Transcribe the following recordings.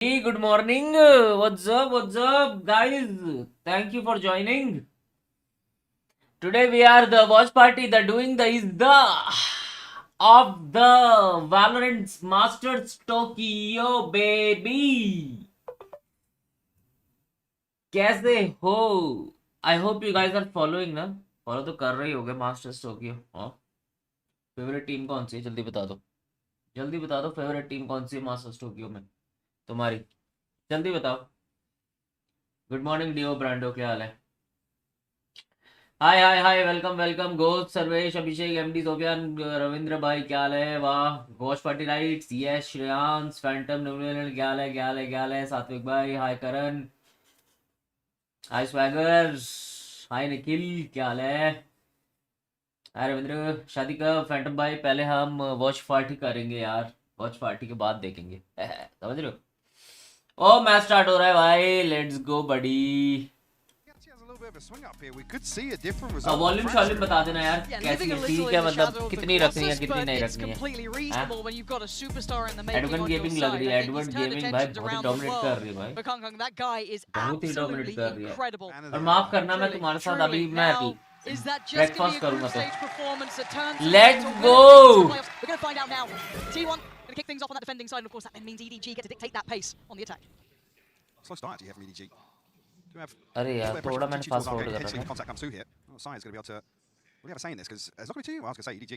Hey, good morning. What's up, guys? Thank you for joining. Today we are the watch party. The doing the is the of the Valorant Masters Tokyo, baby. कैसे हो? I hope you guys are following ना. Follow तो कर रहे ही होगे Masters Tokyo. हाँ. Favorite team कौन सी है? जल्दी बता दो. जल्दी बता दो फेवरेट टीम कौन सी है Masters Tokyo में तुम्हारी. जल्दी बताओ. गुड मॉर्निंग डियो ब्रांडो, क्या हाल है? हाय हाय हाय, वेलकम वेलकम. घोष, सर्वेश, अभिषेक, एमडी, सोफियान, रविंद्र भाई, क्या हाल है? वाह. Ghosh party rights, yes. Shreyansh, Phantom, New Zealand, क्या हाल है? क्या हाल है? क्या हाल है? सात्विक भाई, हाय करण, हाय स्वैगर, हाय निखिल, क्या हाल है? हाय रविंद्र. शादी का फैंटम भाई, पहले हम वॉच पार्टी करेंगे यार, वॉच पार्टी के बाद देखेंगे. समझ रहे हो? ओ मैच स्टार्ट हो रहा है भाई. Let's go buddy. वॉल्यूम शॉल्यूम बता देना यार कैसी है, ठीक है? मतलब कितनी रखनी है कितनी नहीं रखनी है. एडवर्ड गेमिंग लग रही है. एडवर्ड गेमिंग भाई बहुत ही डोमिनेट कर रही है भाई, बहुत ही डोमिनेट कर रही है. और माफ करना, मैं तुम्हारे साथ अभी मैं ब्रेकफास्ट करूंगा तो let's go. Kick things off on that defending side, and of course that then means EDG get to dictate that pace on the attack. Slow start actually from EDG. अरे यार थोड़ा मैंने फास्ट फॉरवर्ड कर रहा था. Contact comes through here. Science going to be able to really have a say in this because there's not going to be too. I was going to say EDG.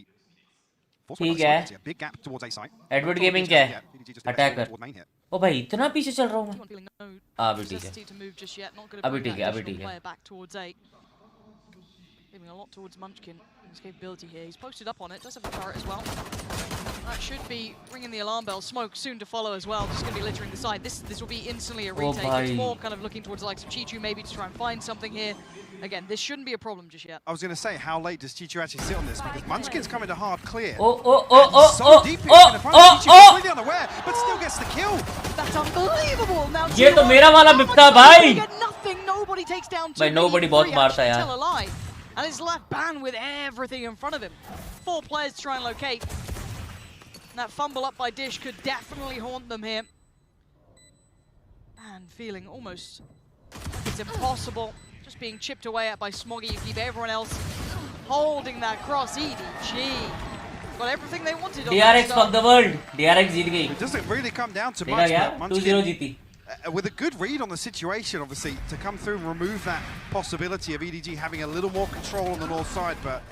ठीक है. Big gap towards A side. Edward gaming क्या है? Attacker. ओ भाई इतना पीछे चल रहा हूँ मैं. अभी ठीक है, अभी ठीक है, अभी ठीक है. Giving a lot towards Munchkin. His capability here. He's posted up on it. Does have a turret as well. That should be ringing the alarm bell. Smoke soon to follow as well. Just going to be littering the side. This will be instantly a retake. It's more kind of looking towards the likes of Chichu maybe to try and find something here. Again, this shouldn't be a problem just yet. I was going to say, how late does Chichu actually sit on this? Because Munchkin's coming to hard clear. So deep in front of Chichu, completely unaware, but still gets the kill. That's unbelievable. Now ये तो मेरा वाला बिपता भाई. Nothing. Nobody takes down. भाई nobody बहुत मारता है यार. And it's left banned with everything in front of him. 4 players to try and locate. And that fumble up by Dish could definitely haunt them here. And feeling almost like it's impossible. Just being chipped away at by Smoggy. You keep everyone else holding that cross. EDG got everything they wanted. DRX fuck the world. DRX जीत गई. It doesn't really come down to much. देखा क्या? 2-0 जीती. With a good read on the situation, obviously, to come through and remove that possibility of EDG having a little more control on the north side, but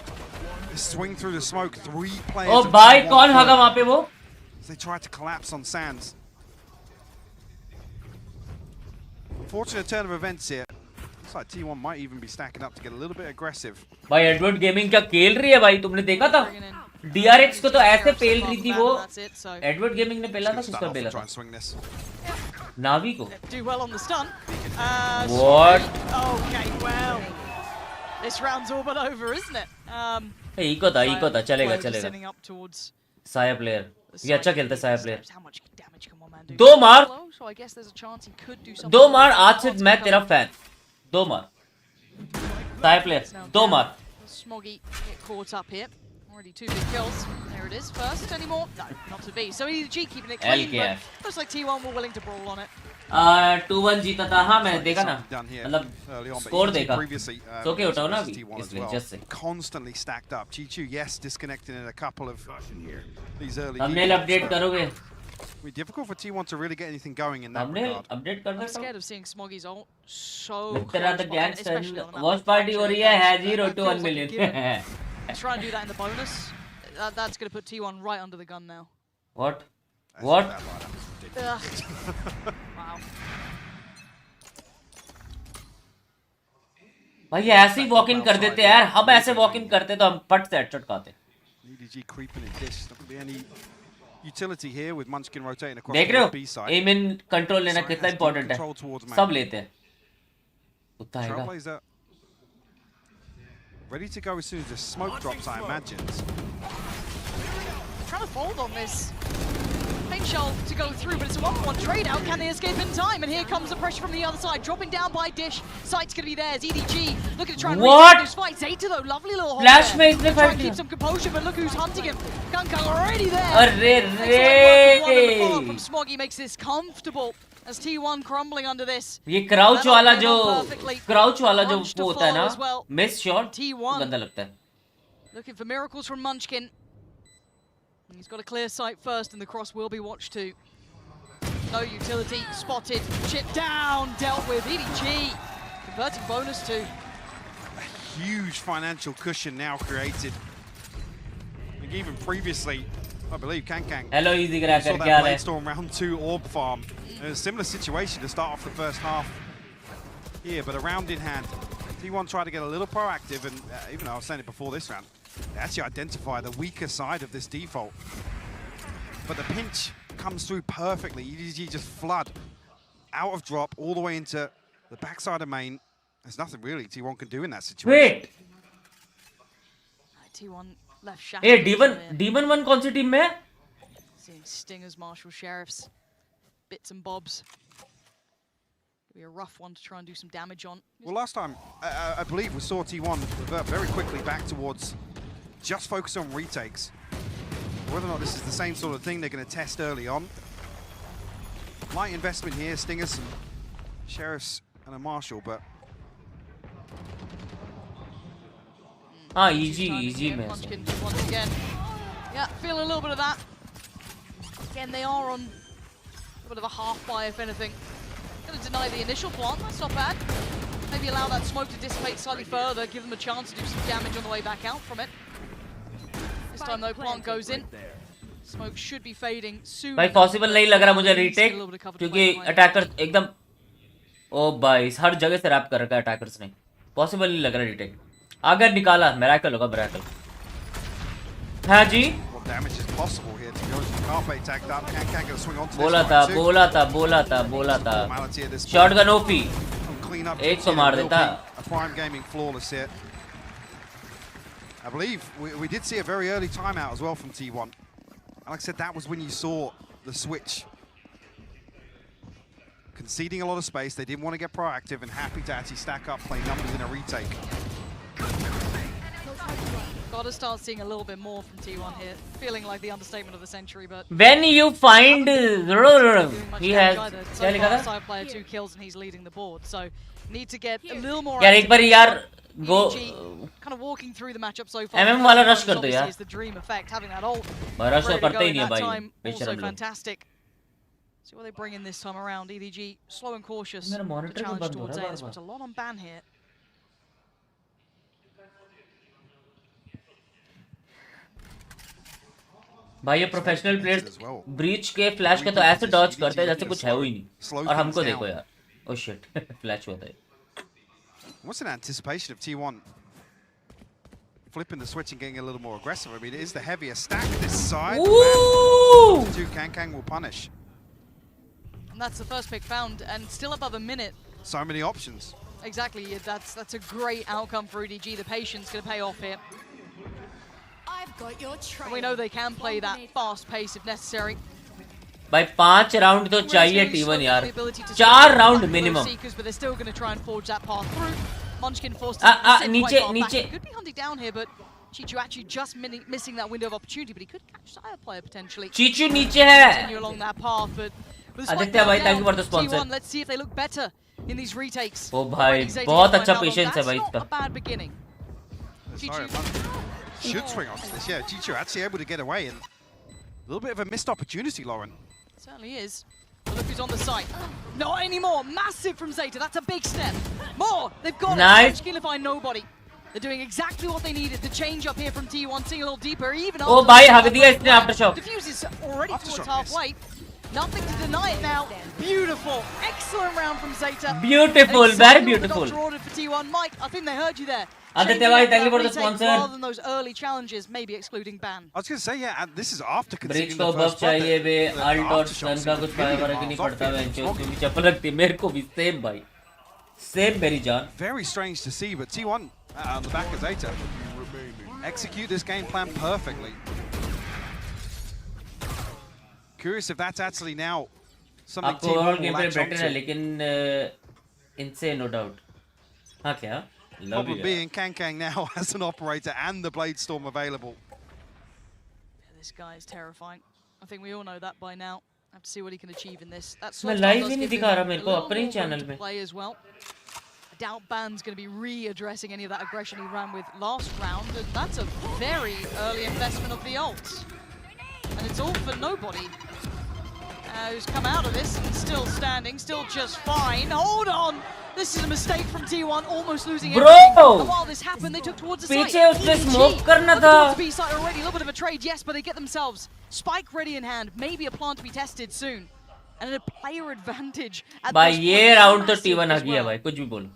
swing through the smoke, 3 players. Oh, भाई कौन भागा वहाँ पे वो? They tried to collapse on Sands. Unfortunate turn of events here. Looks like T1 might even be stacking up to get a little bit aggressive. भाई Edward gaming क्या खेल रही है भाई, तुमने देखा था? DRX को तो ऐसे पेल रही थी वो. एडवर्ड गेमिंग ने पेला था, किसका पेला था? नावी को. Do well on the stun. What? Okay, well, this round's all but over, isn't it? Echo था, चलेगा. साया प्लेयर, ये अच्छा खेलता है साया प्लेयर. 2 मार, 2 मार. आज से मैं तेरा फैन. 2 मार. साया प्लेयर, 2 मार. Smoggy get caught up here. Already 2 big kills. There it is. First, any more? No, not to be. So EDG keeping it clean, but looks like T1 were willing to brawl on it. 2-1 जीता था. हाँ मैं देखा ना, मतलब score देखा. तो क्या उठाओ ना अभी इसलिए just say. Constantly stacked up. Chichu, yes, disconnected in a couple of these early. thumbnail update करोगे? It'll be difficult for T1 to really get anything going in that regard. Update कर I'm scared of seeing Smoggy's ult so तेरा तो gangster watch party हो रही है 0 to 1 million. Try and do that in the bonus. That's going to put T1 right under the gun now. What? Wow. भाई ऐसे ही walk in कर देते यार. हम ऐसे वॉक इन करते तो हम फट से हेडशॉट खाते. EDG creeping in this. Not going to be any utility here with Munchkin rotating across देख रहे the B हो side. एम इन कंट्रोल लेना कितना इंपॉर्टेंट है. सब लेते हैं. उतना आएगा. Ready to go as soon as the smoke drops, I imagine. Trying to fold on this. potential to go through, but it's a 1-for-1 trade out. Can they escape in time? And here comes the pressure from the other side, dropping down by Dish. Sight's gonna be theirs. EDG looking to try and What? retake those fights. Zeta though, lovely little hold Flash there. में इसने Try fight and keep किया. some composure, but look who's hunting him. Kankang already there. अरे Excellent work from one in the follow-up रे. from Smoggy makes this comfortable as T1 crumbling under this. ये crouch वाला जो Punch to वो होता है follow as ना, well. Miss shot, T1. गंदा लगता है. Looking for miracles from Munchkin. He's got a clear sight first, and the cross will be watched too. No utility, spotted, chipped down, dealt with. EDG converting bonus too. A huge financial cushion now created. I think even previously, I believe Kankang Hello easy saw cracker, that क्या हाल है? Bladestorm round 2 orb farm. A similar situation to start off the first half here, but a round in hand. T1 tried to get a little proactive, and even though I was saying it before this round, they actually identify the weaker side of this default. But the pinch comes through perfectly. EDG just flood out of drop all the way into the backside of main. There's nothing really T1 can do in that situation. Wait, T1 left shadow. ये demon 1 कौन सी team में है? Seeing Stingers, Marshall, Sheriffs, bits and bobs. It'll be a rough one to try and do some damage on. Well, last time, I believe we saw T1 revert very quickly back towards just focus on retakes. Whether or not this is the same sort of thing they're going to test early on. Light investment here, Stingers, some Sheriffs and a Marshal, but... easy में. Munchkin once again. Yeah, feeling a little bit of that. Again, they are on a bit of a half buy, if anything. Going to deny the initial plant, that's not bad. Maybe allow that smoke to dissipate slightly further, give them a chance to do some damage on the way back out from it. This time though, plant goes in. Smoke should be fading soon. भाई possible नहीं लग रहा मुझे retake, क्योंकि attacker एकदम ओ भाई हर जगह से रैप कर रखा है attackers ने. Possible नहीं लग रहा retake. अगर निकाला miracle होगा miracle. हाँ जी. What damage is possible here to be honest? Carpe tagged up, can't get a swing onto this बोला था. Shotgun OP. एक तो मार देता. A prime gaming flawless here. I believe we did see a very early timeout as well from T1. Like I said, that was when you saw the switch. Conceding a lot of space, they didn't want to get proactive and happy to actually stack up, play numbers in a retake. Gotta start seeing a little bit more from T1 here. Feeling like the understatement of the century, but... When you find... he has... So far, side player 2 kills and he's leading the board, so need to get a little more... यार एक बार यार go kind of walking through the matchup so far. MM वाला rush कर दो यार. Is the dream effect, having that ult. rush तो करते ही नहीं है भाई. Also fantastic. See what they bring in this time around. EDG slow and cautious. मेरा monitor The challenge बंद हो towards रहा है A. There's a lot on ban here. भाई ये प्रोफेशनल प्लेयर्स ब्रीच के फ्लैश के तो ऐसे डॉज करते हैं जैसे कुछ है ही नहीं. और हमको देखो यार. Oh shit. फ्लैश होता है. What's an anticipation of T1 flipping the switch and getting a little more aggressive? I mean, it is the heavier stack this side. Ooh! Two Kankang will punish. And that's the first pick found, and still above a minute. So many options. Exactly, that's a great outcome for EDG. The patience going to pay off here. I've got your trail. And we know they can play that fast pace if necessary. भाई 5 round तो चाहिए T1 यार. 4 round minimum. But they're still going to try and forge that path through. Munchkin forced to sit नीचे quite far नीचे. back. He could be hunted down here, but Chichu actually just missing that window of opportunity, but he could catch Sire player potentially. Chichu नीचे है. Continue along that path, but with the Aditya भाई, thank you for the sponsor. T1, let's see if they look better in these retakes. ओ भाई बहुत अच्छा patience है भाई That's इसका. not a bad beginning. Sorry, should swing onto this. Yeah, Chichu actually able to get away, and a little bit of a missed opportunity, Lauren. Certainly is. But look who's on the site. Not anymore. Massive from Zeta. That's a big step. More. They've got Nice. it. Skillify nobody. They're doing exactly what they needed. The change up here from T1, seeing a little deeper. Even O after भाई the हक दिया इसने aftershock. Diffuse is already Aftershock, towards halfway. Nothing to deny it now. Beautiful. Excellent round from Zeta. Beautiful, very beautiful. The doctor ordered for T1. Mike, I think they heard you there. Aditya bhai, thank you for the sponsor. Rather than those early challenges, maybe excluding ban. I was going to say, yeah, and this is after bridge conceding को the buff first spot. चाहिए बे. Alt और Aftershocks सन का कुछ really फर्क नहीं miles पड़ता off है. it. क्योंकि चप्पल लगती है मेरे को भी. सेम भाई. सेम मेरी जान. Very strange to see, but T1 on the back of Zeta execute this game plan perfectly. Curious if that's actually now something आपको T1 overall will game play latch better है onto. लेकिन इनसे no doubt. हाँ क्या? Love Problem you. being, Kankang now has an operator and the Blade Storm available. This guy is terrifying. I think we all know that by now. Have to see what he can achieve in this. That मैं slow start live does ही नहीं give him दिखा रहा a मेरे को little अपने ही more room channel to में. play as well. I doubt Ban's going to be readdressing any of that aggression he ran with last round, and that's a very early investment of the ult. And it's all for nobody. Who's come out of this and still standing, still just fine. Hold on! This is a mistake from T1, almost losing Bro! everything. And while this happened, they took towards the site. पीछे उसने EDG smoke करना looking था. towards the B side already, a little bit of a trade, yes, but they get themselves Spike ready in hand, maybe a plan to be tested soon. And a player advantage at भाई this ये point is round तो massive T1 आ as गया well. भाई कुछ भी बोलो.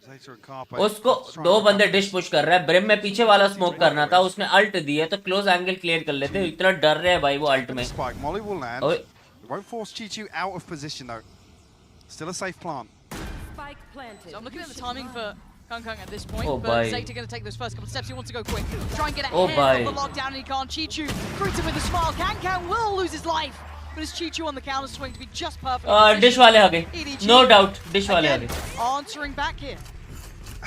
Zeta and Carpe उसको just trying दो to बंदे recover डिश this. पुश कर रहा है. ब्रिम में पीछे वाला स्मोक करना था, उसने अल्ट दी है तो क्लोज एंगल क्लियर कर लेते. इतना डर रहे हैं भाई वो अल्ट में. Spike, Molly will land. ओए It won't force Chi-Chu out of position though. Still a safe plant. Spike planted. So I'm looking at the timing for Kung Kung at this point, Oh, but bye. Zeta going to take those first couple of steps. He wants to go quick. Try and get Oh, ahead bye. of the lockdown, and he can't. Chi-Chu greets him with a smile. Kang will lose his life, but it's Chi-Chu on the counter swing to be just perfect. Dish वाले आ गए. EDG no doubt dish वाले आ again, गए. answering back here.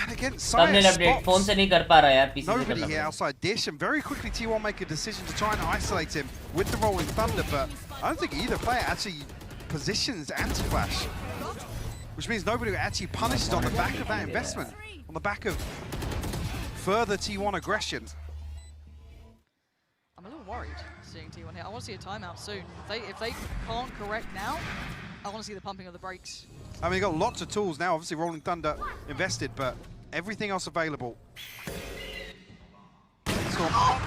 And again, thumbnail Sire update phone से spots नहीं कर पा रहा यार, पीसी से nobody करना here पड़ेगा. outside Dish, and very quickly T1 make a decision to try and isolate him with the Rolling Thunder, but I don't think either player actually positions anti-flash, which means nobody actually punished on the back of that investment, on the back of further T1 aggression. I'm a little worried seeing T1 here. I want to see a timeout soon. If they can't correct now, I want to see the pumping of the brakes. I mean, you got lots of tools now. Obviously, Rolling Thunder invested, but everything else available. So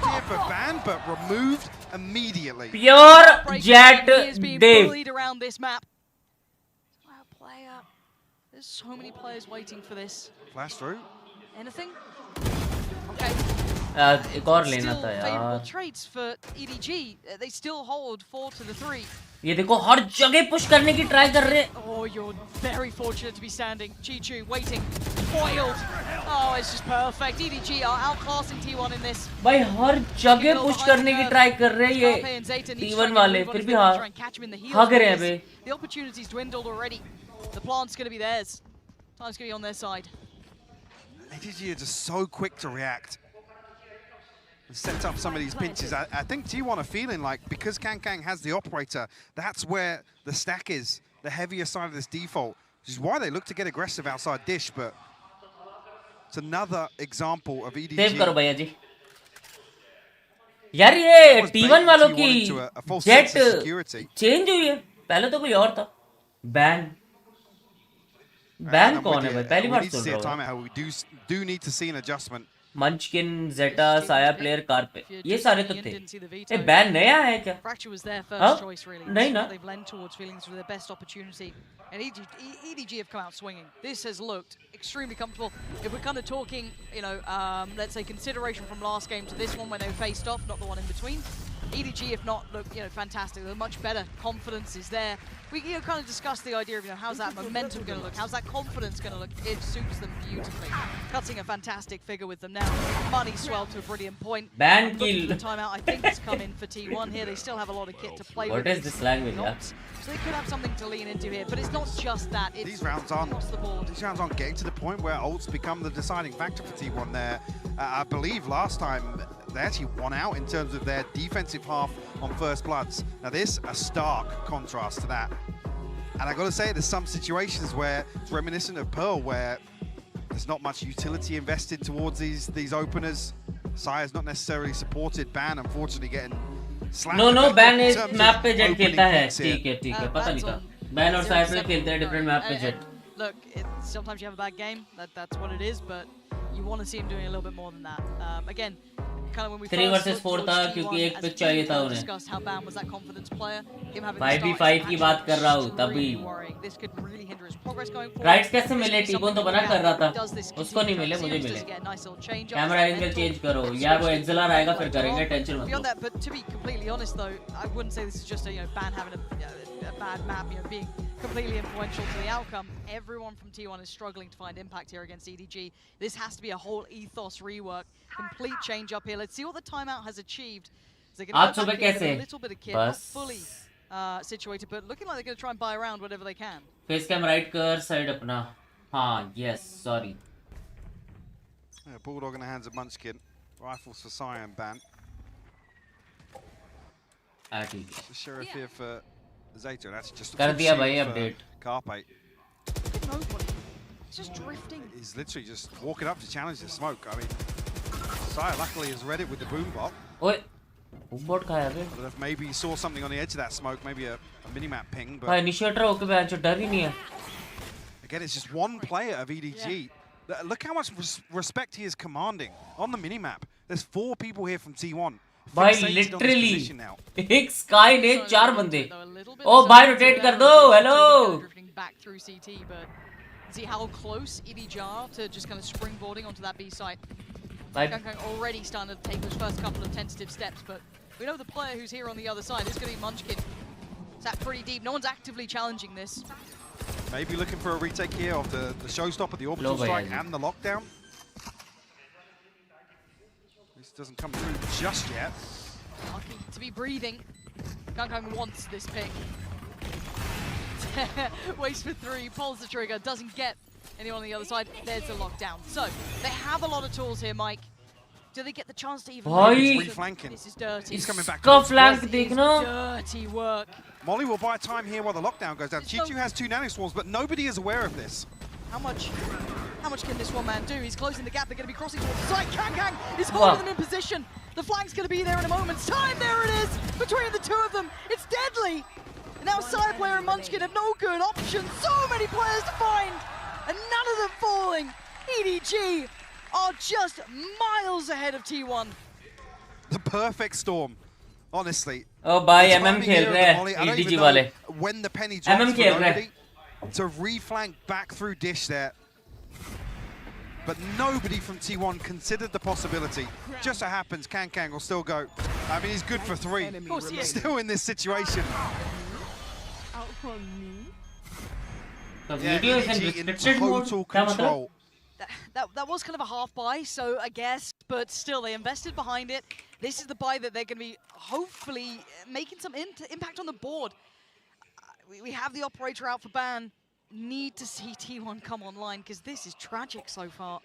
here for ban, but removed immediately. Pure Break jet he is being देव. bullied around this map. Wow, player. There's so many players waiting for this. Flash through. Anything? Okay. एक और लेना Still था favorable यार. trades for EDG. They still hold 4 to the 3. ये देखो हर जगह push करने की ट्राई कर रहे. Oh, you're very fortunate to be standing. Chi-Chu waiting. Foiled. Oh, it's just perfect. EDG are outclassing T1 in this. भाई हर जगह पुश करने की ट्राई कर रहे हैं Scarpe ये and Zeta need to T1 try and वाले. move on फिर if भी they want to हाँ try and catch him in the heels भाग with रहे हैं this. बे. The opportunity's dwindled already. The plant's going to be theirs. Time's going to be on their side. EDG are just so quick to react and set up some of these pinches. I think T1 are feeling like, because Kang has the operator, that's where the stack is, the heavier side of this default, which is why they look to get aggressive outside Dish, but it's another example of EDG. Save करो भैया जी. यार ये was T1 baiting वालों T1 की into a false jet sense of security. Change हुई है. पहले तो कोई और था. बैन. बैन I'm कौन with है you. भाई? पहली We bar need to soon see a रहा हूँ. timeout. We do need to see an adjustment. मंचकिन जेटा साया प्लेयर कार्पे ये सारे तो थे. ये बैन नया है क्या? Fracture was their Huh? first choice, really. नहीं ना. They've lent towards feeling this was their best opportunity. And EDG have come out swinging. This has looked extremely comfortable. If we're kind of talking, you know, let's say consideration from last game to this one when they faced off, not the one in between. EDG, if not, look, you know, fantastic. They're much better. Confidence is there. We kind of discussed the idea of, you know, how's that momentum going to look? How's that confidence going to look? It suits them beautifully. Cutting a fantastic figure with them now. Money swelled to a brilliant point. Ban Looking kill. for the timeout, I think it's come in for T1 here. They still have a lot of kit to play with. What is this language, yeah? So they could have something to lean into here, but it's not just that. It's These rounds aren't across the board. getting to the point where ults become the deciding factor for T1 there. I believe last time they actually won out in terms of their defensive half on First Bloods. Now this, a stark contrast to that. And I gotta say, there's some situations where it's reminiscent of Pearl, where there's not much utility invested towards these openers. Sire's not necessarily supported. Ban, unfortunately, getting slapped. No, ban in इस terms of map पे jet opening खेलता है. picks here. ठीक है पता नहीं Ban's था. on ban और 0-7. साइड प्लेयर खेलते हैं डिफरेंट मैप पे And jet. look, sometimes you have a bad game. That's what it is, but you want to see him doing a little bit more than that. Again, kind of when we 3 first versus looked 4 towards था T1 क्योंकि एक as pick we चाहिए था kind of उन्हें. discussed how Ban was that confidence player. Him having 5v5 की बात कर रहा हूँ तभी. This could really hinder his progress going forward. Rights कैसे मिले? टीबोन तो बना कर रहा था. उसको नहीं मिले, मुझे मिले. कैमरा एंगल चेंज करो. यार वो एक्सएलआर आएगा फिर करेंगे, टेंशन मत Beyond low. that, but to be completely honest though, I wouldn't say this is just a Ban having a bad map, being completely influential to the outcome. Everyone from T1 is struggling to find impact here against EDG. This has to be a whole ethos rework, complete change up here. Let's see what the timeout has achieved. they're going to आज go सुबह back in with a कैसे? little bit of kit, not बस fully situated, but looking like they're going to try and buy around whatever they can. Face cam right कर side अपना. हाँ, yes, sorry. Yeah, Bulldog in the hands of Munchkin. Rifles for Cyan ban. ठीक है. The Sheriff here for Zeta. And actually just कर दिया भाई shield for update. Carpe. Look at nobody. It's just drifting. He's literally just walking up to challenge the smoke. I mean, Saya luckily has read it with the boom bot. ओए, बूमबॉट कहाँ है बे? But if maybe he saw something on the edge of that smoke, maybe a mini-map ping. But भाई initiator होके बैठ जो डर ही नहीं है. again, it's just one player of EDG. Look how much respect he is commanding on the mini-map. There's 4 people here from T1. भाई Fixated on his literally position now. एक sky ने So 4 a बंदे. little bit O of भाई certainty rotate there कर दो. with hello. kind of drifting back through CT, but see how close EDG are to just kind of springboarding onto that B site. भाई Kang already starting to take those first couple of tentative steps, but we know the player who's here on the other side is going to be Munchkin. Sat pretty deep. No one's actively challenging this. Maybe looking for a retake here of the showstopper, the orbital Low strike, by and the lockdown. This doesn't come through just yet. Lucky to be breathing. Kang wants this pick. Waits for 3, pulls the trigger, doesn't get anyone on the other side. There's the lockdown. So they have a lot of tools here, Mike. Do they get the chance to even? Bhai. He's reflanking. This is dirty. He's coming back. इसका towards flank Bolt. This is देखना. dirty work. Molly will buy time here while the lockdown goes down. Chichu has 2 nanoswarms, but nobody is aware of this. How much can this one man do? He's closing the gap. They're going to be crossing towards the side. Kang is holding them in position. The flank's going to be there in a moment's time. There it is between the 2 of them. It's deadly. And now Sideplayer and Munchkin have no good options. So many players to find, and none of them falling. EDG are just miles ahead of T1. The perfect storm, honestly. ओ भाई The MM timing खेल here of रहे the हैं volley, I don't EDG even वाले. know when the penny drops MM for खेल रहे हैं. nobody to reflank back through dish there. But nobody from T1 considered the possibility. Just so happens, Kang will still go. I mean, he's good for 3. Of course he is. Still in this situation. तो Yeah, video is in EDG in restricted mode. total क्या मतलब? control. That was kind of a half buy, so I guess, but still they invested behind it. This is the buy that they're going to be hopefully making some impact on the board. We have the operator out for ban. Need to see T1 come online because this is tragic so far.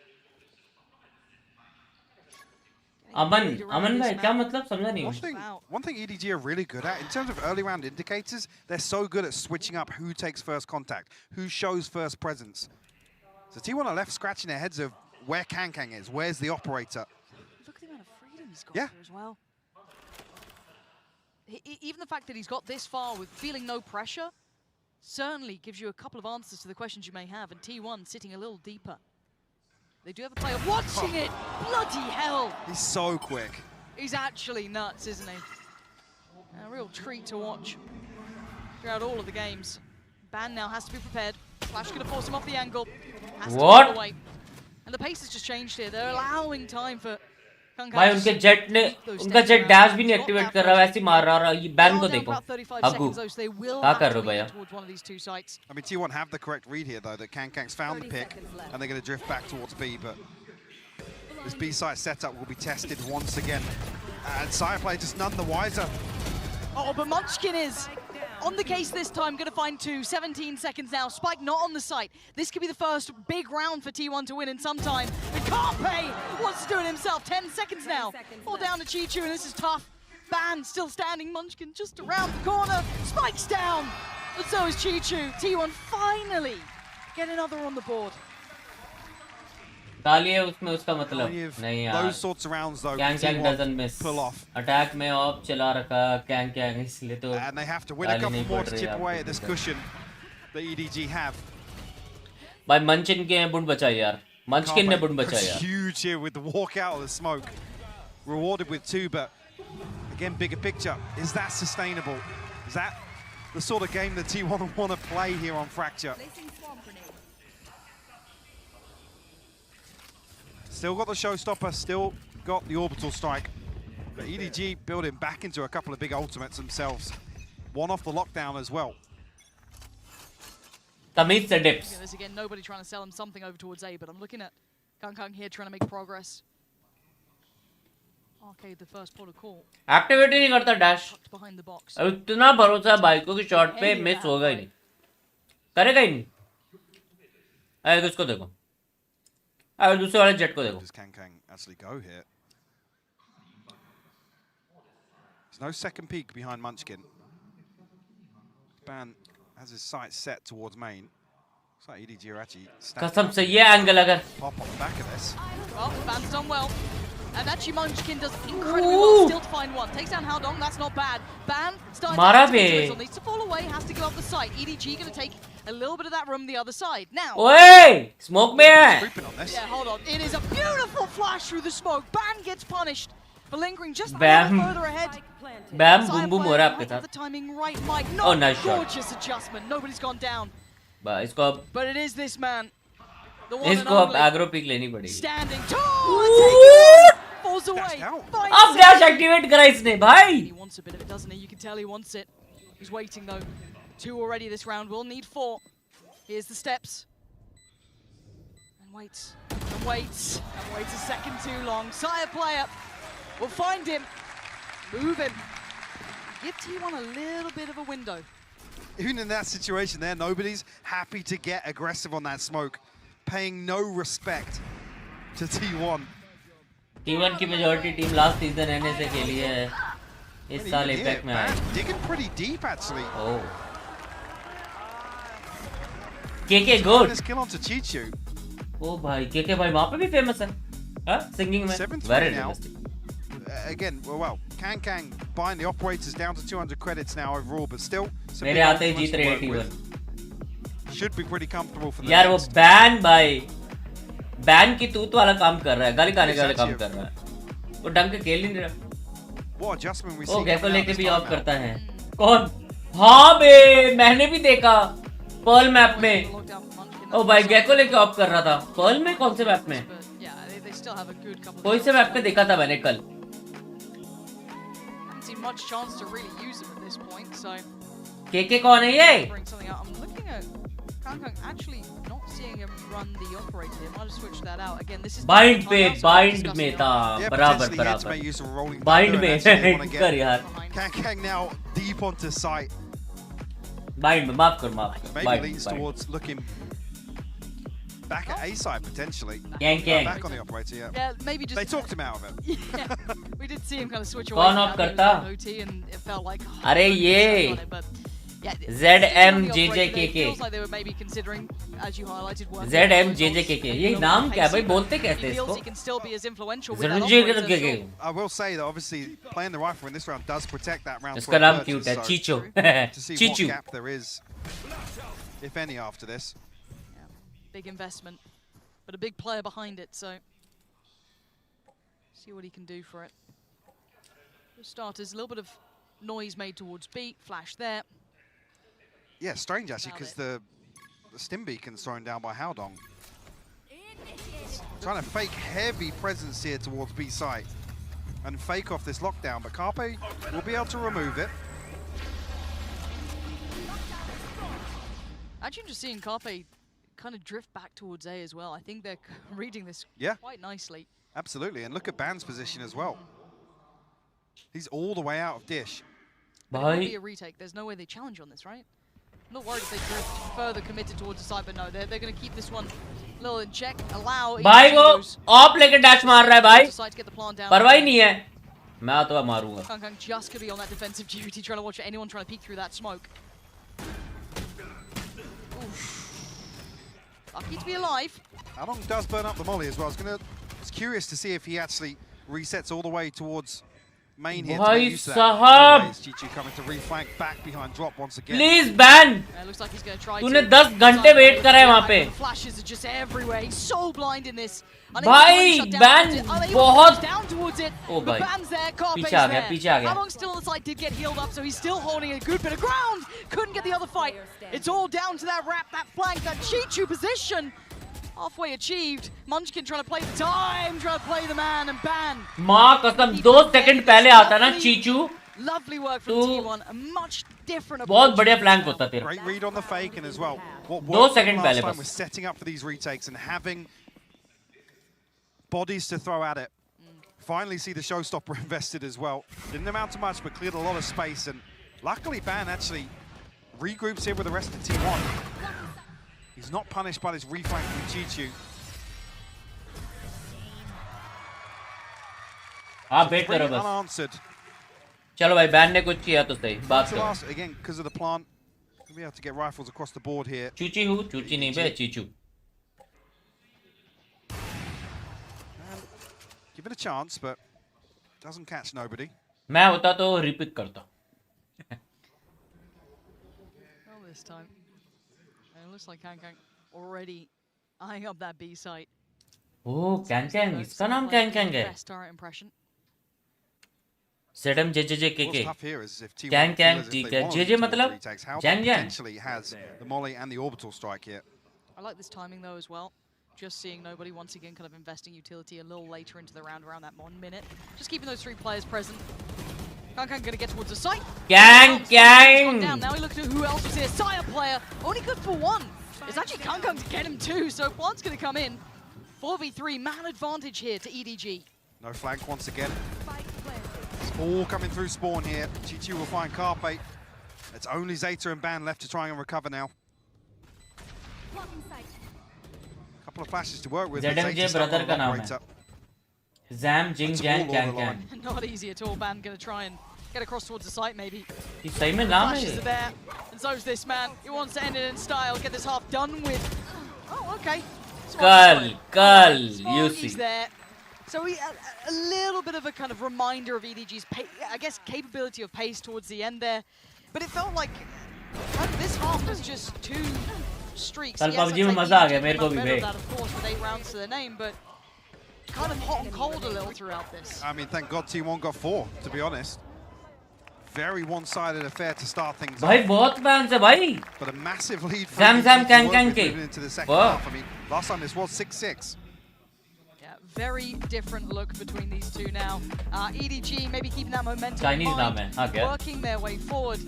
अमन भाई क्या मतलब समझा नहीं. One thing EDG are really good at, in terms of early round indicators, they're so good at switching up who takes first contact, who shows first presence. So T1 are left scratching their heads of where Kang is, where's the operator? Look at the amount of freedom he's got Yeah. here as well. Even the fact that he's got this far with feeling no pressure certainly gives you a couple of answers to the questions you may have, and T1 sitting a little deeper. They do have a player watching it! Bloody hell! He's so quick. He's actually nuts, isn't he? A real treat to watch throughout all of the games. Ban now has to be prepared. Flash going to force him off the angle. Has to What? get away. And the pace has just changed here. They're allowing time for Kang भाई to उनके jet ने उनका jet dash भी नहीं activate कर रहा, वैसे ही मार रहा. और ये बैन को देखो. अगू क्या कर रहे हो भैया? I mean, T1 have the correct read here, though, that Kang's found the pick, and they're going to drift back towards B, but this B site setup will be tested once again. And Sireplay just none the wiser. Oh, but Munchkin is on the case this time, going to find 2. 17 seconds now. Spike not on the site. This could be the first big round for T1 to win in some time. But Carpe wants to do it himself. 10 seconds now. All down to Chichu, and this is tough. Ban still standing. Munchkin just around the corner. Spike's down. But so is Chichu. T1 finally get another on the board. डालिए उसमें उसका मतलब Plenty of नहीं यार. those sorts of rounds, though, Kang T1 doesn't miss. pull off. Attack में of चला रखा Kang इसलिए तो. And they have to win a couple more to chip away at this cushion that EDG have. भाई मंचिन के बुंड बचाई यार. मंचकिन ने बुंड बचाई यार. Huge here with the walk out of the smoke. Rewarded with 2, but again, bigger picture. Is that sustainable? Is that the sort of game that T1 want to play here on Fracture? Still got the showstopper, still got the orbital strike. But EDG building back into a couple of big ultimates themselves. One off the lockdown as well. Tamiz the dips. This again, nobody trying to sell him something over towards A, but I'm looking at Kang here trying to make progress. Arcade the first protocol. Activity नहीं करता dash. Tucked behind the box. अब इतना भरोसा है बाइकों की shot पे, miss होगा ही नहीं, करेगा ही नहीं। अरे उसको देखो, अरे दूसरे वाले जेट को देखो। Does Kang actually go here? There's no second peek behind Munchkin. Ban has his sights set towards main. Looks like EDG are actually कसम से ये एंगल अगर pop on the back of this. Well, Ban's done well. And actually Munchkin does incredibly well still to find one. Takes down Haldong, that's not bad. Ban starting Mara to be. needs to fall away, has to go up the side. EDG gonna take a little bit of that room the other side. Now, ओए smoke में है। Creeping on this. yeah, hold on. It is a beautiful flash through the smoke. Ban gets punished for lingering just a Bam. little further ahead. बैम Side boom boom player हो रहा है आपके might have साथ। the timing right, Mike. Oh, Not nice shot. gorgeous adjustment. Nobody's gone down. इसको अब But it is this man. The one and इसको अब only. Agro pick लेनी पड़ेगी। Standing tall. Taking one. Falls away. Dashed out. Finds अब it. Dash activate करा इसने भाई। He wants a bit of it, doesn't he? You can tell he wants it. He's waiting though. 2 already this round. We'll need 4. Here's the steps. And waits. And waits. And waits a second too long. Sire player. We'll find him. Move him. Give T1 a little bit of a window. Even in that situation there, nobody's happy to get aggressive on that smoke, paying no respect to T1. T1 की majority team last season NA से खेली है, इस साल APAC में आई। Digging pretty deep actually. ओह KK good. This kill onto Chichu. ओ भाई केके भाई वहाँ पे भी फेमस है, हाँ सिंगिंग में। 7-3 very now. Realistic. Again, well, Kang buying the operators down to 200 credits now overall, but still. मेरे आते ही जीत रहे 81। Should be pretty comfortable for them. यार वो बैन भाई, बैन की तूत वाला काम कर रहा है, गाली खाने वाला काम कर रहा है। वो ढंग के खेल नहीं रहा। What adjustment we see. ओ गैको लेके भी ऑफ now. करता है। कौन? हाँ बे, मैंने भी देखा पर्ल मैप में। Lockdown for Munchkin. ओ भाई गैको लेके ऑफ कर रहा था। पर्ल में कौन से मैप में? But yeah, they still have a good couple. कोई से मैप पे देखा था मैंने कल। Haven't seen much chance to really use him at this point, so KK कौन है ये? bring something out. I'm looking at Kang actually not seeing him run the operator. He might have switched that out. Again, this is bind पे, timeout, so we're bind discussing में it. था, Yeah, बराबर potentially here to make बराबर। use of rolling bind thunder, में and actually they wanna कर get यार, Behind. Kang now deep onto site. Bind में माफ कर माफ कर। Maybe bind leans bind. towards looking back at A side potentially. Kang Kang. Back on the operator, yeah. Yeah, maybe just. They talked him out of it. Yeah, we did see him kind of switch away. कौन from of that करता? OT and it felt like. अरे ये ZMJJKK। Feels like they were maybe considering, as you highlighted, working ZMJJKK, ये नाम क्या है भाई, बोलते कैसे He feels इसको? he can still be as influential with that ZMJJKK। operator, sure. I will say that obviously playing the rifle in this round does protect that round. इसका 12 नाम purchase, क्यूट है, so चीचो। To see what चीचू। gap there is, if any, after this. Yeah, big investment, but a big player behind it, so see what he can do for it. For starters, a little bit of noise made towards B, flash there. Yeah, strange actually, because the stim beacon's thrown down by Haldong. Trying to fake heavy presence here towards B site and fake off this lockdown, but Carpe will be able to remove it. Actually, I'm just seeing Carpe kind of drift back towards A as well. I think they're reading this Yeah. quite nicely. Absolutely, and look at Ban's position as well. He's all the way out of dish. But it will भाई be a retake. There's no way they challenge on this, right? I'm not worried if they drift further committed towards the side, but no, they're going to keep this one a little in check. Allow भाई EDG वो those of लेके dash मार रहा है भाई, to side to get the plant down. परवाह ही नहीं है। मैं तो मारूंगा। Kang just going to be on that defensive duty, trying to watch anyone trying to peek through that smoke. Oof. Lucky to be alive. Haldong does burn up the molly as well. I was curious to see if he actually resets all the way towards main here to भाई make use of साहब! that. Anyways, Chichi coming to reflank back behind drop once again. Please ban. Looks like he's going to try तूने to. 10 घंटे wait करा है वहाँ पे। The flashes are just everywhere. He's so blind in this. Unable to भाई, really shut down ban towards it. Unable to बहुत- push down towards it. O But भाई, Ban's there, Carpe's पीछे आ गया, there. पीछे आ गया। Haldong's still on the side, did get healed up, so he's still holding a good bit of ground. Couldn't get the other fight. It's all down to that wrap, that flank, that Chichu position. Halfway achieved. Munchkin trying to play the time, trying to play the man, and Ban. माँ कसम 2 second पहले आता ना चीचू, Lovely work from तो T1. A much different बहुत approach. बढ़िया flank होता तेरा। Great read on the fake, and as well, what 2 worked second last पहले time बस। was setting up for these retakes and having bodies to throw at it. Finally see the showstopper invested as well. Didn't amount to much, but cleared a lot of space. And luckily, Ban actually regroups here with the rest of T1. He's not punished by this reflank from Chichu. आप wait करो बस. Unanswered. चलो भाई ban ने कुछ किया तो सही बात To करो. last, again, because of the plant, we'll be able to get rifles across the board here. चूची हूँ चूची नहीं बे चीचू. Give it a chance, but doesn't catch nobody. मैं होता तो रिपीट करता. Well, this time. It looks like Kang already eyeing up that B site. Oh Kang इसका नाम Kang है. Best turret impression. Sedum JJJKK. What's tough here is if T1 Gang, feel as if ठीक they है. want JJ to मतलब retakes, how Jang Jang. potentially has the molly and the orbital strike here. I like this timing though as well. Just seeing nobody once again kind of investing utility a little later into the round around that 1 minute. Just keeping those 3 players present. Kang gonna get towards the site. Gang. Down. Now we look at who else was here. Sire player, only good for 1. It's actually Kang to get him 2, so Plant's gonna come in. 4v3, man advantage here to EDG. No flank once again. It's all coming through spawn here. Chichu will find Carpe. It's only Zeta and Ban left to try and recover now. Couple of flashes to work with. but ZMJ Zeta still brother got का नाम operator. है. Zam Jing That's Jang all over Gang. Not easy at all. Ban gonna try and get across towards the site maybe. ये सही में नाम Flashes are है. there, and so's this man. He wants to end it in style, get this half done with. Oh, okay. Kal you see. He's there. So a little bit of a kind of reminder of EDG's, I guess, capability of pace towards the end there. But it felt like this half was just 2 streaks. कल Yes, I'd PUBG में say मजा आ EDG गया मेरे को did भी much better भाई. than that, of course, with 8 rounds to their name, but kind of hot and cold a little throughout this. I mean, thank God T1 got 4, to be honest. Very one-sided affair to start things भाई off. बहुत ban से भाई. But a massive lead for Sam, EDG Sam, to Kang, work Kang with के. moving into the second Wow. half. I mean, last time this was 6-6. Yeah, very different look between these two now. EDG maybe keeping that momentum Chinese in mind, नाम है. हाँ क्या? working their way forward.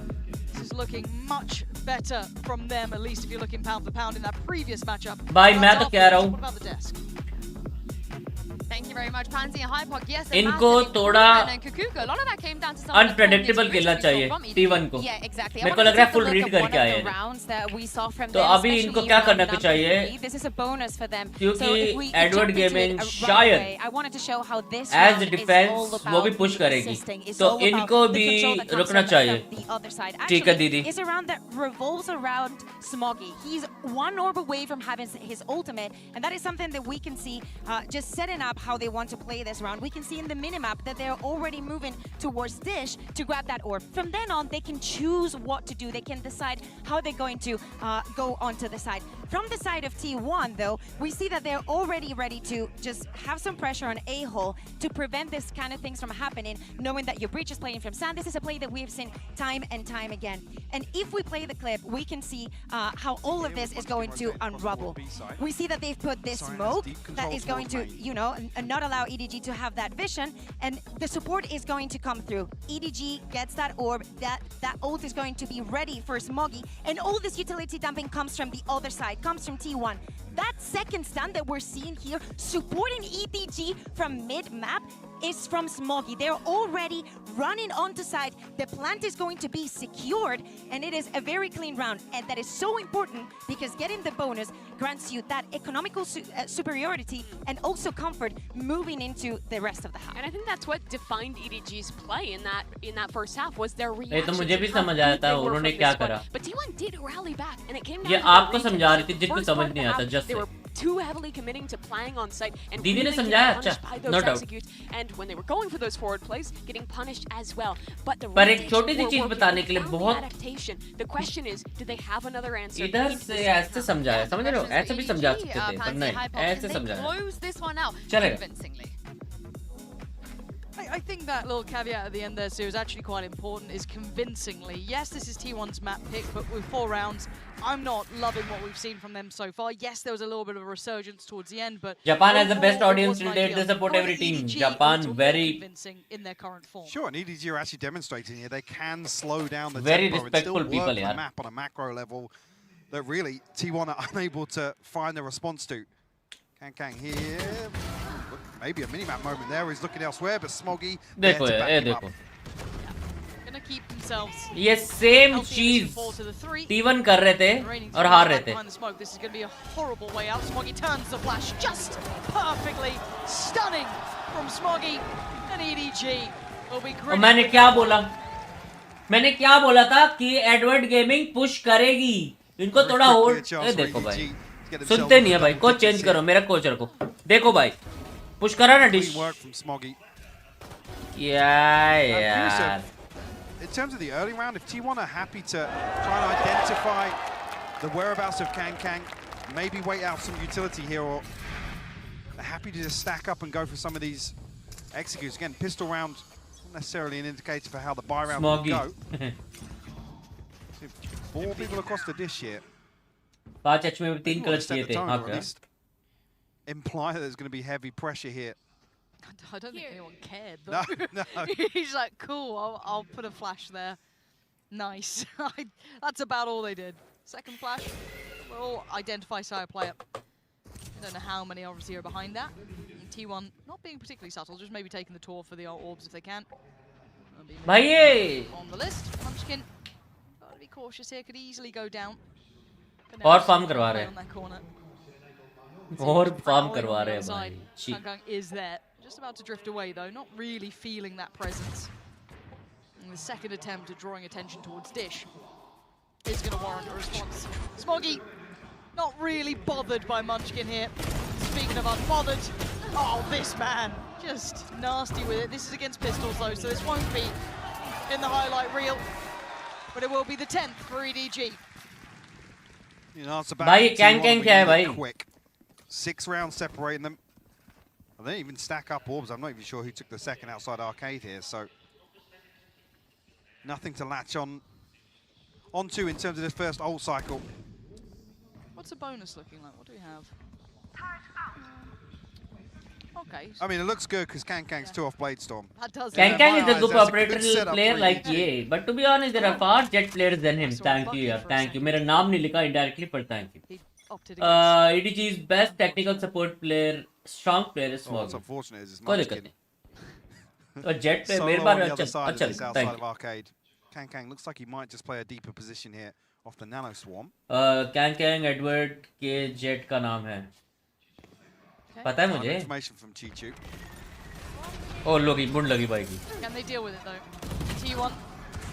This is looking much better from them, at least if you're looking pound for pound in that previous matchup. भाई मैं That's तो our कह रहा thoughts. हूँ. What about the desk? Thank you very much, Pansy and Hypok. Yes, a इनको massive थोड़ा improvement, and Kukuka, a lot of that came down to some of the unpredictable performance खेलना we saw चाहिए from EDG. T1 को. Yeah, exactly. मेरे को लग रहा है full read करके आए हैं. हैं. Rounds that we saw from तो them, अभी इनको especially क्या round करना number चाहिए? 3. This is a bonus for them. क्योंकि So if we Edward jump into Gaming it right शायद away, I wanted to show how this as round a is defense all वो भी about push the करेगी. assisting. It's तो all about इनको the भी control that comes रुकना from चाहिए. the other side. ठीक है Actually, दीदी. it's a round that revolves around Smoggy. He's 1 orb away from having his ultimate, and that is something that we can see just setting up how they want to play this round. We can see in the minimap that they're already moving towards Dish to grab that orb. From then on, they can choose what to do. They can decide how they're going to go onto the side. From the side of T1, though, we see that they're already ready to just have some pressure on A-hole to prevent this kind of things from happening, knowing that your breach is playing from sand. This is a play that we've seen time and time again. And if we play the clip, we can see how all of this is going to unravel. We see that they've put this smoke that is going to, you know, not allow EDG to have that vision, and the support is going to come through. EDG gets that orb, that ult is going to be ready for Smoggy, and all this utility dumping comes from the other side, comes from T1. That second stun that we're seeing here, supporting EDG from mid-map, is from Smoggy. They're already running onto side. The plant is going to be secured, and it is a very clean round. And that is so important because getting the bonus grants you that economical superiority and also comfort moving into the rest of the half. And I think that's what defined EDG's play in that first half was their ये reaction. तो मुझे भी to how समझ आया good था they were उन्होंने from क्या this one. करा. But T1 did rally back, and it came down ये to the आपको latency. समझा रही थी जिनको First समझ part of the नहीं आता half, just they से. were too heavily committing to playing on site and दीदी ने really getting समझाया, punished अच्छा, by those no doubt. executes. And when they were going for those forward plays, getting punished as well. But the पर एक rotation छोटी सी were चीज working. बताने के लिए They found the बहुत adaptation. The question is, do they have another answer? इधर into से the second ऐसे half? समझाया, समझ रहे हो? ऐसे भी समझा EDG, सकते थे पर Pansy, नहीं, Hypok, ऐसे and they समझाया. close this one out चलेगा. convincingly. I think that little caveat at the end there, Sue, is actually quite important, is convincingly. Yes, this is T1's map pick, but with 4 rounds, I'm not loving what we've seen from them so far. Yes, there was a little bit of a resurgence towards the end, but Japan has the best overall, it audience wasn't till date. ideal. They support However, every team. EDG Japan looked more very convincing in their current form. Sure, and EDG are actually demonstrating here they can slow down the Very tempo and respectful still work people, the yaar. map on a macro level that really T1 are unable to find a response to. Kang here. Look, maybe a mini-map moment there. He's looking elsewhere, but Smoggy देखो there to ये back him up. देखो Gonna keep themselves ये same healthy as चीज we fall to the 3. T1 कर रहे थे Remaining और three हार back रहे थे. behind the smoke. This is going to be a horrible way out. Smoggy turns the flash just perfectly. Stunning from Smoggy. And EDG will be और gritty मैंने with क्या that one. बोला? मैंने क्या बोला था कि एडवर्ड गेमिंग पुश करेगी. इनको Very थोड़ा quickly होल्ड. a chance ये for देखो भाई. EDG to get themselves सुनते नहीं है on भाई. double कोच digits चेंज करो. here. मेरा कोच रखो. देखो भाई. पुश करा ना dish. Clean work from Smoggy. यार. In terms of the early round, if T1 are happy to try and identify the whereabouts of Kang, maybe wait out some utility here, or they're happy to just stack up and go for some of these executes. Again, pistol round, not necessarily an indicator for how the buy round will go. Smoggy. See, 4 people across the dish here. 5 H में 3 Maybe wanna clutch set किए the थे. tone, हाँ or at क्या? least imply that there's going to be heavy pressure here. I don't think anyone cared. No, Though. no. He's like, cool, I'll put a flash there. Nice. That's about all they did. Second flash, we'll identify side player. I don't know how many obviously are behind that. And T1 not being particularly subtle, just maybe taking the tour for the orbs if they can. That'll be भाई ये on the list. Munchkin, gotta be cautious here, could easily go down. But और now farm it's करवा play रहे on that corner. और Just farm prowling करवा on the रहे other हैं भाई. side. ची. Kang is there. Just about to drift away though, not really feeling that presence. And the second attempt at drawing attention towards Dish is going to warrant a response. Smoggy, not really bothered by Munchkin here. Speaking of unbothered, oh, this man, just nasty with it. This is against pistols though, so this won't be in the highlight reel. But it will be the 10th for EDG. You know, it's about भाई T1 Kang winning क्या है it भाई? quick. 6 rounds separating them. They didn't even stack up orbs. I'm not even sure who took the second outside arcade here, so nothing to latch onto in terms of this first ult cycle. What's the bonus looking like? What do we have? Okay. I mean, it looks good because Kang's 2 off Bladestorm. That does Kang it. Kang is a eyes, good that's a good operator setup player for like EDG. ये. But to be honest, there are far jet players than him. I saw a Thank you bucket यार. for a Thank you. second. मेरा नाम नहीं लिखा indirectly पर thank you. He opted against. EDG's best technical support player, strong player is Oh, what's Smoggy. unfortunate is कोई दिक्कत Munchkin नहीं. और jet player solo मेरे on बार the other अच्छा side of अच्छा this outside thank of you. arcade. Kang looks like he might just play a deeper position here off the nano swarm. Kang Edward के jet का नाम है. पता है मुझे. Information from Chichu. ओ लोगी बुंड लगी भाई की. Can they deal with it though? T1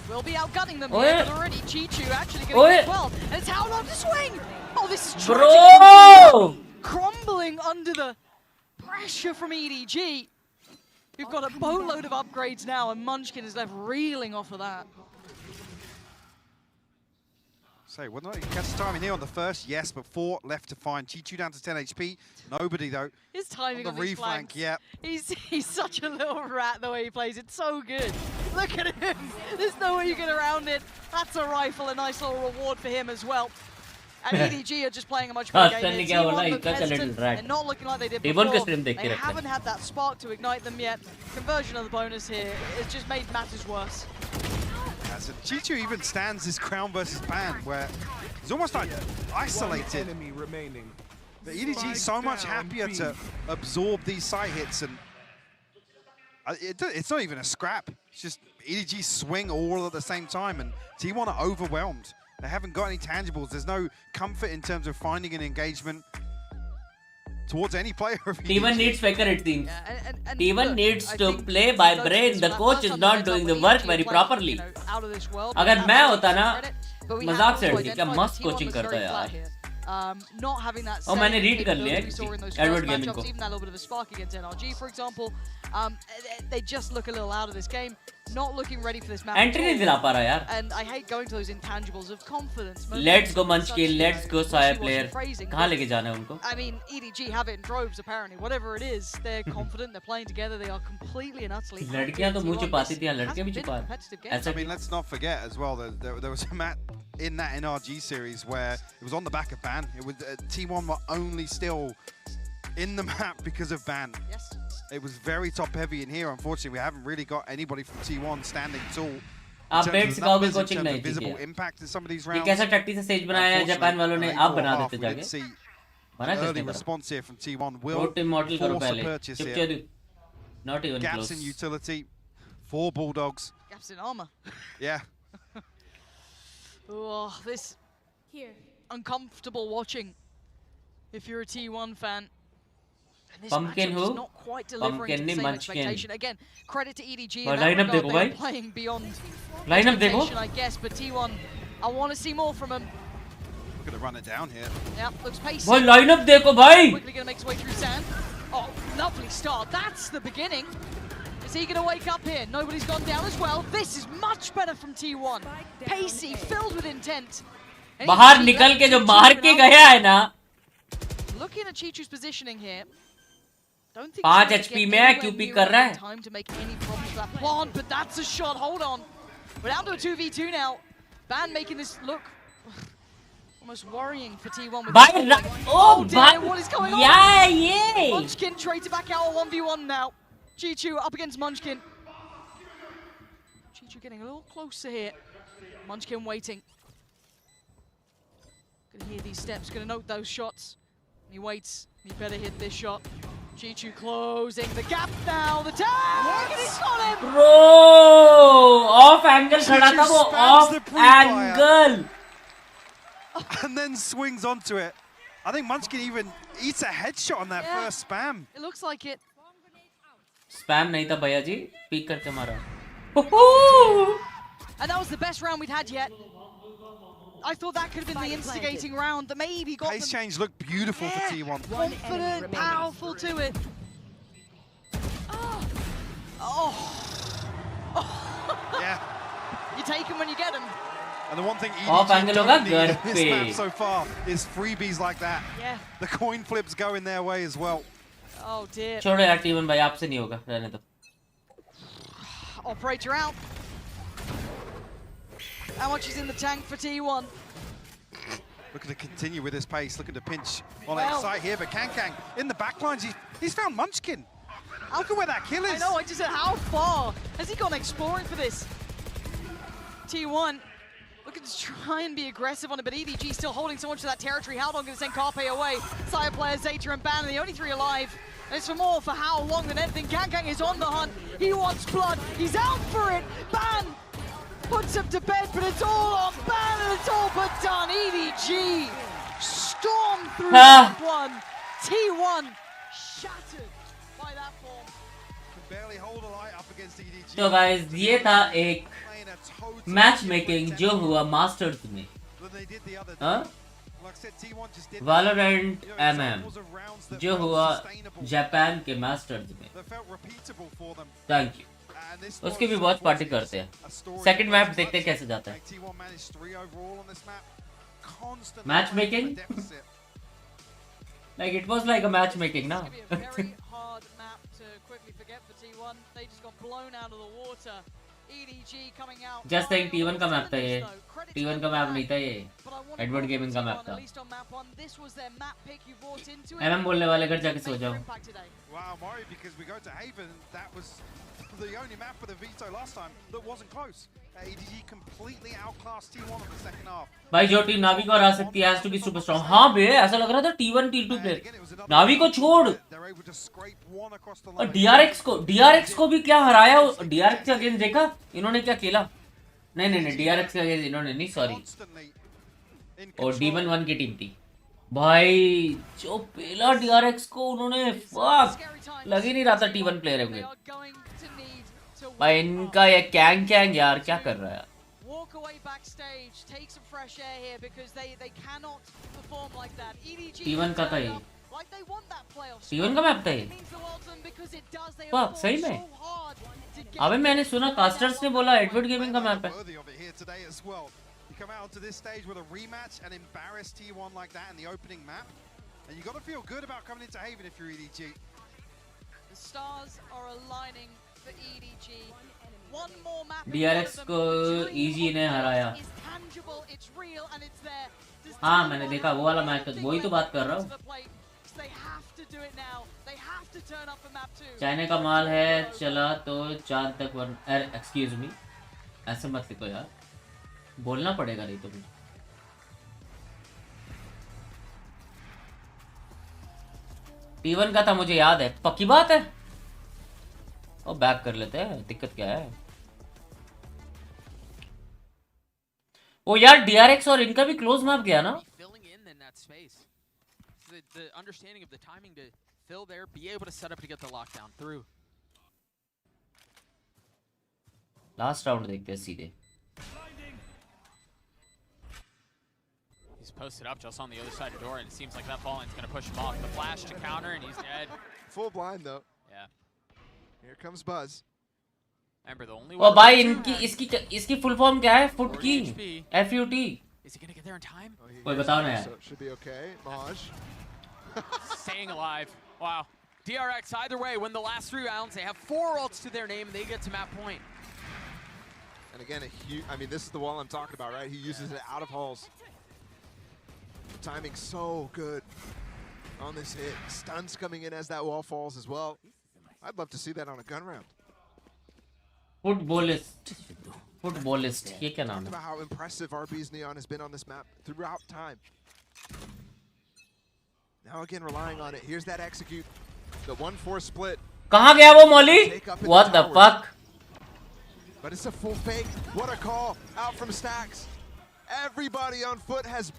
will be outgunning them Oh, here, yeah. but already Chichu actually Oh, going to yeah. get 12. And it's how long to swing! Oh, this is Bro! tragic. Crumbling under the pressure from EDG. You've got a boatload of upgrades now, and Munchkin is left reeling off of that. So, whether or not he catches time in here on the first, yes, but 4 left to find. Chichu down to 10 HP. Nobody, though. His timing On on the these reflank, flanks. yeah. He's such a little rat the way he plays it. So good. Look at him. There's no way you get around it. That's a rifle, a nice little reward for him as well. And EDG are just playing a much better game. ने here. क्या बोला? T1 look इनका challenge hesitant. Drag. They're not looking like they did T1 before. के stream देख के They रखते हैं. haven't had that spark to ignite them yet. Conversion of the bonus here. It's just made matters worse. Yeah, so Chichu even stands his crown versus ban, where he's almost like isolated. Enemy remaining. But EDG is so much happier to absorb these side hits, and it's not even a scrap. It's just EDG swing all at the same time, and T1 are overwhelmed. They haven't got any tangibles. There's no comfort in terms of finding an engagement towards any player of EDG. T1 needs faker it seems. Yeah, and T1 look, needs I to think play by notice brain. this The for that coach first is time not they doing went the up, work EDG very played, properly. you know, out of this world, अगर but मैं that's होता ना, credit. But we मजाक have से also हट के क्या identified मस्त that T1 coaching looks करता very है flat यार. here. Not having that और मैंने same read कर लिया capability we saw in those Edward first Gaming matchups, को. even that little bit of a spark against NRG, for example. They just look a little out of this game, not looking ready for this map. at Entry नहीं all. दिला पा रहा यार. And I hate going to those intangibles of confidence. Let's go momentum, Munchkin, such, let's go wishy-washy Saya player. phrasing, कहाँ but लेके जाना है उनको? I mean, EDG have it in droves apparently. Whatever it is, they're confident, they're playing together, they are completely and utterly. लड़कियां तो मुंह छुपाती थी, लड़के भी Hasn't been छुपा a रहे. competitive game. ऐसा I mean, let's not forget as well that there was a match in that NRG series where it was on the back of ban. It was T1 were only still in the map because of ban. Yes. It was very top heavy in here. Unfortunately, we haven't really got anybody from T1 standing tall. आप पेट सिखाओगे coaching नहीं visible ठीक है. impact in some of these ये rounds. कैसा tactics से stage बनाया है Japan वालों ने, आप बना देते जाके. मना Early किसने करा? response here from T1 will Boat Immortal करो force a पहले. purchase चुप here. चादू. Not even Gaps close. in utility, 4 Bulldogs. Gaps in armor. Yeah, Oh, this Here. uncomfortable watching if you're a T1 fan. And this Pumpkin matchup who? just not quite delivering Pumpkin to the नहीं, same Munchkin. expectation. Again, credit to EDG और in that lineup regard. देखो They are भाई. playing beyond Lineup देखो. expectation, I guess, but T1, I want to see more from them. gonna run it down here. Yep, looks pacey. भाई lineup देखो भाई. Quickly going to make his way through sand. Oh, lovely start. That's the beginning. Is he going to wake up here? Nobody's gone down as well. This is much better from T1. Pacey, filled with intent. And बाहर EDG निकल के जो left मार Chichu के out. गया है ना. Looking at Chichu's positioning here. Don't think 5 he's gonna HP get में है, anywhere QP near कर रहा enough है. time to make any problems for that plant, but that's a shot. Hold on. We're down to a 2v2 now. Ban making this look almost worrying for T1 with भाई this. O dear, भाई. what is going on? Yeah, ये. Munchkin traded back out on 1v1 now. Chichu up against Munchkin. Chichu getting a little closer here. Munchkin waiting. Gonna hear these steps, gonna note those shots. He waits, he better hit this shot. Chichu closing the gap now, the tag! And he's got him! Bro, off angle खड़ा था वो, spams off the pre-fire. angle. And then swings onto it. I think Munchkin even eats a headshot on that Yeah. first spam. It looks like it. Spam नहीं था भैया जी, peak करके मारा. And that was the best round we'd had yet. I thought that could have been the instigating round that maybe got Pace them change looked beautiful for T1. confident, powerful to it. Oh, Yeah. you take them when you get them. And the one thing Off EDG angle don't होगा need घर in this पे. map so far is freebies like that. Yeah. The coin flips go in their way as well. Oh dear. छोड़ो यार टीवन भाई, आपसे नहीं होगा, रहने दो. Operator out. How much is in the tank for T1? Looking to continue with his pace, looking to pinch on Well- Excite here, but Kang in the backlines, he's found Munchkin. Look at where that kill I is. know, I just said how far has he gone exploring for this? T1 looking to try and be aggressive on it, but EDG still holding so much of that territory. How long going to send Carpe away? Side players, Zeta and Ban, the only 3 alive. And it's for more for how long than anything. Kang is on the hunt. He wants blood. He's out for it. Ban puts him to bed, but it's all on Ban and it's all but done. EDG stormed through that one. T1 shattered by that form. Can barely hold a light up against EDG. तो guys ये था एक Playing a total match making different जो tempo हुआ masters में. than they did the other day. हाँ? Like I said, T1 just did Valorant you know, MM examples of rounds that जो felt हुआ sustainable, जापान के masters में. that felt repeatable for them. Thank you. And this उसकी भी was, watch party unfortunately, करते हैं. a story second of map much देखते हैं touch. कैसे जाता है. Like T1 managed 3 overall on this map. Constantly Matchmaking? playing from a deficit. Like it was like a matchmaking ना. It's going to be a very hard map to quickly forget for T1. They just got blown out of the water. EDG coming out. Just saying T1 का map था ये. Credit to T1 them का for map that. नहीं था ये. But I want Edward to Gaming का T1, map था. At least on map 1, this was their map pick. You bought into it. MM बोलने वाले घर जाके सो Make जाओ. their impact today. Wow, I'm worried because we go to Haven. That was the only map for the veto last time that wasn't close. EDG completely outclassed T1 in the second half. भाई जो team नावी को हरा सकती है has to be super strong. हाँ बे, ऐसा लग रहा था T1 T2 प्लेयर. नावी को छोड़. They're able to scrape one across the और line. DRX को भी क्या हराया. DRX के अगेंस्ट देखा इन्होंने क्या खेला. नहीं DRX के अगेंस्ट इन्होंने नहीं, सॉरी. Constantly in और control. Demon 1 की टीम थी. भाई जो पहला DRX को उन्होंने फक लग ही नहीं रहा था T1 प्लेयर है They उनके. are going to need to भाई wake इनका up. ये कैंग यार क्या कर रहा है. Walk away backstage, take some fresh air here because they cannot perform like that. EDG T1 का था ये. like they want that playoff. T1 का मैप था ये. It means the world to them because it does. They वाह, have सही fought में? so hard to get अबे मैंने सुना कास्टर्स ने बोला एडवर्ड गेमिंग का मैप है. Worthy of it here today as well. You come out to this stage with a rematch and embarrass T1 like that in the opening map. And you got to feel good about coming into Haven if you're EDG. The stars are aligning for EDG. One more map. in DRX front of them. को The dream EG of ने playoffs हराया. is tangible, it's real, and it's there. Does हाँ, T1 मैंने have देखा वो वाला one match, thing वही तो left बात कर रहा हूँ. to the plate? They have to do it now. They have to turn up for map 2. China का माल है चला तो चांद तक वन. एक्सक्यूज मी, ऐसे मत लिखो यार, बोलना पड़ेगा नहीं तो मुझे. T1 का था, मुझे याद है, पक्की बात है। और बैक कर लेते हैं, दिक्कत क्या है। ओ यार DRX और इनका भी क्लोज मैप गया ना। Filling in that space. The understanding of the timing to fill there, be able to set up to get the lockdown through. Last round देखते हैं सीधे। He's posted up just on the other side of the door, and it seems like that Fallen's going to push him off. The flash to counter, and he's dead. Full blind though. Yeah. Here comes Buzz. Remember, the only ओ one भाई with two इनकी had इसकी full form क्या है? Foot 40 की HP. FUT। Is he going to get there in time? Oh, he Wait, gets बताओ it, ना यार। so it should be okay. Maj. Staying alive. Wow. DRX, either way, win the last 3 rounds. They have 4 ults to their name, and they get to map point. And again, I mean, this is the wall I'm talking about, right? He uses it out of halls. The timing's so good on this hit. Stuns coming in as that wall falls as well. I'd love to see that on a gun round. Footballist ये क्या नाम Talked है? about how impressive RB's Neon has been on this map throughout time. Now again, relying on it. Here's that execute. The 1-4 split. कहाँ गया वो मौली? What the fuck? But it's a full fake. What a call out from Stacks. Everybody on foot has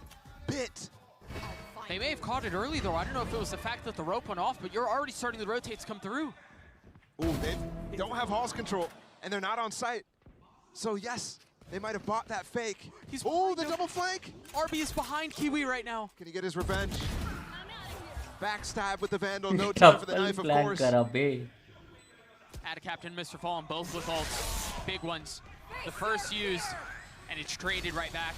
bit. They may have caught it early, though. I don't know if it was the fact that the rope went off, but you're already starting the rotates come through. Ooh, they don't have Hall's control, and they're not on site. So yes, they might have bought that fake. Oh, the double flank. RB is behind Kiwi right now. Can he get his revenge? Backstab with the Vandal. No time for the knife, of course. करा बे। Add a captain, Mr. Fallen, both with ults. Big ones. The first used, and it's traded right back.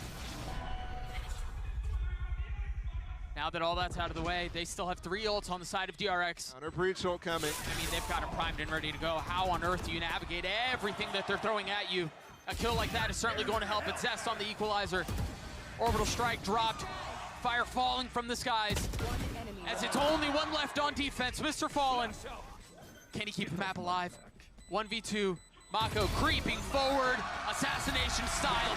Now that all that's out of the way, they still have 3 ults on the side of DRX. Counter breach ult coming. I mean, they've got him primed and ready to go. How on earth do you navigate everything that they're throwing at you? A kill like that is certainly going to help. It's Zest on the equalizer. Orbital strike dropped. Fire falling from the skies. As it's only one left on defense, Mr. Fallen. Can he keep the map alive? 1v2. Mako creeping forward, assassination style.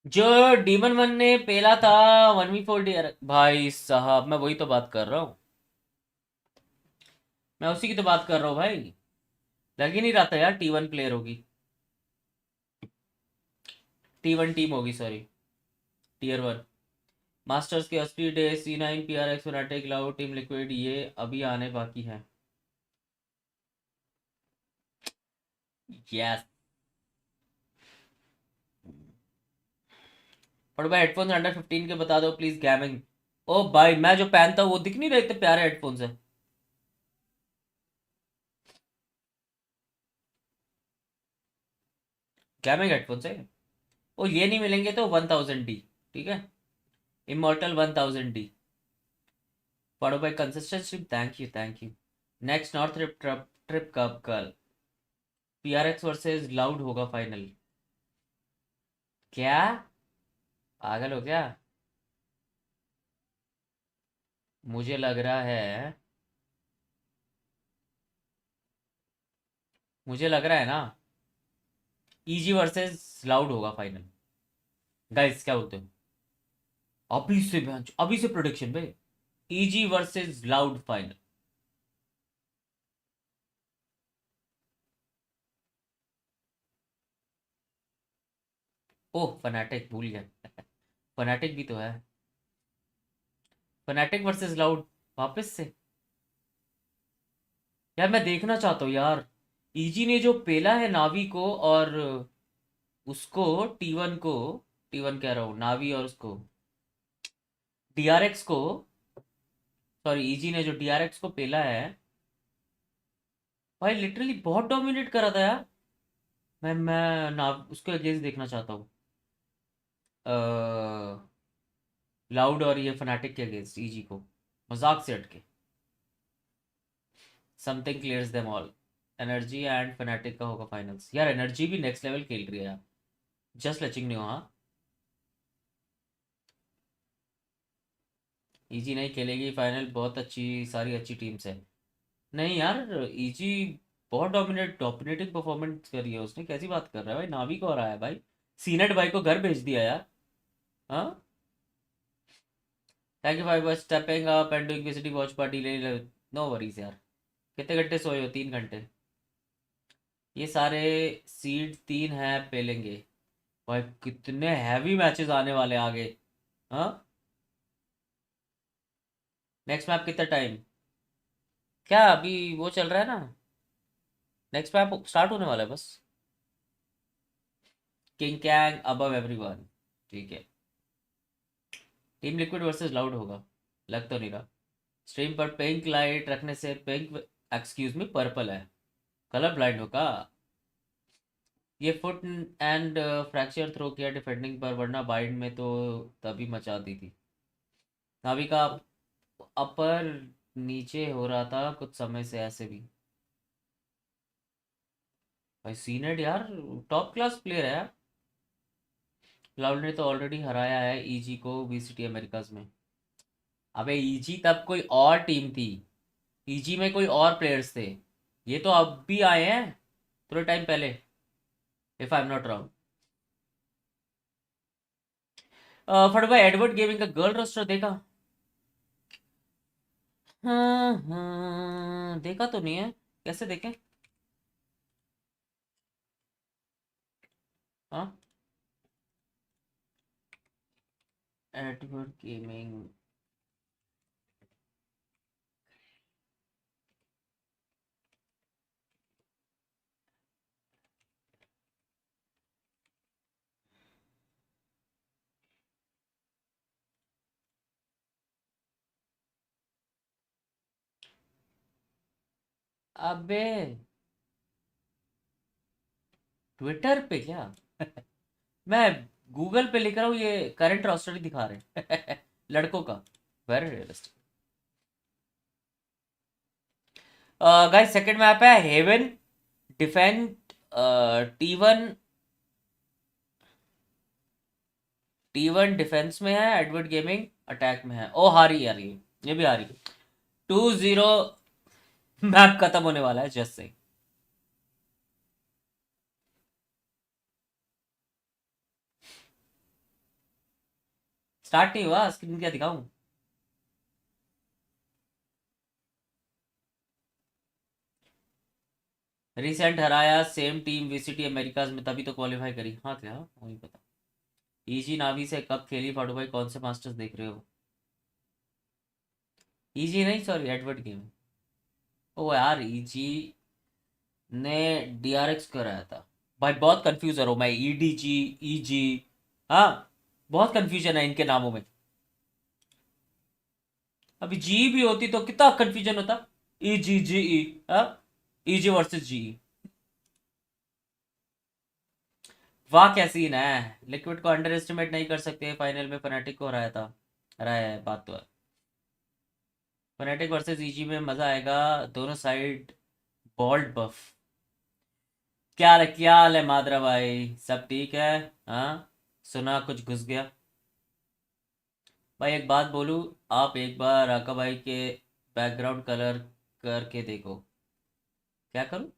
जो demon 1 ने पेला था 1v4 DRX। भाई साहब मैं वही तो बात कर रहा हूँ, मैं उसी की तो बात कर रहा हूँ भाई। लग ही नहीं रहा था यार T1 प्लेयर होगी, T1 टीम होगी, सॉरी Tier 1। मास्टर्स के असली day C9 PRX fanatic cloud team liquid ये अभी आने बाकी है। यस और भाई हेडफोन्स अंडर 15 के बता दो प्लीज गेमिंग। ओ भाई मैं जो पहनता हूँ वो दिख नहीं रहे, इतने प्यारे हेडफोन्स है। गेमिंग हेडफोन्स है। ओ ये नहीं मिलेंगे तो 1000D, ठीक है, इमॉर्टल 1000D। पढ़ो भाई consistent stream, thank you. Next north trip कब? कल। PRX वर्सेस लाउड होगा फाइनल। क्या पागल हो क्या? मुझे लग रहा है ना EG वर्सेस लाउड होगा फाइनल। गाइस क्या बोलते हो? अभी से प्रोडिक्शन भाई, EG वर्सेस लाउड फाइनल। ओह फनाटिक भूल गया फनाटिक भी तो है। फनाटिक वर्सेस लाउड वापस से यार, मैं देखना चाहता हूँ यार। EG ने जो पेला है नावी को और उसको T1 कह रहा हूँ, नावी और उसको DRX को, सॉरी EG ने जो DRX को पेला है भाई, लिटरली बहुत डोमिनेट करा था यार। मैं नाव उसको अगेंस्ट देखना चाहता हूँ, लाउड और ये फनाटिक के अगेंस्ट EG को, मजाक से हटके। Something clears them all. Energy and fanatic का होगा फाइनल्स। यार एनर्जी भी नेक्स्ट लेवल खेल रही है यार, जस्ट लचिंग न्यू। हाँ EG नहीं खेलेगी फाइनल, बहुत अच्छी सारी अच्छी टीम्स है। नहीं यार EG बहुत डोमिनेटिंग परफॉर्मेंस करी है उसने, कैसी बात कर रहा है भाई? नावी को आ रहा है भाई, सीनेट भाई को घर भेज दिया यार। हाँ thank you for stepping up and doing visiting watch party. No worries यार। कितने घंटे सोए हो? 3 घंटे। ये सारे सीड 3 हैं पेलेंगे भाई। कितने हैवी मैचेस आने वाले आगे। हाँ, नेक्स्ट मैप कितना टाइम? क्या अभी वो चल रहा है ना? नेक्स्ट मैप स्टार्ट होने वाला है बस। King Kang above everyone. ठीक है। टीम लिक्विड वर्सेस लाउड होगा, लग तो नहीं रहा। स्ट्रीम पर पिंक लाइट रखने से पिंक, एक्सक्यूज मी, पर्पल है। कलर ब्लाइंड होगा। ये फुट एंड फ्रैक्चर थ्रो किया डिफेंडिंग पर, वरना बाइंड में तो तभी मचा दी थी। नावी का अपर नीचे हो रहा था कुछ समय से ऐसे भी। भाई सीनेड यार टॉप क्लास प्लेयर है यार। क्लाउड ने तो ऑलरेडी हराया है ईजी को वीसीटी अमेरिकाज में। अबे ईजी तब कोई और टीम थी। ईजी में कोई और प्लेयर्स थे। ये तो अब भी आए हैं थोड़े टाइम पहले, if I am not wrong. फट भाई एडवर्ड गेमिंग का गर्ल रोस्टर देखा? हाँ हाँ, देखा तो नहीं है। कैसे देखें? हाँ, एडवर्ड गेमिंग। अबे ट्विटर पे क्या? मैं गूगल पे लिख रहा हूँ, ये करंट रोस्टर ही दिखा रहे हैं लड़कों का। Very realistic. Guys second map है Haven defend. T one defence में है, एडवर्ड गेमिंग अटैक में है। ओ हारी यार, ये भी हारी। 2-0 मैप खत्म होने वाला है जस्ट से। स्टार्ट नहीं हुआ, स्क्रीन क्या दिखाऊं? रिसेंट हराया सेम टीम वीसीटी अमेरिकाज में, तभी तो क्वालिफाई करी। हाँ क्या वही पता। ईजी नावी से कब खेली फाड़ू भाई? कौन से मास्टर्स देख रहे हो? ईजी नहीं, सॉरी, एडवर्ड गेम। ओ यार ईजी ने डीआरएक्स कराया था भाई। बहुत कंफ्यूज हो मैं, ईडीजी ईजी। हाँ, बहुत कंफ्यूजन है इनके नामों में। अभी जी भी होती तो कितना कंफ्यूजन होता। ई जी जी ई। हाँ, ईजी वर्सेस जी। वाह क्या सीन है। लिक्विड को अंडर एस्टिमेट नहीं कर सकते। फाइनल में फनाटिक को हराया था, हराया है, बात तो है। फनाटिक वर्सेस ईजी में मजा आएगा, दोनों साइड बॉल्ड बफ। क्या हाल है मादरा भाई? सब ठीक है? हाँ, सुना कुछ घुस गया। भाई एक बात बोलूँ, आप एक बार राका भाई के बैकग्राउंड कलर करके देखो। क्या करूँ?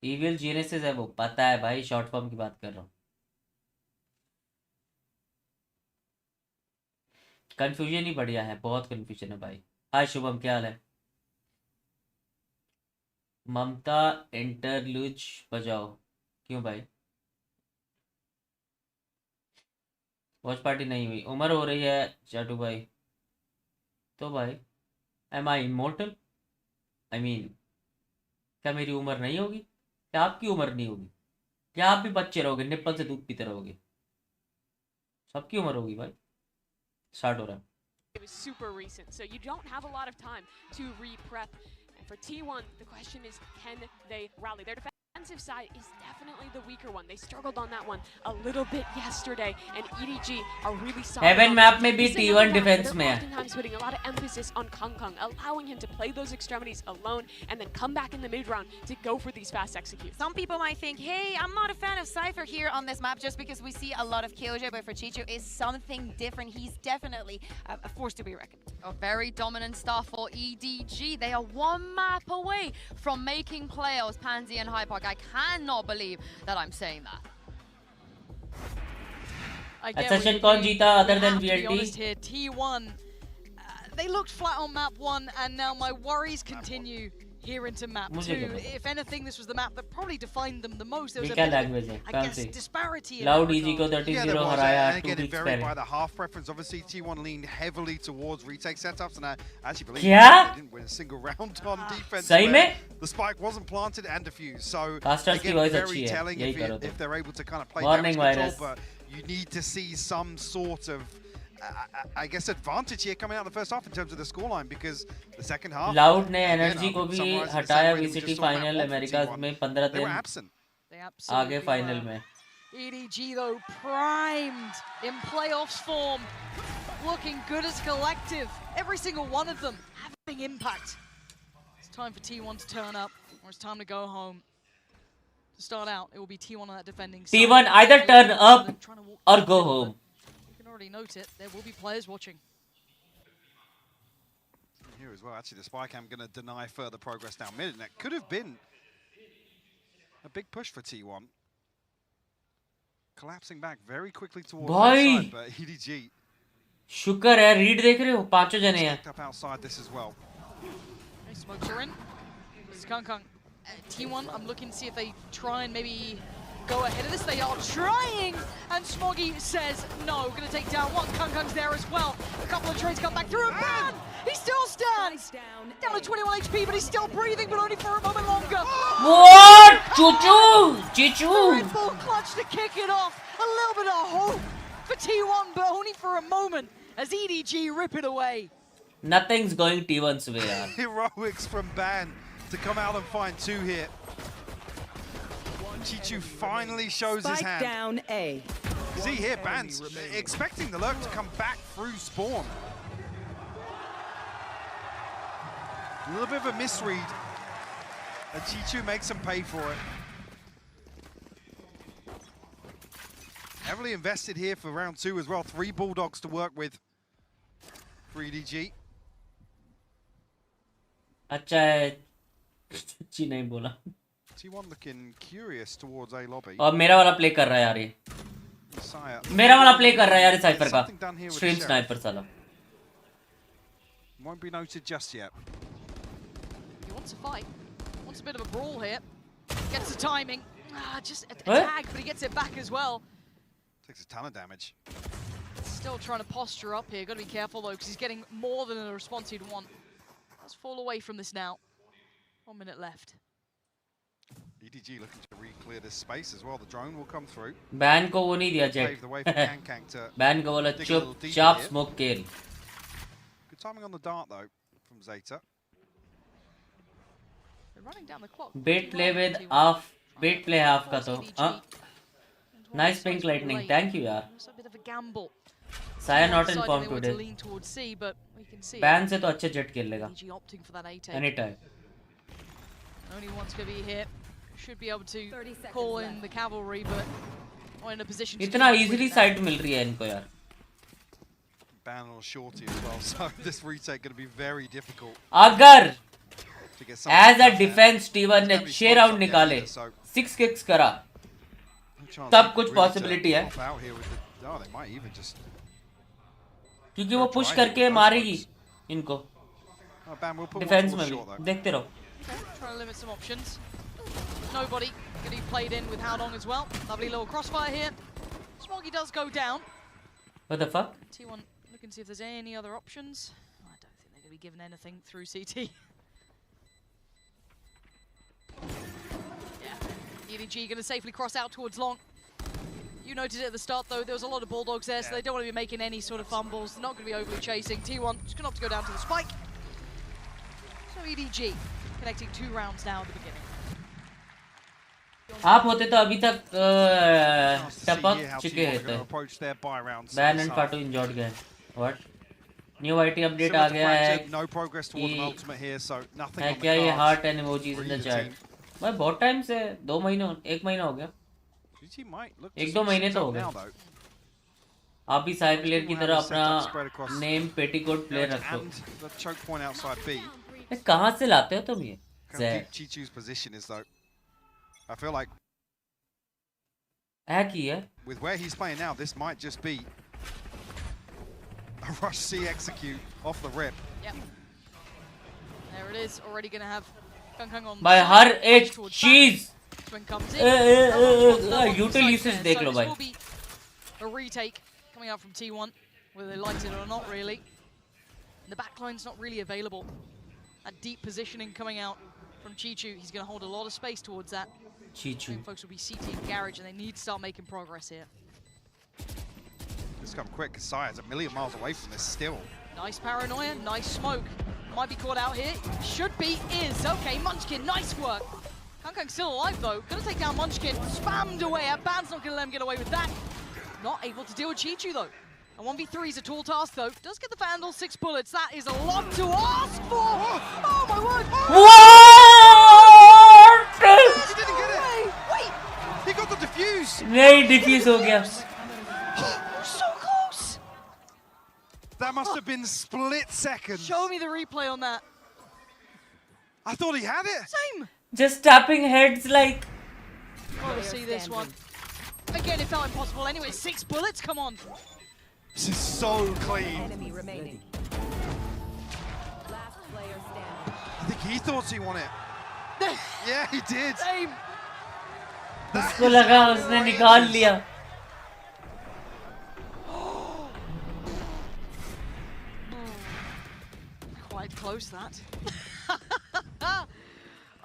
ईविल जीनेसिस है वो, पता है भाई, शॉर्ट फॉर्म की बात कर रहा हूँ। कंफ्यूजन ही बढ़िया है, बहुत कंफ्यूजन है भाई। हाय शुभम, क्या हाल है? ममता इंटरलूज बजाओ। क्यों भाई? वॉच पार्टी नहीं हुई, उम्र हो रही है चाटू भाई। तो भाई, am I immortal? I mean, क्या मेरी उम्र नहीं होगी? क्या आपकी उम्र नहीं होगी? क्या आप भी बच्चे रहोगे, निप्पल से दूध पीते रहोगे? सबकी उम्र होगी भाई। स्टार्ट हो रहा है। It was super recent, so you don't have a lot of time to re-prep. And for T1, the question is, can they rally? Their defensive side is definitely the weaker one. They struggled on that one a little bit yesterday, and EDG are really solid. Heaven map में भी T1 defense में है. Oftentimes putting a lot of emphasis on Kung Kung, allowing him to play those extremities alone and then come back in the mid-round to go for these fast executes. Some people might think, hey, I'm not a fan of Cypher here on this map just because we see a lot of Killjoy, but for Chicho is something different. He's definitely a force to be reckoned with. A very dominant start for EDG. They are one map away from making playoffs, Pansy and Hyde Park. I cannot believe that I'm saying that. Accession कौन जीता other than To be honest VLT? here, T1, they looked flat on map 1, and now my worries continue here into map 2. If anything, this was the map that probably defined them the most. There was a bit of, I guess, disparity in Loud that EG को regard. 30-0 हराया and 2 again, it weeks varied पहले. by the half preference. Obviously, T1 leaned heavily towards retake setups, and I actually believe क्या? they didn't win a single round on defense. सही में? The spike wasn't planted and diffused. So Casters की again, voice very अच्छी है. telling यही करो if they're able to kind of play Morning damage virus. control, but you need to see some sort of I guess advantage here coming out in the first half in terms of the scoreline, because the second half Loud ने again, energy को भी summarising the हटाया same way that we VCT just saw map final 1 from America T1. में 15 They were दिन absent. They absolutely आगे final were. में. EDG though primed in playoffs form, looking good as collective. Every single one of them having impact. It's time for T1 to turn up, or it's time to go home. To start out, it will be T1 on that defending side. T1 either turn up or go home. You can already note it. There will be players watching. Here as well, actually, the spy cam going to deny further progress down mid, and that could have been a big push for T1. Collapsing back very quickly towards that side, but EDG शुक्र है read देख रहे हो पांचों जने हैं. up outside this as well. Okay, smokes are in. Skunkung. T1, I'm looking to see if they try and maybe go ahead of this. They are trying, and Smoggy says no. Going to take down one. Kunkung's there as well. A couple of trades come back through, and man, he still stands. Down to 21 HP, but he's still breathing, but only for a moment longer. What? Chuchu! Chichu! Red Bull clutch to kick it off. A little bit of hope for T1, but only for a moment as EDG rip it away. Nothing's going T1's way, yaar. Heroics from Ban to come out and find 2 here. Chichu finally shows his hand. Down A. See here, Ban's expecting the lurk to come back through spawn. A little bit of a misread, and Chichu makes him pay for it. Heavily invested here for round 2 as well. 3 Bulldogs to work with for EDG. अच्छा है अच्छी नहीं बोला. T1 looking curious towards A lobby. और मेरा वाला play कर रहा है यार ये. Messiah. मेरा वाला प्ले कर रहा है यार साइफर का. Something done here with stream the sniper साला. Won't be noted just yet. He wants a fight. Wants a bit of a brawl here. Gets the timing. Just a tag, but he gets it back as well. Takes a ton of damage. Still trying to posture up here. Got to be careful though, because he's getting more than a response he'd want. Let's fall away from this now. 1 minute left. EDG looking to re-clear this space as well. The drone will come through. Ban को वो नहीं दिया Pave चेक. the way for Kankang to ban को बोला dig a little चुप deeper चाप here. Smoke kill. Good timing on the dart though from Zeta. They're running down the clock. Bait play with half. Bait play half का तो. हाँ. Nice pink lightning. Thank you यार. It's a bit of a gamble. Saya not in Deciding form they want to today. lean towards C, but we can see ban से तो अच्छे jet खेल लेगा. EDG opting for that A take. Anytime. Only one's going to be here. Should be able to call in the cavalry, but not in a position to इतना do much easily with that. Site मिल रही है इनको यार. Ban on shorty as well, so this retake going to be very difficult अगर to get as a something defense T1 ने 6 round निकाले, 6 kicks करा, तब कुछ possibility है. क्योंकि वो पुश करके मारेगी इनको. डिफेंस में भी देखते रहो. Trying to limit some options. Nobody going to be played in with How Long as well. Lovely little crossfire here. Smoggy does go down. What the fuck? T1 looking to see if there's any other options. I don't think they're going to be given anything through CT. Yeah. EDG going to safely cross out towards long. You noted it at the start though, there was a lot of Bulldogs there, so they don't want to be making any sort of fumbles. They're not going to be overly chasing. T1 just going to have to go down to the spike. So EDG connecting 2 rounds now at the beginning. आप होते तो अभी तक टपक चुके थे. Ban and फाटू इंजॉर्ड गए. What? New IT update आ गया है. है क्या ये heart and emojis in the chat? भाई बहुत टाइम से 2 महीने 1 महीना हो गया. 1-2 महीने तो हो गए. आप भी साइड प्लेयर की तरह Set up spread अपना across नेम पेटीकोट प्लेयर रखो। and the choke point outside B. ये कहाँ से लाते हो तुम ये? How deep Chichu's position is though. I feel like है की है? with where he's playing now, this might just be a rush C execute off the rip. Yep. There it is. Already going to have Kung on. भाई हर एक चीज Swing comes in. यूटिल usage देख लो भाई. This will be a retake coming out from T1, whether they liked it or not, really. The backline's not really available. That deep positioning coming out from Chichu. He's going to hold a lot of space towards that. Chichu. Folks will be CTing Garage, and they need to start making progress here. Just come quick. Sire's a million miles away from this still. Nice paranoia, nice smoke. Might be caught out here. Should be, is. Okay, Munchkin, nice work. Kung still alive though. Gonna take down Munchkin. Spammed away. Band's not gonna let him get away with that. Not able to deal with Chichu though. A 1v3 is a tall task though. Does get the Vandal 6 bullets. That is a lot to ask for. Oh my word. What? He didn't get it. Wait. He got the defuse. नहीं diffuse हो गया. So close. That must have been split seconds. Show me the replay on that. I thought he had it. Same. Just tapping heads like. Oh, see this one. Again, it felt impossible anyway. 6 bullets, come on. This is so clean. Enemy remaining. Last player standing. I think he thought he won it. Yeah, he did. Same. उसको लगा उसने निकाल लिया. Quite close, that.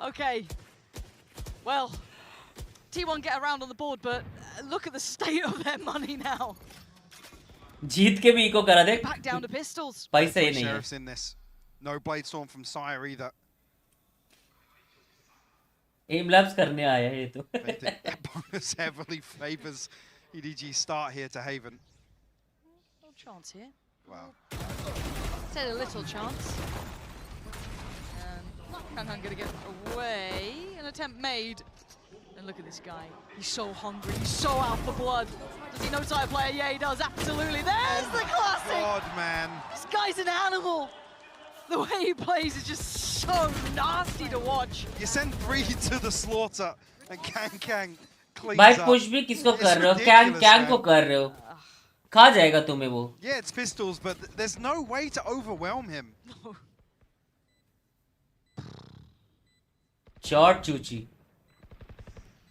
Okay. Well, T1 get around on the board, but look at the state of their money now. जीत के भी eco करा दे. Back down to pistols. पैसा ही नहीं है. Sheriff's in this. No blade storm from Sire either. Aim labs करने आया है ये तो. I think that bonus heavily favors EDG start here to Haven. No chance here. Wow. Said a little chance. And Kung gonna get away. An attempt made. And look at this guy. He's so hungry. He's so out for blood. Does he know Sire player? Yeah, he does. Absolutely. There's the classic. God, man. This guy's an animal. The way he plays is just so nasty to watch. You send 3 to the slaughter and Kang cleans भाई up. Push भी किसको It's कर रहे हो? ridiculous, Kang को man. कर रहे हो? खा जाएगा तुम्हें वो. Yeah, it's pistols, but there's no way to overwhelm him. Short चूची.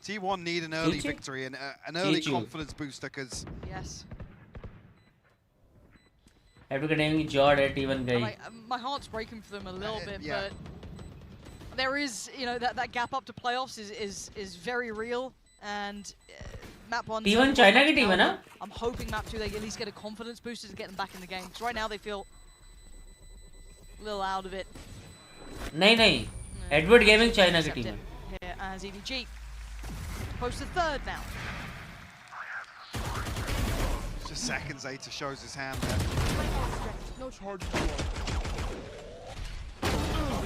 T1 need an early Chichu? victory and an early Chichu. confidence booster because Yes. After getting Jord at even guy. My heart's breaking for them a little bit, yeah. but there is, you know, that gap up to playoffs is very real, and Map 1. T1 China की team है ना? I'm hoping Map 2 they at least get a confidence booster to get them back in the game. Because right now they feel a little out of it. नहीं. Edward Gaming China की team है. Here as EDG. Post the third now. just seconds later shows his hand there. No charge.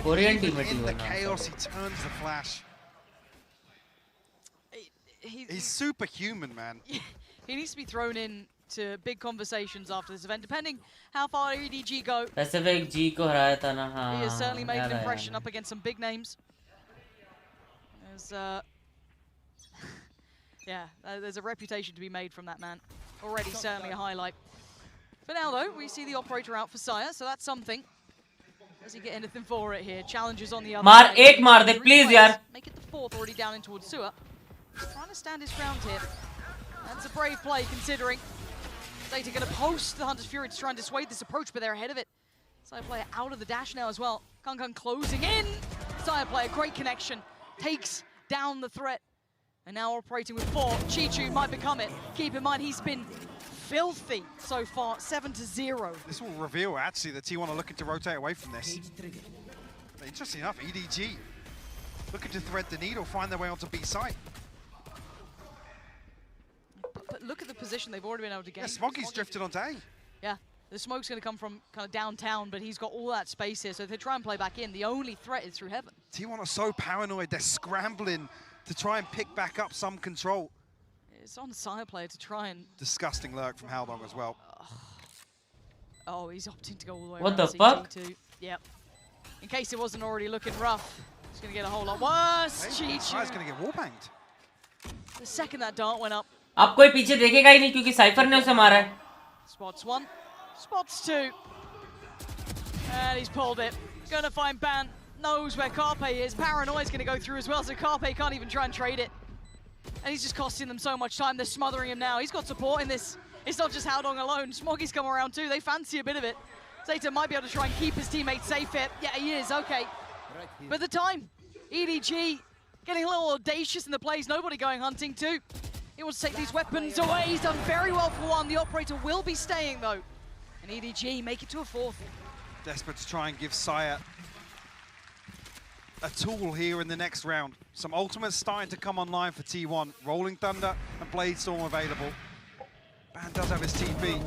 Korean team है In T1 the ना. chaos, he turns the flash. He's superhuman, man. He needs to be thrown in to big conversations after this event, depending how far EDG go. Pacific G को हराया था ना. हाँ. He has certainly made an याद आया. impression up against some big names. There's a reputation to be made from that man. Already certainly a highlight. For now though, we see the operator out for Sire, so that's something. Does he get anything for it here? Challenges on the other मार side. एक मार दे 3 please players. यार. Make it the 4th, already down in towards Sewer. Trying to stand his ground here. That's a brave play considering. Data going to post the Hunter's Fury to try and dissuade this approach, but they're ahead of it. Sire player out of the dash now as well. Kung closing in. Sire player, great connection. Takes down the threat. And now operating with 4. Chichu might become it. Keep in mind, he's been filthy so far, 7-0. This will reveal, actually, that T1 are looking to rotate away from this. Interesting enough, EDG looking to thread the needle, find their way onto B site. But look at the position they've already been able to gain. Yeah, Smoggy's drifted onto A. Yeah, the smoke's going to come from kind of downtown, but he's got all that space here. So if they try and play back in, the only threat is through heaven. T1 are so paranoid, they're scrambling to try and pick back up some control. It's on Sire player to try and... Disgusting lurk from Haldong as well. Oh, he's opting to go all the way What around the fuck? CT2. Yep. In case it wasn't already looking rough, he's going to get a whole lot worse. Hey, Chichu. Sire's going to get warbanged. The second that dart went up. अब कोई पीछे देखेगा ही नहीं क्योंकि cipher ने उसे मारा है. Spots one, spots two. And he's pulled it. Gonna find Ban. Knows where Carpe is. Paranoia's gonna go through as well, so Carpe can't even try and trade it. And he's just costing them so much time. They're smothering him now. He's got support in this. It's not just Haldong alone. Smoggy's come around too. They fancy a bit of it. Zeta might be able to try and keep his teammates safe here. Yeah, he is. Okay. But the time. EDG getting a little audacious in the plays. Nobody going hunting too. He wants to take these weapons away. He's done very well for one. The operator will be staying though. And EDG make it to a fourth. Desperate to try and give Sire a tool here in the next round. Some ultimates starting to come online for T1. Rolling Thunder and Bladestorm available. Ban does have his TP.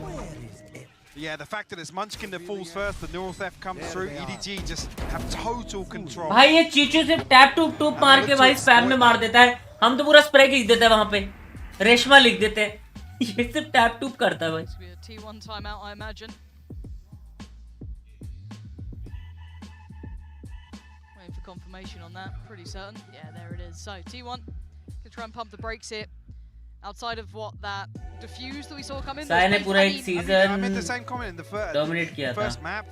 Yeah, the fact that it's Munchkin that falls first, the neural theft comes through. EDG just have total control. भाई ये चीचू सिर्फ tap टूप मार के भाई spam में मार देता है. हम तो पूरा स्प्रे लिख देते हैं वहां पे. रेशमा लिख देते हैं. ये सिर्फ टैप टूप करता है भाई. T1 timeout, I imagine. Waiting for confirmation on that. Pretty certain. Yeah, there it is. So T1 can try and pump the brakes here. Outside of what that diffuse that we saw come in. Sai ने पूरा एक season I made the same comment in the dominate किया था. first map.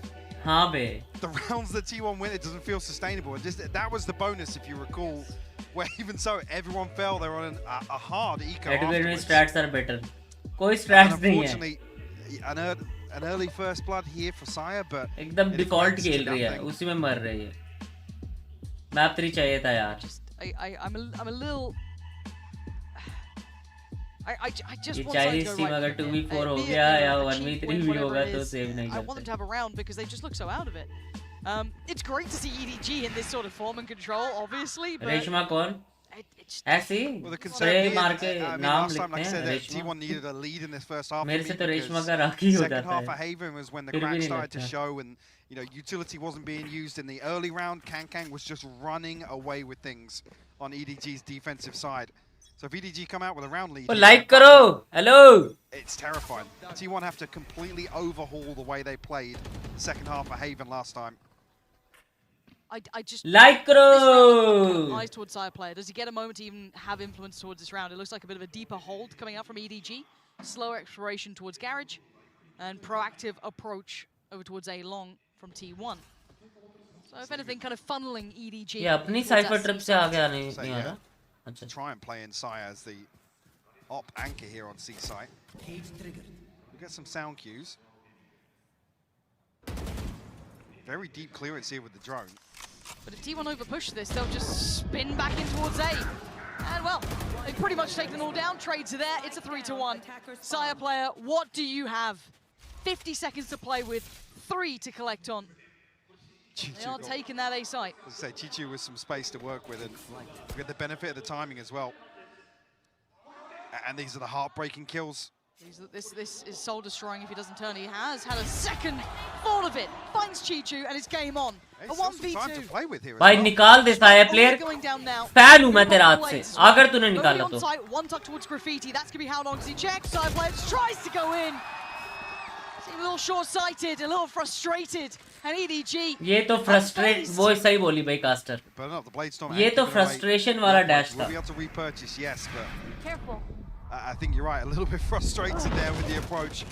हाँ बे. The rounds that T1 win, it doesn't feel sustainable. That was the bonus, if you recall. Where even so, everyone fell. They were on a hard eco afterwards. Strats are better. कोई strats नहीं है. Unfortunately, an early first blood here for Sire, but एकदम default खेल रही है. उसी में मर रही है. Map 3 चाहिए था यार. I'm a little. I just ये want to Chinese go team right अगर here. 2v4 हो Be it, गया you know, या a 1v3 cheap win, भी whatever होगा it तो is, save नहीं I want them करते. to have a round because they just look so out of it. It's great to see EDG in this sort of form and control, obviously, but Reshma कौन? ऐसी spray मार के नाम last time, like I लिखते said, हैं that Reshma. T1 needed a lead in this first half. मेरे से तो रेशमा का राखी हो Second जाता half है. of Haven was when the फिर भी crack नहीं started to लगता. show, and you know, utility wasn't being used in the early round. Kang was just running away with things on EDG's defensive side. So if EDG come out with a round lead, like करो. Hello. It's terrifying. T1 have to completely overhaul the way they played the second half of Haven last time. I just Like karo. eyes towards Sire player. Does he get a moment to even have influence towards this round? It looks like a bit of a deeper hold coming out from EDG. Slower exploration towards Garage, and proactive approach over towards A long from T1. So if anything, kind of funneling EDG. ये अपनी towards cipher that trip C से आगे आने So, नहीं आ yeah, रहा. अच्छा. try and play in Sire as the op anchor here on C site. We get some sound cues. Very deep clearance here with the drone. But if T1 overpush this, they'll just spin back in towards A. And well, they've pretty much taken them all down. Trades are there. It's a 3-1. Sire player, what do you have? 50 seconds to play with, 3 to collect on. They are taking that A site. As I say, Chichu with some space to work with, and we get the benefit of the timing as well. And these are the heartbreaking kills. This is soul destroying if he doesn't turn. He has had a second thought of it. Finds Chichu and it's game on. Hey, A still some time 1v2. to play with here as भाई well. निकाल दे साया player. Going down now. Fan हूं मैं तेरा हाथ से. अगर तूने निकाला Nobody तो. on site, one tuck towards Graffiti. That's going to be how long does he check? Side players tries to go in. Seems a little short-sighted, a little frustrated. And EDG. ये तो frustrate वो सही बोली भाई caster. But not the Bladestorm. ये तो frustration वाला dash We'll था. be able to repurchase, yes, but Careful. I think you're right. A little bit frustrated there with the approach.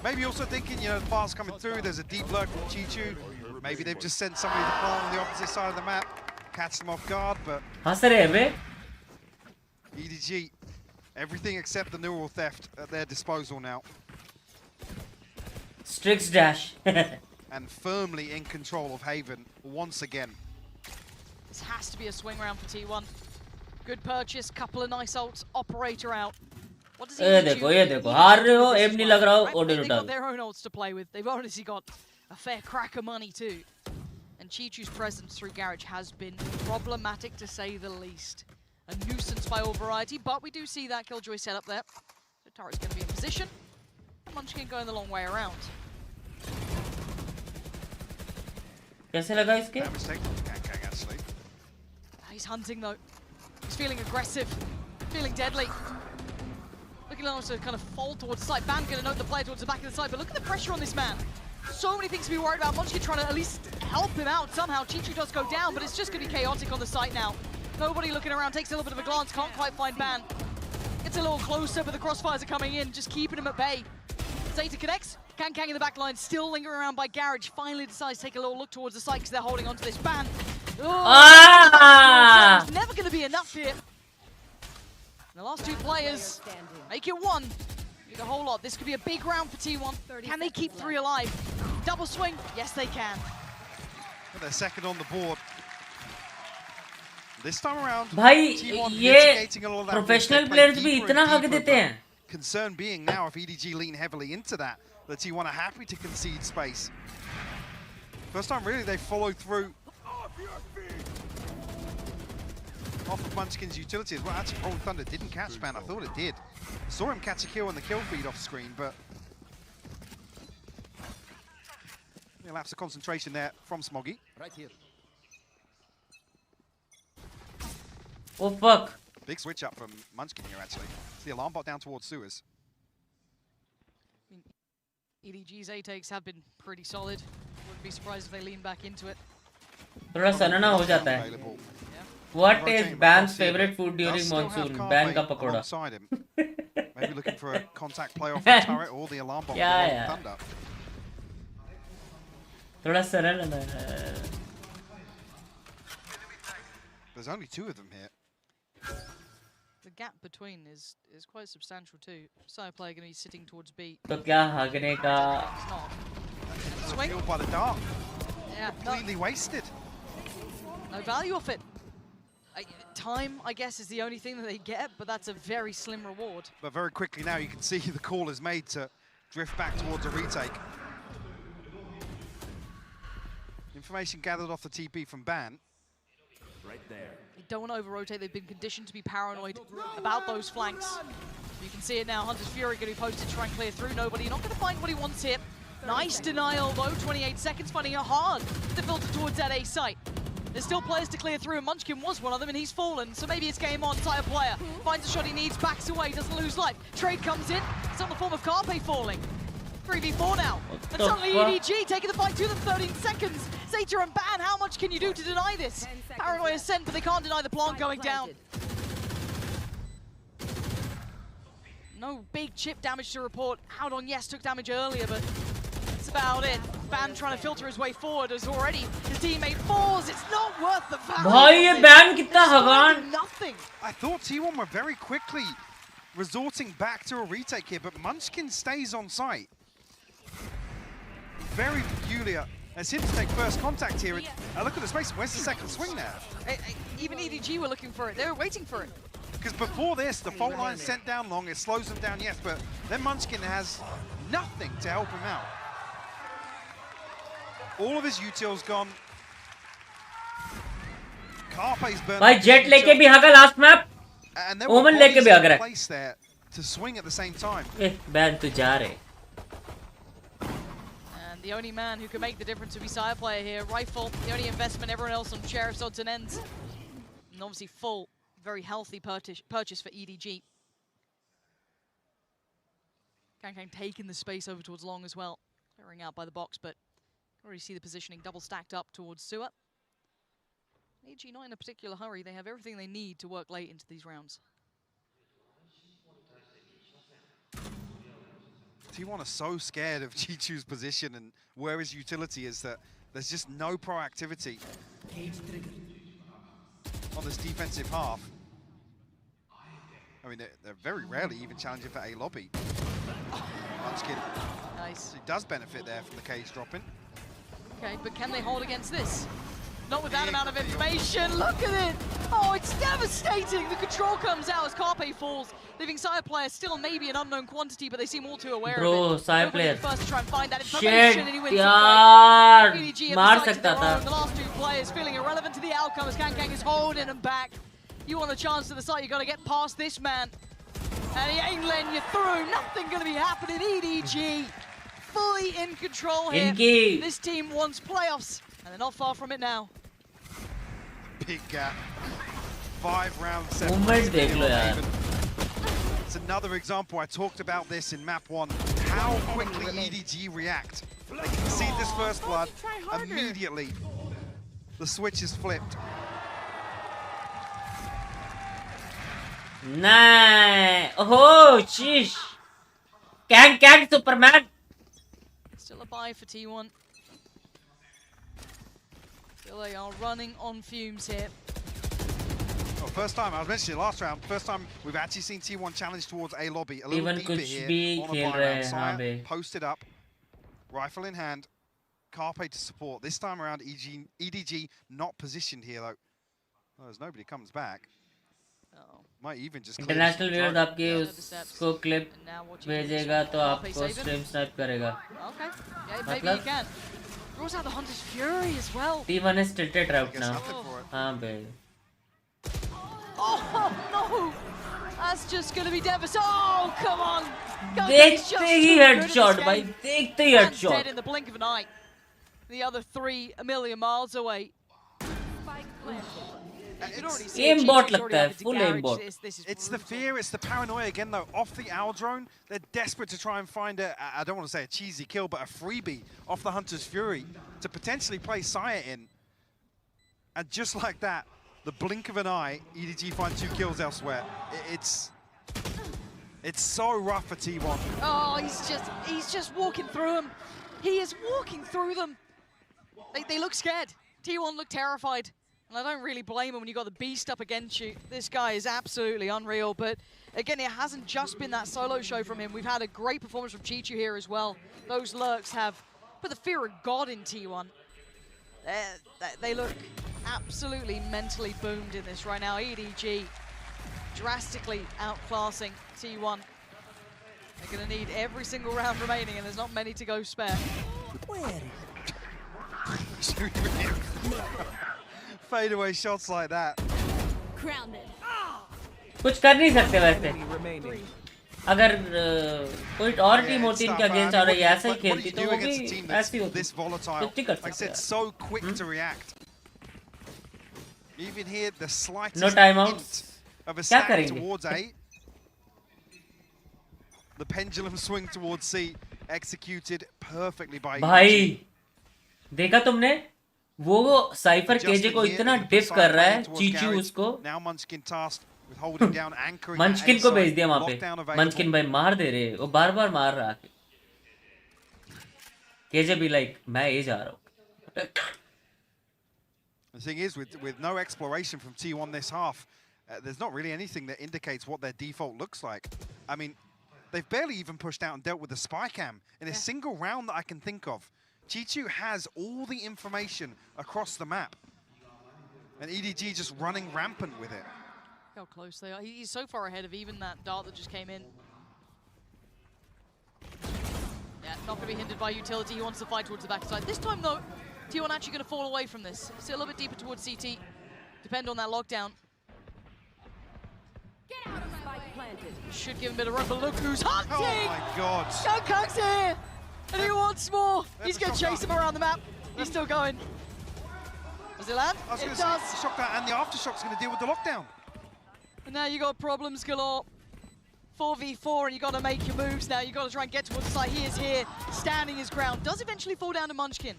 Maybe also thinking, you know, the fast coming through. There's a deep lurk from Chichu. Maybe they've just sent somebody to fall on the opposite side of the map, catch them off guard. But हंस रहे हैं बे. EDG, everything except the neural theft at their disposal now, Strix dash. and firmly in control of Haven once again. This has to be a swing round for T1. Good purchase, couple of nice ults, operator out. What does he ये do? देखो हार रहे हो M नहीं लग रहा हो Right, order they've उठा. got their own ults to play with. They've obviously got a fair crack of money too. And Chichu's presence through Garage has been problematic to say the least. A nuisance by all variety, but we do see that Killjoy setup there. So Turret's going to be in position. Munchkin going the long way around. कैसे लगा इसके? That mistake from Kang actually. He's hunting though. He's feeling aggressive, feeling deadly. Smoggy wants to kind of fall towards the side. Ban going to note the player towards the back of the side, but look at the pressure on this man. So many things to be worried about. Munchkin trying to at least help him out somehow. Chichu does go down, but it's just going to be chaotic on the site now. Nobody looking around, takes a little bit of a glance, can't quite find Ban. Gets a little closer, but the crossfires are coming in, just keeping him at bay. Zeta connects. Kang in the back line, still lingering around by Garage. Finally decides to take a little look towards the site because they're holding onto this Ban. Oh, it's never going to be enough here. The last two players make it one. Need a whole lot. This could be a big round for T1. Can they keep 3 alive? Double swing? Yes, they can. But they're second on the board. This time around, भाई T1 ये mitigating a lot of that professional risk. They players play भी deeper इतना and हक deeper, देते हैं. but concern being now if EDG lean heavily into that, the T1 are happy to concede space. First time really they followed through off of Munchkin's utilities. Well, actually, Rolling Thunder didn't catch Ban. I thought it did. Saw him catch a kill on the kill feed off screen, but a lapse of concentration there from Smoggy. Right here. Oh fuck. Big switch up from Munchkin here, actually. It's the alarm bot down towards sewers. EDG's A takes have been pretty solid. Wouldn't be surprised if they lean back into it. थोड़ा सनना हो जाता है. What is Ban's favorite food during monsoon? Ban का pakora. Maybe looking for a contact play off the turret or the alarm bot. Yeah. Thunder. थोड़ा सरल है. There's only 2 of them here. The gap between is quite substantial too. Side player going to be sitting towards B. तो क्या हगने का? It's not. Swing. Killed by the dart. Yeah. Completely wasted. No value off it. Time, I guess, is the only thing that they get, but that's a very slim reward. But very quickly now you can see the call is made to drift back towards a retake. Information gathered off the TP from Ban. Right there. They don't want to over-rotate. They've been conditioned to be paranoid about those flanks. You can see it now. Hunter's Fury going to be posted to try and clear through. Nobody. Not going to find what he wants here. Nice denial, though. 28 seconds, finding it hard to filter towards that A site. There's still players to clear through, and Munchkin was one of them, and he's fallen. So maybe it's game on. Tire player finds a shot he needs, backs away, doesn't lose life. Trade comes in. It's on the form of Carpe falling. 3v4 now. And suddenly EDG taking the fight to them, 13 seconds. Zeta and Ban, how much can you do to deny this? Paranoia sent, but they can't deny the plant going down. No big chip damage to report. Howdon, yes, took damage earlier, but that's about it. Ban trying to filter his way forward as already his teammate falls. It's not worth the value. भाई ये Ban कितना हगान. Nothing. I thought T1 were very quickly resorting back to a retake here, but Munchkin stays on site. Very peculiar. As him to take first contact here. Look at the space. Where's the second swing there? Even EDG were looking for it. They were waiting for it. Because before this, the fault line sent down long. It slows them down, yes, but then Munchkin has nothing to help him out. All of his utils gone. Carpe's burned. भाई jet लेके भी हगा last map. Omen लेके भी हग रहा है. Place there to swing at the same time. Ban तू जा रहे. And the only man who can make the difference will be Sire player here. Rifle, the only investment, everyone else on Sheriff's odds and ends. And obviously full, very healthy purchase for EDG. Kang taking the space over towards long as well. Clearing out by the box, but already see the positioning double stacked up towards Sewer. EDG not in a particular hurry. They have everything they need to work late into these rounds. T1 are so scared of Chichu's position and where his utility is that there's just no proactivity on this defensive half. I mean, they're very rarely even challenging for A lobby. Munchkin. Nice. He does benefit there from the cage dropping. Okay, but can they hold against this? Not with that amount of information. Look at it. Oh, it's devastating. The control comes out as Carpe falls, leaving Sire player still maybe an unknown quantity, but they seem all too aware of it. Bro, Sire player. First to try and find that information, and he wins यार EDG मार at the सकता था. The last two players feeling irrelevant to the outcome as Kang is holding them back. You want a chance to the site, you got to get past this man. And he ain't letting you through. Nothing going to be happening. EDG fully in control here. This team wants playoffs, and they're not far from it now. Big gap. 5 rounds. Movement देख लो यार. It's another example. I talked about this in map 1. How quickly EDG react. They concede this first blood. Immediately, the switch is flipped. Nice. Oh, sheesh. Kang, Superman. Still a buy for T1. Still they are running on fumes here. Well, first time, I was mentioning last round, first time we've actually seen T1 challenge towards A lobby. A little Even deeper कुछ here भी on a खेल buy रहे round. हैं हाँ बे. Sire posted up, rifle in hand, Carpe to support. This time around, EDG not positioned here though. Well, as nobody comes back. Might even just international viewers आपके उसको clip भेजेगा तो आपको stream snipe करेगा. Okay. Yeah, maybe you can. Draws out the Hunter's Fury as well. T1 is tilted right now. हाँ बे. Oh no! That's just gonna be devastating. Oh come on! देखते ही headshot भाई. देखते ही Man's headshot. dead in the blink of an eye. The other 3 a million miles away. Aimbot लगता है, full aimbot. It's the fear, it's the paranoia again though. Off the owl drone, they're desperate to try and find I don't want to say a cheesy kill, but a freebie off the Hunter's Fury to potentially play Sire in. And just like that, the blink of an eye, EDG find 2 kills elsewhere. It's so rough for T1. Oh, he's just walking through them. He is walking through them. They look scared. T1 look terrified. And I don't really blame him when you got the beast up against you. This guy is absolutely unreal. But again, it hasn't just been that solo show from him. We've had a great performance from Chichu here as well. Those lurks have put the fear of God in T1. They look absolutely mentally boomed in this right now. EDG drastically outclassing T1. They're going to need every single round remaining, and there's not many to go spare. Fade away shots like that. Grounded. कुछ कर नहीं सकते वैसे. अगर कोई और team होती इनके अगेंस्ट और ये ऐसा ही खेलती तो वो भी ऐसी होती. This volatile, like I said, so quick to react. Even here, the slightest hint of a stack towards A. The pendulum swing towards C, executed perfectly by EDG. भाई, देखा तुमने? वो साइफर केजे को इतना डिफ कर रहा है, चीचू उसको. मंचकिन को भेज दिया वहाँ पे. मंचकिन भाई मार दे रहे, वो बार-बार मार रहा है. केजे भी लाइक मैं ये जा रहा हूँ. The thing is, with no exploration from T1 this half, there's not really anything that indicates what their default looks like. I mean, they've barely even pushed out and dealt with the spy cam in a single round that I can think of. Chichu has all the information across the map. And EDG just running rampant with it. Look how close they are. He's so far ahead of even that dart that just came in. Yeah, not going to be hindered by utility. He wants to fight towards the backside. This time, though, T1 actually going to fall away from this. Sit a little bit deeper towards CT. Depend on that lockdown. Should give him a bit of room, but look who's hunting! Oh my god! Dunkang's here! And he wants more! He's going to chase him around the map. He's still going. Does it land? It does. Shock that, and the aftershock's going to deal with the lockdown. And now you got problems galore. 4v4 and you got to make your moves now. You got to try and get towards the side. He is here, standing his ground. Does eventually fall down to Munchkin.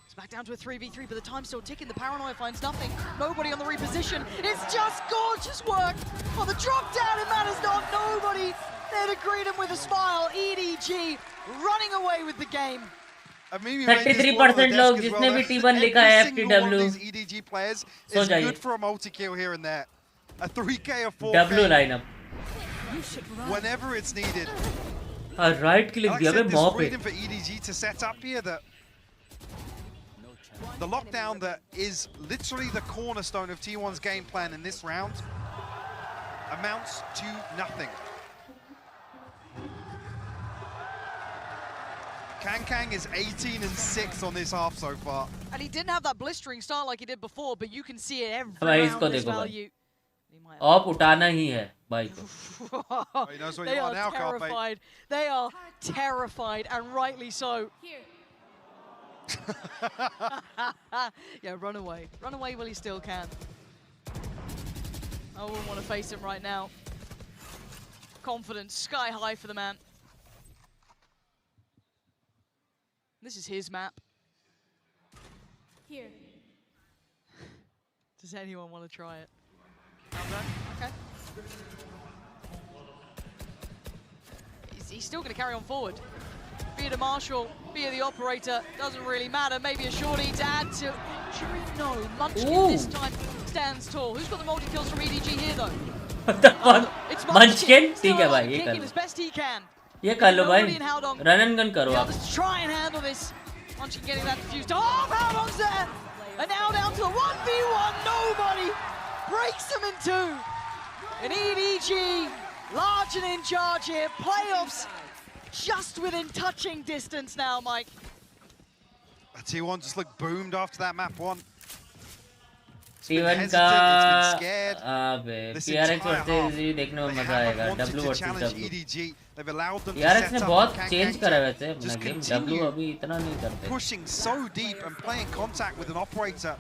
It's back down to a 3v3, but the time's still ticking. The paranoia finds nothing. Nobody on the reposition. It's just gorgeous work. On the drop down, it matters not. Nobody there to greet him with a smile. EDG running away with the game. 33% लोग जिसने भी T1 लिखा है FTW EDG players is good for a multi-kill here and there. A 3K or 4K. W lineup. Whenever it's needed. Right click दिया बे मॉ पे. For EDG to set up here the lockdown that is literally the cornerstone of T1's game plan in this round amounts to nothing. Kang is 18-6 on this half so far. And he didn't have that blistering start like he did before, but you can see it every round this value. Op उठाना ही है भाई को. They are terrified. They are terrified, and rightly so. Yeah, run away. Run away while he still can. I wouldn't want to face him right now. Confidence sky high for the man. This is his map. Here. Does anyone want to try it? Okay. He's still going to carry on forward. Be it a Marshall, be it the operator, doesn't really matter. Maybe a shorty to add to injury. No, Munchkin this time stands tall. Who's got the multi-kills from EDG here though? It's Munchkin? Still ठीक है भाई, alive, ये कर kicking low. as best he can. ये कर लो भाई. Nobody in Howdong. Run and gun करो The आप. others try and handle this. Munchkin getting that defused. Oh, Howdong's there! And now down to a 1v1. Nobody breaks them in two. And EDG, large and in charge here. Playoffs just within touching distance now, Mike. T1 just looked boomed after that map one. T1 का PRX versus ये देखने में मजा आएगा. W versus W. PRX ने बहुत change करा वैसे अपना गेम. W अभी इतना नहीं करते. Pushing so deep and playing contact with an operator.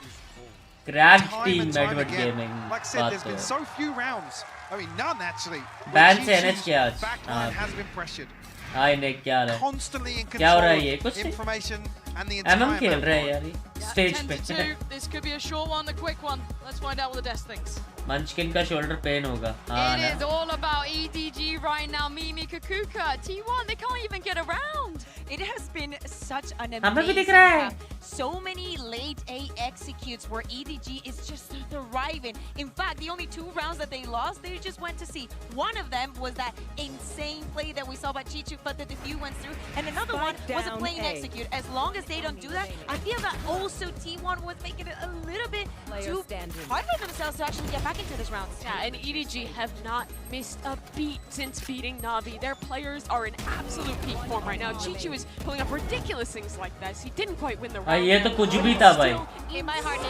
Cracked team Edward Gaming. Like I said, there's been so few rounds. I mean, none actually. Ban से NH किया आज. Backline has been pressured. हाय ने क्या रहा है? Constantly in क्या हो रहा है control ये? of कुछ information and the entire MM खेल map. रहे हैं यार ये. Stage 10 पे. to 2. This could be a short one, a quick one. Let's find out what the desk thinks. Munchkin का shoulder pain होगा. हाँ It ना. is all about EDG right now. Mimi Kakuka, T1, they can't even get around. It has been such an हमें भी दिख amazing रहा है. map. So many late A executes where EDG is just thriving. In fact, the only 2 rounds that they lost, they just went to see. One of them was that insane play that we saw by Chichu, but the defuse went through. And another one was a plain execute. As long as they don't do that, I feel that also T1 was making it a little bit too hard for themselves to actually get back into this round. Yeah, and EDG have not missed a beat since beating Navi. Their players are in absolute peak form right now. Chichu is pulling up ridiculous things like this. He didn't quite win the round. ये तो कुछ भी था भाई. In my heart,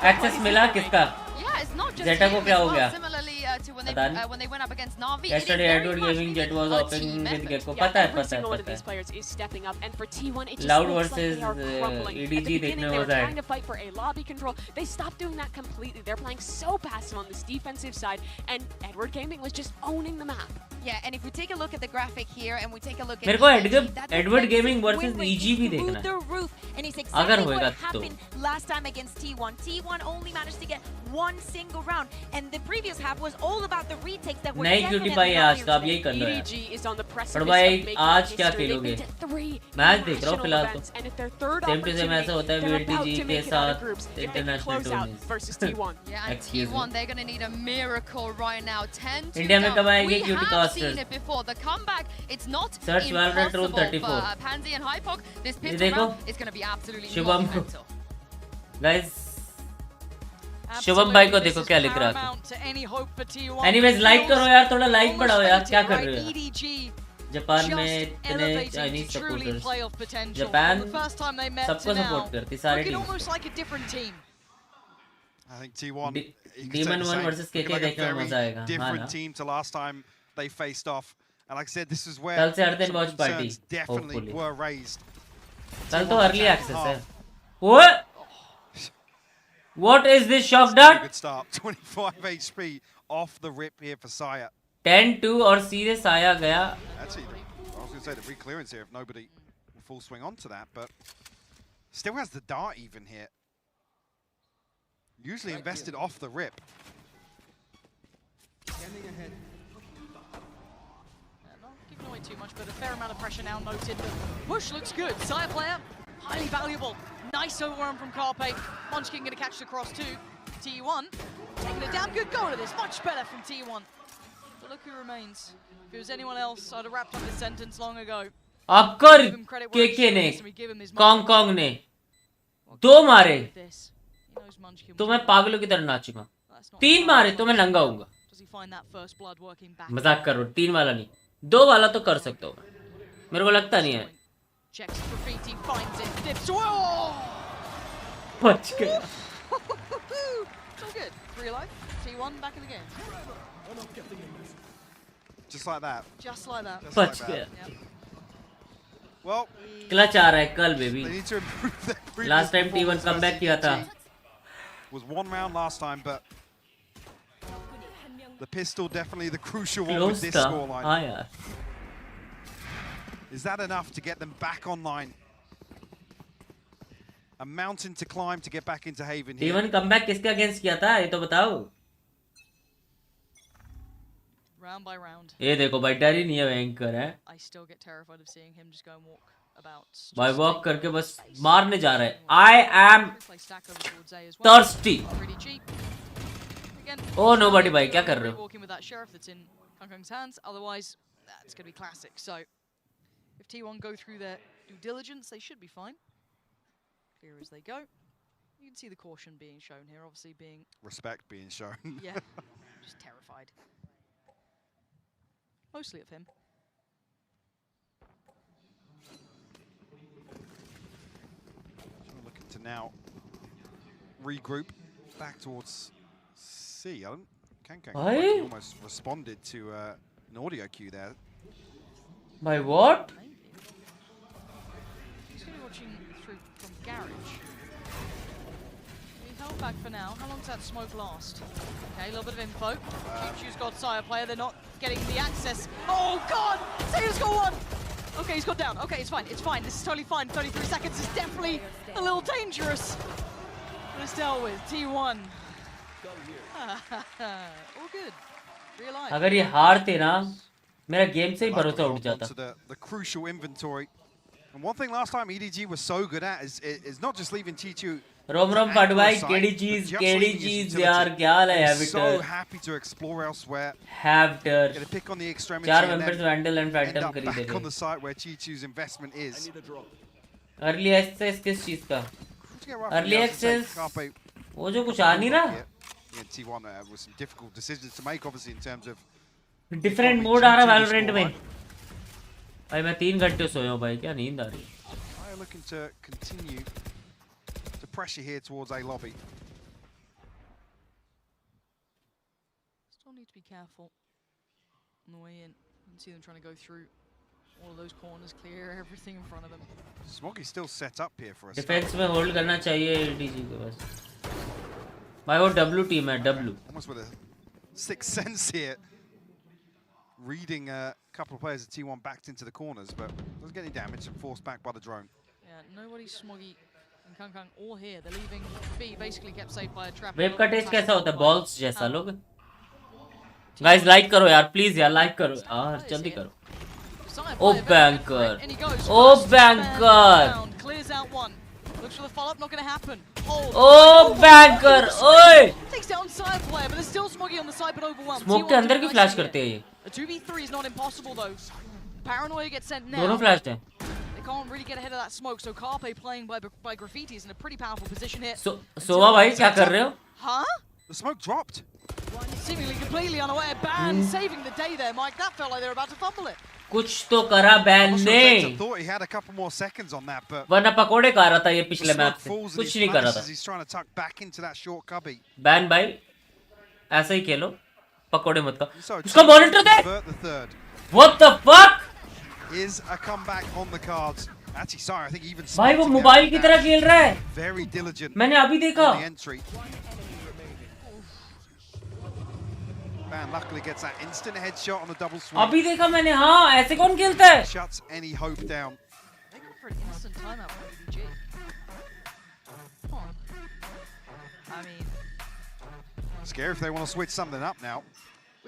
Access मिला किसका? Yeah, it's not just Zeta को him क्या as हो well. गया? Similarly to when they went up against Navi. Yesterday Edward Gaming Jet was opening with Gecko. पता है Every पता है single one of पता these है. players is stepping up, and for T1, it just Loud looks like versus, they are crumbling. At the EDG beginning, देखने they were मजा आया. trying to fight for a lobby control. They stopped doing that completely. They're playing so passive on this defensive side, and Edward Gaming was just owning the map. Yeah, and if we take a look at the graphic here and we take a look at मेरे को EDG, that Edward defensive Gaming versus win rate EG भी is देखना through है. the roof, and it's अगर exactly होएगा what तो. happened last time against T1. T1 only managed to get 1 single round, and the previous half was all about the retakes that were नहीं क्योंकि भाई आज का अब यही कर लो यार. EDG is on the precipice पर of भाई making आज क्या history. They've खेलोगे? been to 3 मैच देख रहा हूँ national फिलहाल events, तो. and if their third Same to same opportunity, ऐसा होता है they're about VLTG to के make it out of साथ groups if they can international close out tourneys. versus T1. Yeah, and Excuse T1, me. they're going to need a miracle right now. 10 to India में कब आएंगे We cutie have casters? seen it before. The comeback, it's not Search Valorant Rule impossible 34. for Pansy and Hypok. This ये pistol देखो. round is going to be absolutely Shubham को. monumental. Guys, Shubham भाई को देखो क्या लिख रहा है. Anyways, like करो यार, थोड़ा like बढ़ाओ यार, क्या कर रहे हो यार? जापान में इतने चाइनीज सपोर्टर्स. जापान सबको सपोर्ट करती, सारे team. I think T1 Demon 1 versus KK देखने में मजा आएगा. हाँ ना. different team to last time they faced off. And like I said, this is where कल से हर दिन some watch party, concerns definitely hopefully. were raised. कल तो early access है. What? What is this shock dart? Good start. 25 HP off the rip here for Saya. 10-2 और सीधे साया गया. Actually, I was going to say the re-clearance here if nobody will full swing onto that, but still has the dart even here. Usually invested off the rip. Not giving away too much, but a fair amount of pressure now noted. But push looks good. Sire player, highly valuable. Nice overrun from Carpe. Munchkin going to catch the cross too. T1 taking a damn good go at this. Much better from T1. But look who remains. If it was anyone else, I'd have wrapped up this sentence long ago. अब कर केके ने, Kong ने 2 मारे तो मैं पागलों की तरह नाचूंगा. 3 मारे तो मैं नंगा होऊंगा. मजाक कर रहा हूँ. 3 वाला नहीं, 2 वाला तो कर सकता हूँ. मेरे को लगता नहीं है. बच गया. Just like that. Just like that. बच गया. Well, क्लच आ रहा है कल baby. they need to improve their previous Last time T1 performance comeback versus किया था. EDG. Was 1 round last time, but The pistol definitely the crucial one Close with this था scoreline. हाँ यार. Is that enough to get them back online? A mountain to climb to get back into Haven here. T1 comeback किसके against किया था ये तो बताओ. Round by round. ये देखो भाई डर ही नहीं है भयंकर है. I still get terrified of seeing him just go and walk about. भाई वॉक करके बस मारने जा रहा है. I am thirsty. Pretty cheap. Again. Oh nobody भाई क्या कर रहे हो? Walking with that sheriff that's in Kangkang's hands. Otherwise, that's going to be classic. So, if T1 go through their due diligence, they should be fine. Clear as they go. You can see the caution being shown here, obviously being... Respect being shown. Yeah, just terrified. Mostly of him. Looking to now regroup back towards C. Kangkang almost responded to an audio cue there. By what? He's going to be watching through from Garage. He held back for now. How long does that smoke last? Okay, a little bit of info. Chu's got Sire player. They're not getting the access. Oh, God! Saya's got one! Okay, he's got down. Okay, it's fine. It's fine. This is totally fine. 33 seconds is definitely a little dangerous. But it's dealt with. T1. All good. Realize. अगर ये हारते ना मेरा game से ही भरोसा उठ जाता. The crucial inventory. And one thing last time EDG was so good at is not just leaving T2. रोम पट भाई KDGs यार क्या हाल है हैविटर. So happy to explore elsewhere. हैविटर. Get a pick on the extremity. 4 members Vandal and Phantom खरीदे थे. Back on the site where T2's investment is. Early access किस चीज का? Early access वो जो कुछ आ नहीं रहा. T1 with some difficult decisions to make, obviously in terms of. Different mode आ रहा Valorant में. भाई मैं 3 घंटे सोया हूँ भाई क्या नींद आ रही है. I'm looking to continue to pressure here towards A lobby. Still need to be careful on the way in. You can see them trying to go through all of those corners, clear everything in front of them. Smoggy's still set up here for us. Defense में hold करना चाहिए EDG को बस. भाई वो W team है W. Almost with a sixth sense here. Reading a couple of players of T1 backed into the corners, but doesn't get any damage and forced back by the drone. Yeah, nobody Smoggy and Kangkang all here. They're leaving B, basically kept saved by a trap. Wave का test कैसा होता है? Balls जैसा लोग. Guys like करो यार, please यार like करो. यार जल्दी करो. Oh banker. Oh banker. Clears out one. Looks for the follow-up, not going to happen. Oh banker. ओए. Takes down side player, but there's still Smoggy on the side, but overwhelmed. Smoke के अंदर क्यों flash करते हैं ये? A 2v3 is not impossible though. Paranoia gets sent now. दोनों flashed हैं. They can't really get ahead of that smoke, so Carpe playing by Graffiti is in a pretty powerful position here. सोवा भाई क्या कर रहे हो? Huh? The smoke dropped. Seemingly completely unaware. Ban saving the day there, Mike. That felt like they were about to fumble it. कुछ तो करा ban ने. Thought he had a couple more seconds on that, but वरना पकोड़े खा रहा था ये पिछले मैच से. कुछ नहीं कर रहा था. He's trying to tuck back into that short cubby. Ban भाई ऐसा ही खेलो. पकोड़े मत खा. उसका monitor they. What the fuck? Is a comeback on the cards. Actually, sorry, I think even. भाई वो मोबाइल की तरह खेल रहा है. Very diligent. मैंने अभी देखा. Ban luckily gets that instant headshot on the double swing. अभी देखा मैंने हाँ ऐसे कौन खेलता है? Shuts any hope down. They go for an instant timeout for EDG. Come on. I mean, Scary if they want to switch something up now.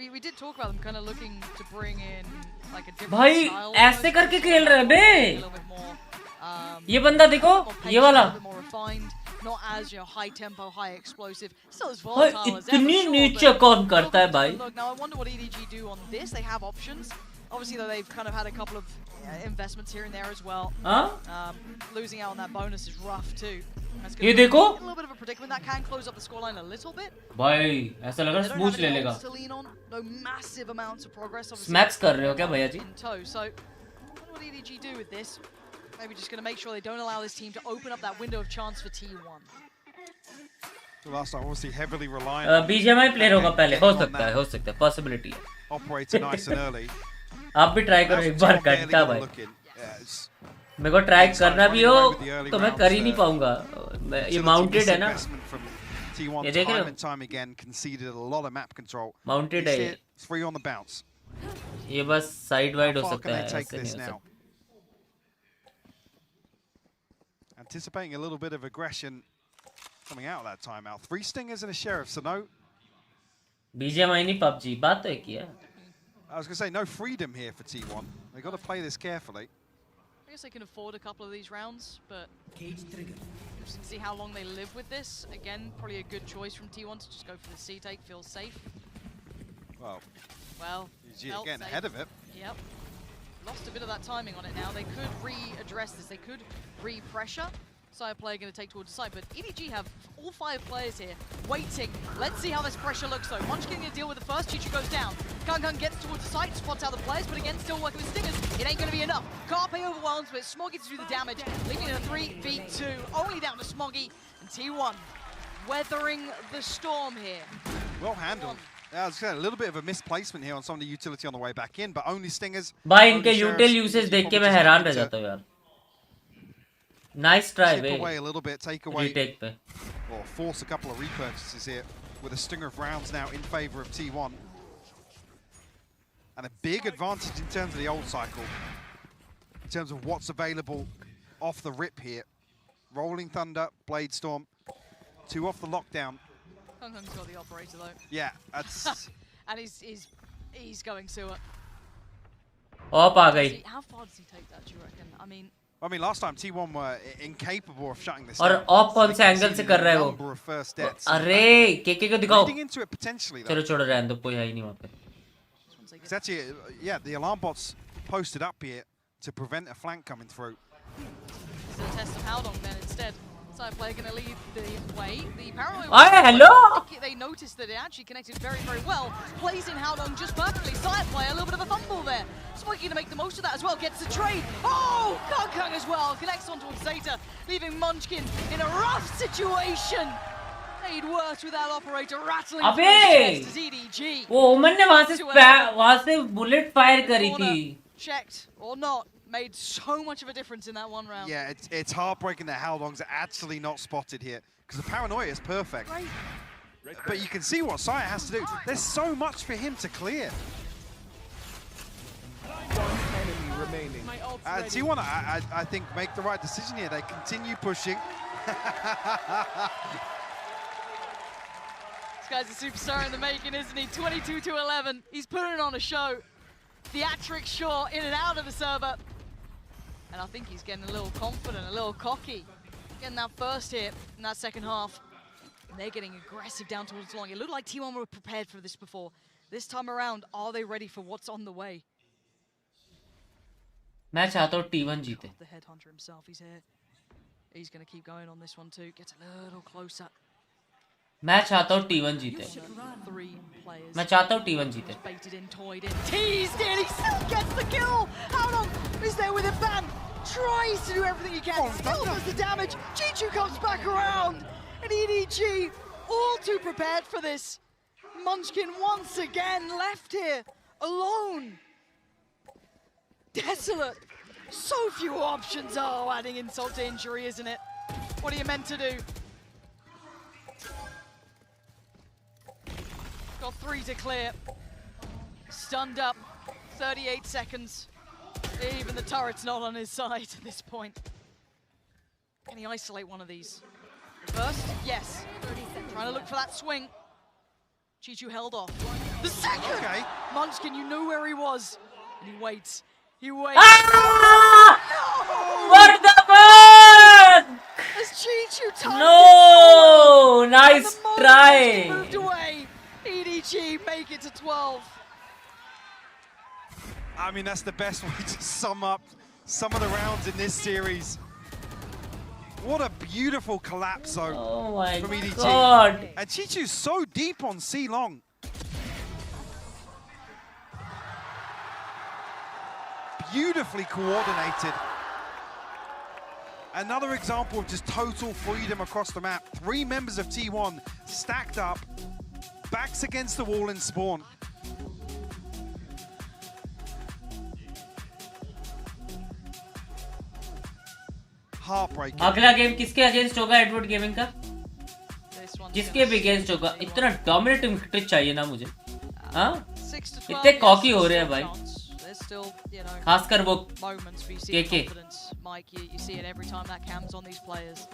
we did talk about them kind of looking to bring in like a different भाई style. ऐसे करके खेल रहे हैं बे. A little bit more. ये बंदा देखो ये वाला. A bit more refined. Not as, you know, high tempo, high explosive. Still as volatile as ever. इतनी नीचे कौन करता है भाई? Look, now I wonder what EDG do on this. They have options. Obviously, though, they've kind of had a couple of investments here and there as well. Losing out on that bonus is rough too. ये देखो. A little bit of a predicament that can close up the scoreline a little bit. भाई ऐसा लग रहा है smooth ले लेगा. To lean on, no massive amounts of progress. Smacks कर रहे हो क्या भैया जी? In tow. So, I wonder what EDG do with this. Maybe just going to make sure they don't allow this team to open up that window of chance for T1. Last time, obviously heavily reliant. BGMI player होगा पहले. हो सकता है. Possibility है. Operating nice and early. आप भी try करो एक बार घंटा भाई. मेरे को ट्राई करना भी हो तो मैं कर ही नहीं पाऊंगा. ये माउंटेड है ना. T1 ये देख रहे time हो? and time again conceded a lot of map control. Mounted है ये। It's free on the bounce. ये बस साइड वाइड हो How far सकता can है, they take ऐसे this नहीं हो now? सकता। Anticipating a little bit of aggression coming out of that timeout. 3 stingers and a sheriff, so no. BGMI नहीं PUBG, बात तो एक ही है। I was going to say, no freedom here for T1. They've got to play this carefully. I guess they can afford a couple of these rounds, but Cage trigger. interesting to see how long they live with this. Again, probably a good choice from T1 to just go for the C take, feels safe. Well, Well, EDG felt again safe. ahead of it. Yep. Lost a bit of that timing on it now. They could readdress this. They could re-pressure. Side player going to take towards the side, but EDG have all 5 players here waiting. Let's see how this pressure looks though. Munchkin going to deal with the first. Chichu goes down. Kung gets towards the side, spots out the players, but again, still working with stingers. It ain't going to be enough. Carpe overwhelms, but Smoggy to do the damage, leaving it a 3v2. Only down to Smoggy and T1 weathering the storm here. Well handled. Yeah, I was saying, a little bit of a misplacement here on some of the utility on the way back in, but only stingers. भाई only इनके sheriffs. util usage देख के मैं हैरान रह जाता हूँ यार। Nice try, Chip भाई। away a little bit, take away, Retake पे। or force a couple of repurchases here with a stinger of rounds now in favor of T1. And a big advantage in terms of the old cycle, in terms of what's available off the rip here. Rolling Thunder, Blade Storm, 2 off the lockdown. Kung's got the operator though. Yeah, that's... And he's going sewer. Op आ गई। How far does he take that, do you reckon? I mean, last time T1 were incapable of shutting this और down. Op कौन से angle से कर रहा है वो? Number of first deaths. अरे केके को दिखाओ। Leading into it potentially, though. चलो छोड़ो रहने दो, कोई है ही नहीं वहाँ पे। It's actually, yeah, the alarm bots posted up here to prevent a flank coming through. it's a test of how long then instead. Side player going to lead the way. The paranoid. Hey, hello! They noticed that it actually connected very, very well. Plays in Howdong just perfectly. Side player, a little bit of a fumble there. Smokey going to make the most of that as well. Gets the trade. Oh, Kung as well. Connects onto Zeta, leaving Munchkin in a rough situation. Made worse with that operator rattling through his chest as EDG. वो ओमन ने वहाँ से bullet fire करी थी। Checked or not, made so much of a difference in that one round. Yeah, it's heartbreaking that Howdong's actually not spotted here, because the paranoia is perfect. Right. But you can see what Saya has to do. There's so much for him to clear. One enemy remaining. My ult's ready. T1, I think, make the right decision here. They continue pushing. This guy's a superstar in the making, isn't he? 22-11. He's putting on a show. Theatric shot in and out of the server. And I think he's getting a little confident, a little cocky. Getting that first hit in that second half. And they're getting aggressive down towards long. It looked like T1 were prepared for this before. This time around, are they ready for what's on the way? मैं चाहता हूँ T1 जीते। The headhunter himself, he's here. He's going to keep going on this one too. Gets a little closer. मैं चाहता हूँ T1 जीते। 3 players. मैं चाहता हूँ T1 जीते। Baited in, toyed in, teased in, he still gets the kill! How long is there with a ban? Tries to do everything he can, still does the damage. Chichu comes back around, and EDG all too prepared for this. Munchkin once again left here, alone. Desolate. So few options. Oh, adding insult to injury, isn't it? What are you meant to do? Got 3 to clear. Stunned up. 38 seconds. Even the turret's not on his side at this point. Can he isolate one of these? First, yes. Trying to look for that swing. Chichu held off. The second! Okay. Munchkin, you knew where he was. And he waits. He waits. Ah! No! What the fuck? As Chichu timed No! it Nice and the moment try. moved away. EDG make it to 12. I mean, that's the best way to sum up some of the rounds in this series. What a beautiful collapse zone Oh my from EDG. god. And Chichu's so deep on C long. Beautifully coordinated. Another example of just total freedom across the map. 3 members of T1 stacked up, backs against the wall in spawn. Heartbreaking. अगला game किसके against होगा Edward gaming का? This one. जिसके भी against होगा इतना dominating victory चाहिए ना मुझे, हाँ 6 to 12. इतने कॉकी yes, हो there's रहे हैं still भाई, chance. There's still, you know, खासकर वो moments where you see KK. confidence. Mike, you see it every time that cam's on these players.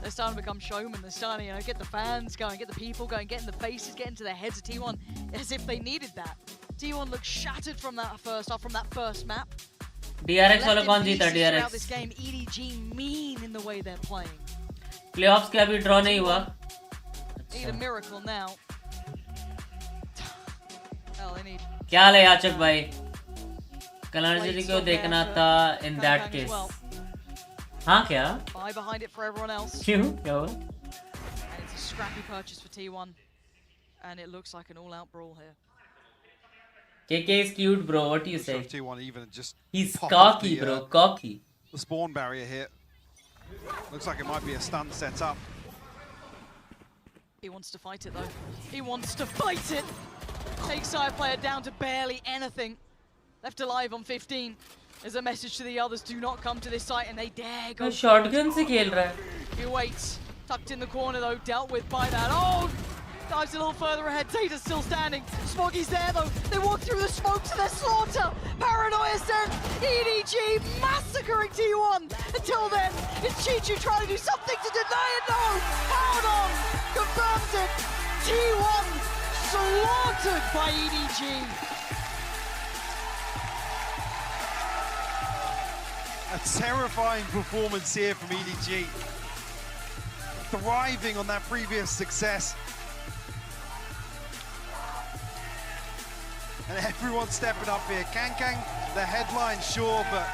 They're starting to become showmen. They're starting to, you know, get the fans going, get the people going, get in the faces, get into the heads of T1 as if they needed that. T1 looked shattered from that first off, from that first map. DRX वाला Left in कौन जीता? pieces throughout this DRX game. EDG mean in the way they're playing. Playoffs के अभी draw नहीं हुआ। Need a miracle now. Hell, they need. क्या ले याचक भाई, कलर्जी को देखना था इन दैट केस। हाँ क्या? Buy behind it for everyone else. क्यों? क्या हुआ? And it's a scrappy purchase for T1, and it looks like an all-out brawl here. KK is cute, bro. What do you Not sure say? if T1 even just He's pop off cocky, the, bro. Cocky. The spawn barrier here. Looks like it might be a stun set up. He wants to fight it though. He wants to fight it! Takes side player down to barely anything. Left alive on 15. There's a message to the others, do not come to this site, and they dare go. Shotgun से खेल रहा है। He waits. Tucked in the corner though, dealt with by that. Oh! Dives a little further ahead. Tata's still standing. Smoggy's there though. They walk through the smoke to their slaughter. Paranoia sent EDG massacring T1. Until then, it's Chichu trying to do something to deny it. No! Hold on! Confirms it. T1 slaughtered by EDG. A terrifying performance here from EDG. Thriving on that previous success. And everyone stepping up here. Kang, the headline, sure, but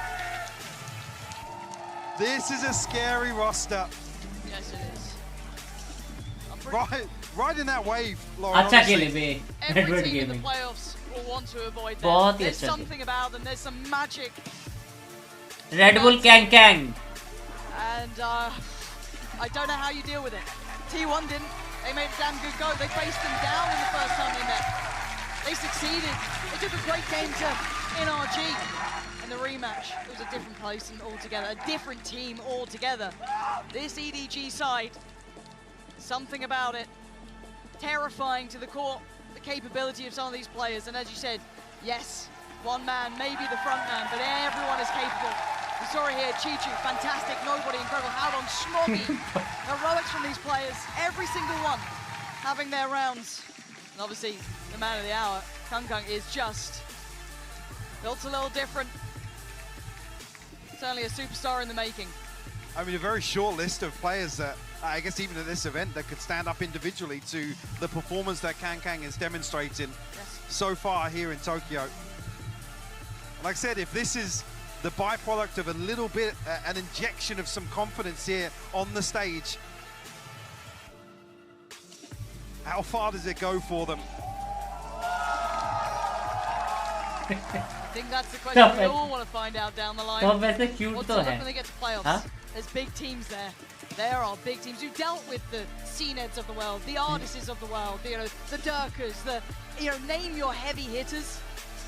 this is a scary roster. Yes, it is. Right in that wave, Lauren. अच्छा खेले बे, Every Edward team in the Gaming। playoffs will want to avoid them. बहुत ही There's अच्छा something about them. There's some magic. Red Bull Kang। And I don't know how you deal with it. T1 didn't. They made a damn good go. They faced them down in the first time they met. They succeeded. They took a great game to NRG. And the rematch, it was a different person altogether. A different team altogether. This EDG side, something about it. Terrifying to the core. The capability of some of these players. And as you said, yes, one man, maybe the front man, but everyone is capable. We saw it here, Chichu, fantastic, nobody, incredible. How on Smoggy, heroics from these players, every single one having their rounds. And obviously, the man of the hour, Kung is just built a little different. Certainly a superstar in the making. I mean, a very short list of players that, I guess even at this event, that could stand up individually to the performance that Kang is demonstrating so far here in Tokyo. Like I said, if this is the byproduct of a little bit, an injection of some confidence here on the stage, how far does it go for them? I think that's the question we all want to find out down the line. तो वैसे cute What's तो it look है। when they get to playoffs? हाँ? There's big teams there. There are big teams who dealt with the CNEDs of the world, the Artists of the world, you know, the Durkas, the, you know, name your heavy hitters.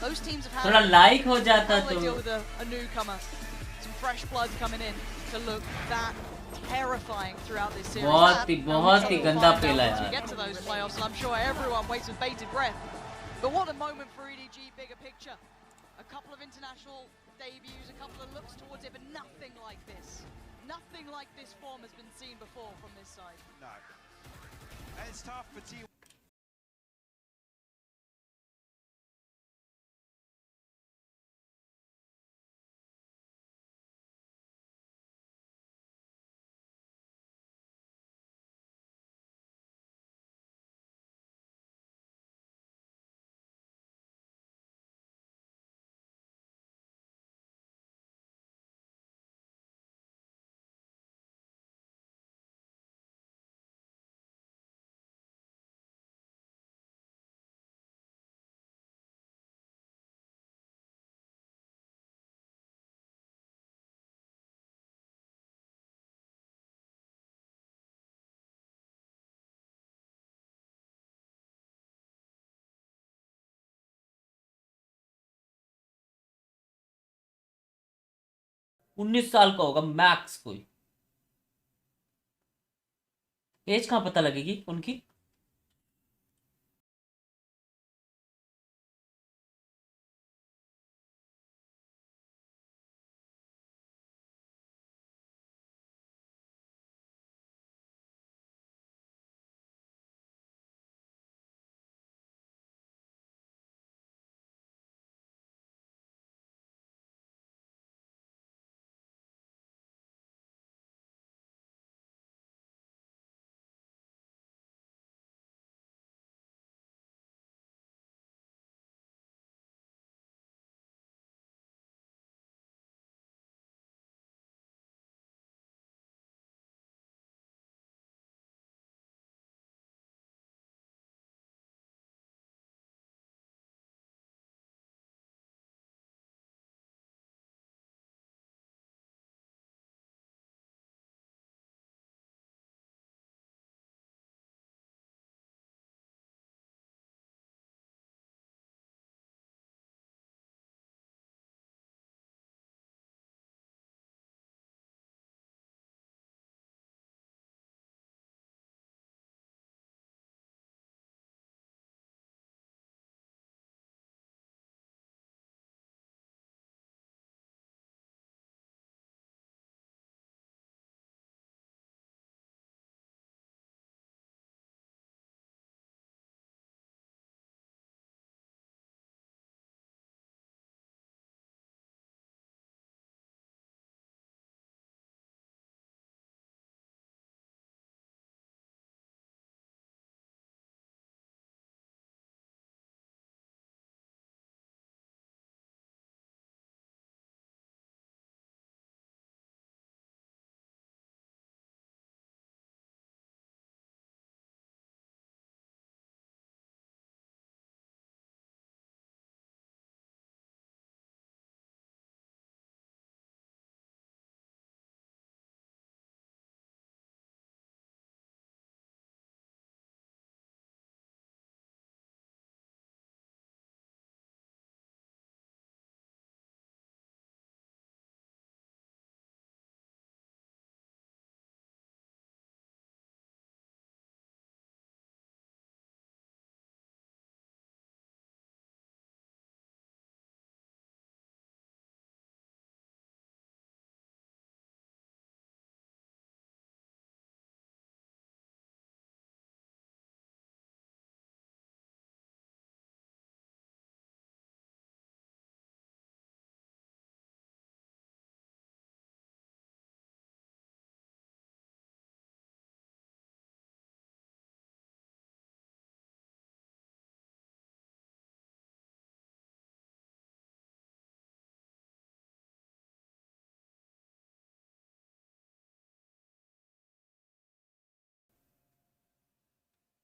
Those teams have had थोड़ा like हो जाता how they तो deal with a newcomer. Some fresh blood coming in to look that terrifying throughout this series. बहुत ही We'll गंदा find पेला out once we यार। get to those playoffs, and I'm sure everyone waits with bated breath. But what a moment for EDG, bigger picture. A couple of international debuts, a couple of looks towards it, but nothing like this. Nothing like this form has been seen before from this side. No. And it's tough for T1. उन्नीस साल का होगा max कोई। As कहाँ पता लगेगी उनकी?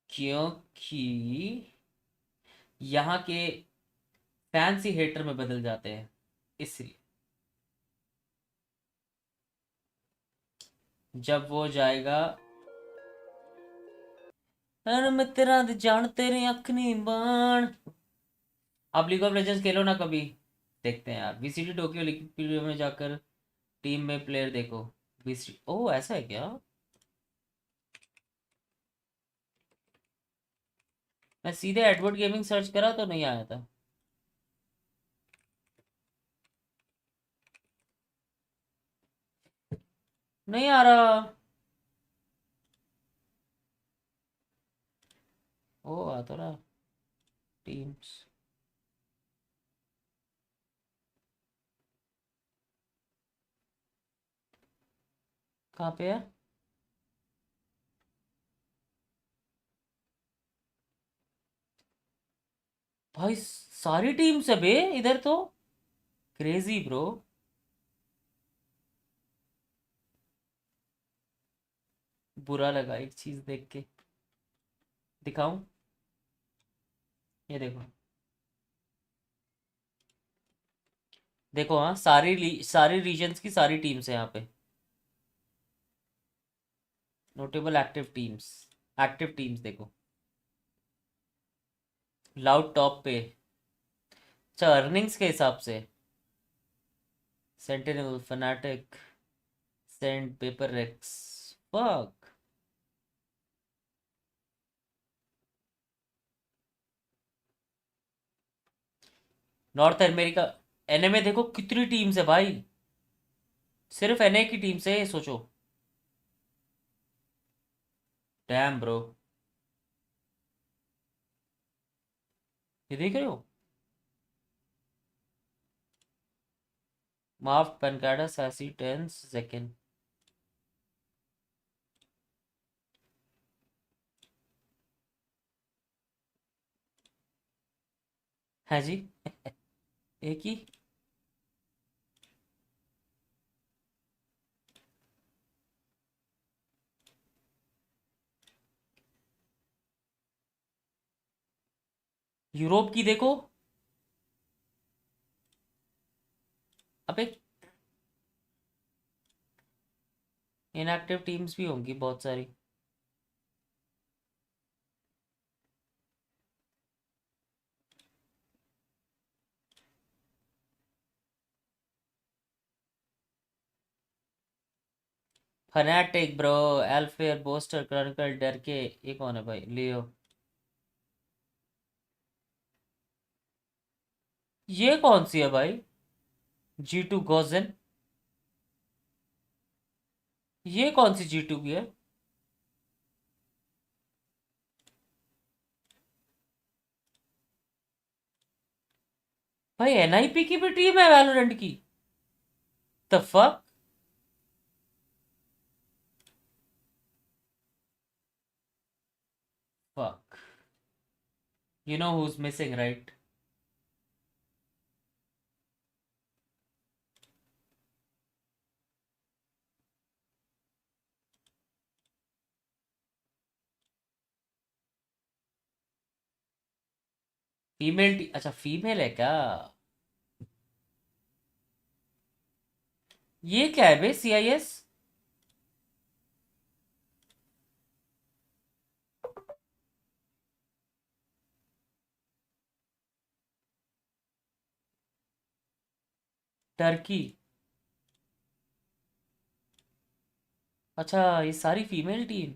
क्योंकि यहाँ के फैंसी हेटर में बदल जाते हैं, इसलिए जब वो जाएगा अरे मैं तेरा जान तेरे अख नहीं बाण। आप लीग ऑफ लेजेंड्स खेलो ना कभी, देखते हैं यार। वीसीडी टोक्यो लीग में जाकर टीम में प्लेयर देखो। वीसीडी ओ ऐसा है क्या? मैं सीधे एडवर्ड गेमिंग सर्च करा तो नहीं आया था। नहीं आ रहा। ओ आ तो रहा। टीम्स कहाँ पे है? भाई सारी टीम्स है बे इधर तो। Crazy bro. बुरा लगा एक चीज देख के। दिखाऊं? ये देखो, देखो हाँ सारी रीजन्स की सारी टीम्स है यहाँ पे। नोटेबल एक्टिव टीम्स देखो। लाउड टॉप पे। अच्छा अर्निंग्स के हिसाब से। सेंटिनल, फनाटिक, सेंट, Paper Rex. Fuck. North America, NA में देखो कितनी टीम्स है भाई, सिर्फ एनए की टीम से सोचो। डैम ब्रो, ये देख रहे हो? माफ पेनकाडा सैसी 10 सेकेंड। है जी। एक ही। यूरोप की देखो। अबे इनएक्टिव टीम्स भी होंगी बहुत सारी। फनाटिक ब्रो, एल्फेयर, बोस्टर, क्रॉनिकल, डर के, ये कौन है भाई? लियो। ये कौन सी है भाई? G2 गोजन, ये कौन सी G2 की है? भाई एनआईपी की भी टीम है वैलोरेंट की? The fuck. Fuck, you know who's missing, right? Female, अच्छा फीमेल है क्या? ये क्या है बे? CIS? टर्की? अच्छा, ये सारी female team.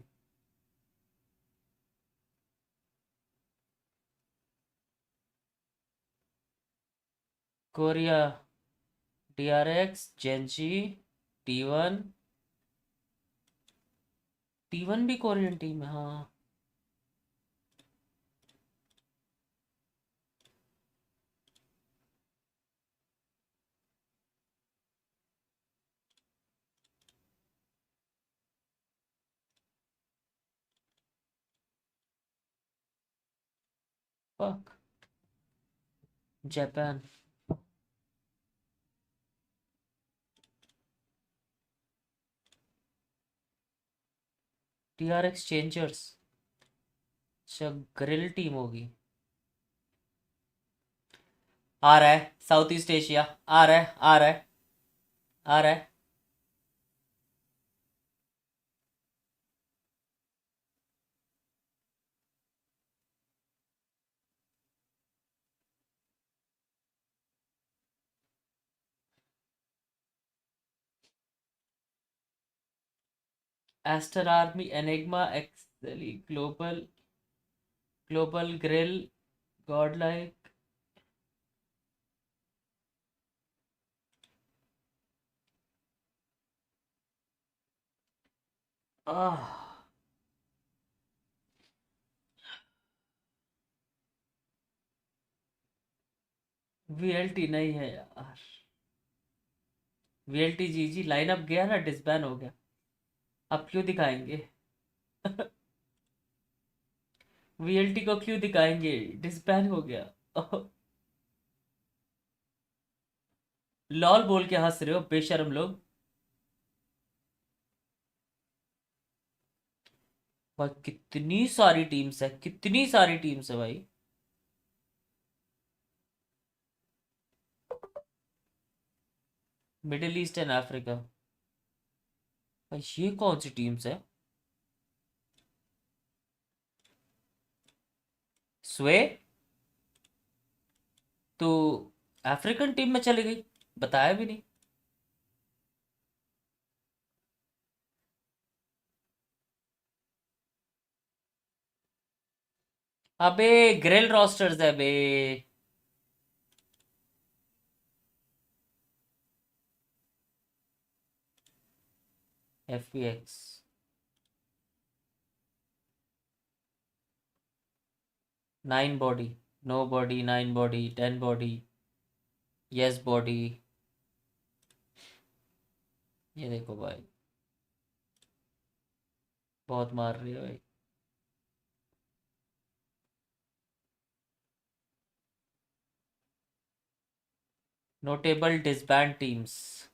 Korea, DRX, Gen Z, T1। T1 भी कोरियन टीम है, हाँ। फक। जापान। TRX चेंजर्स, अच्छा ग्रिल टीम होगी। आ रहा है साउथ ईस्ट एशिया, आ रहा है, आ रहा है, आ रहा है। एस्टर आर्मी, एनिग्मा, एक्सली, Global, Global grill, godlike. Ah, VLT नहीं है यार। VLT GG लाइनअप गया ना, डिसबैन हो गया। अब क्यों दिखाएंगे? VLT को क्यों दिखाएंगे? डिसबैन हो गया। लॉल बोल के हंस रहे हो बेशरम लोग। भाई कितनी सारी टीम्स है, कितनी सारी टीम्स है भाई। Middle east and Africa. भाई ये कौन सी टीम्स है? स्वे तो अफ्रीकन टीम में चली गई, बताया भी नहीं। अबे ग्रिल रोस्टर्स है बे। FPX. Nine body, no body, 9 body, 10 body, yes body. ये देखो भाई, बहुत मार रही है भाई. Notable disband teams.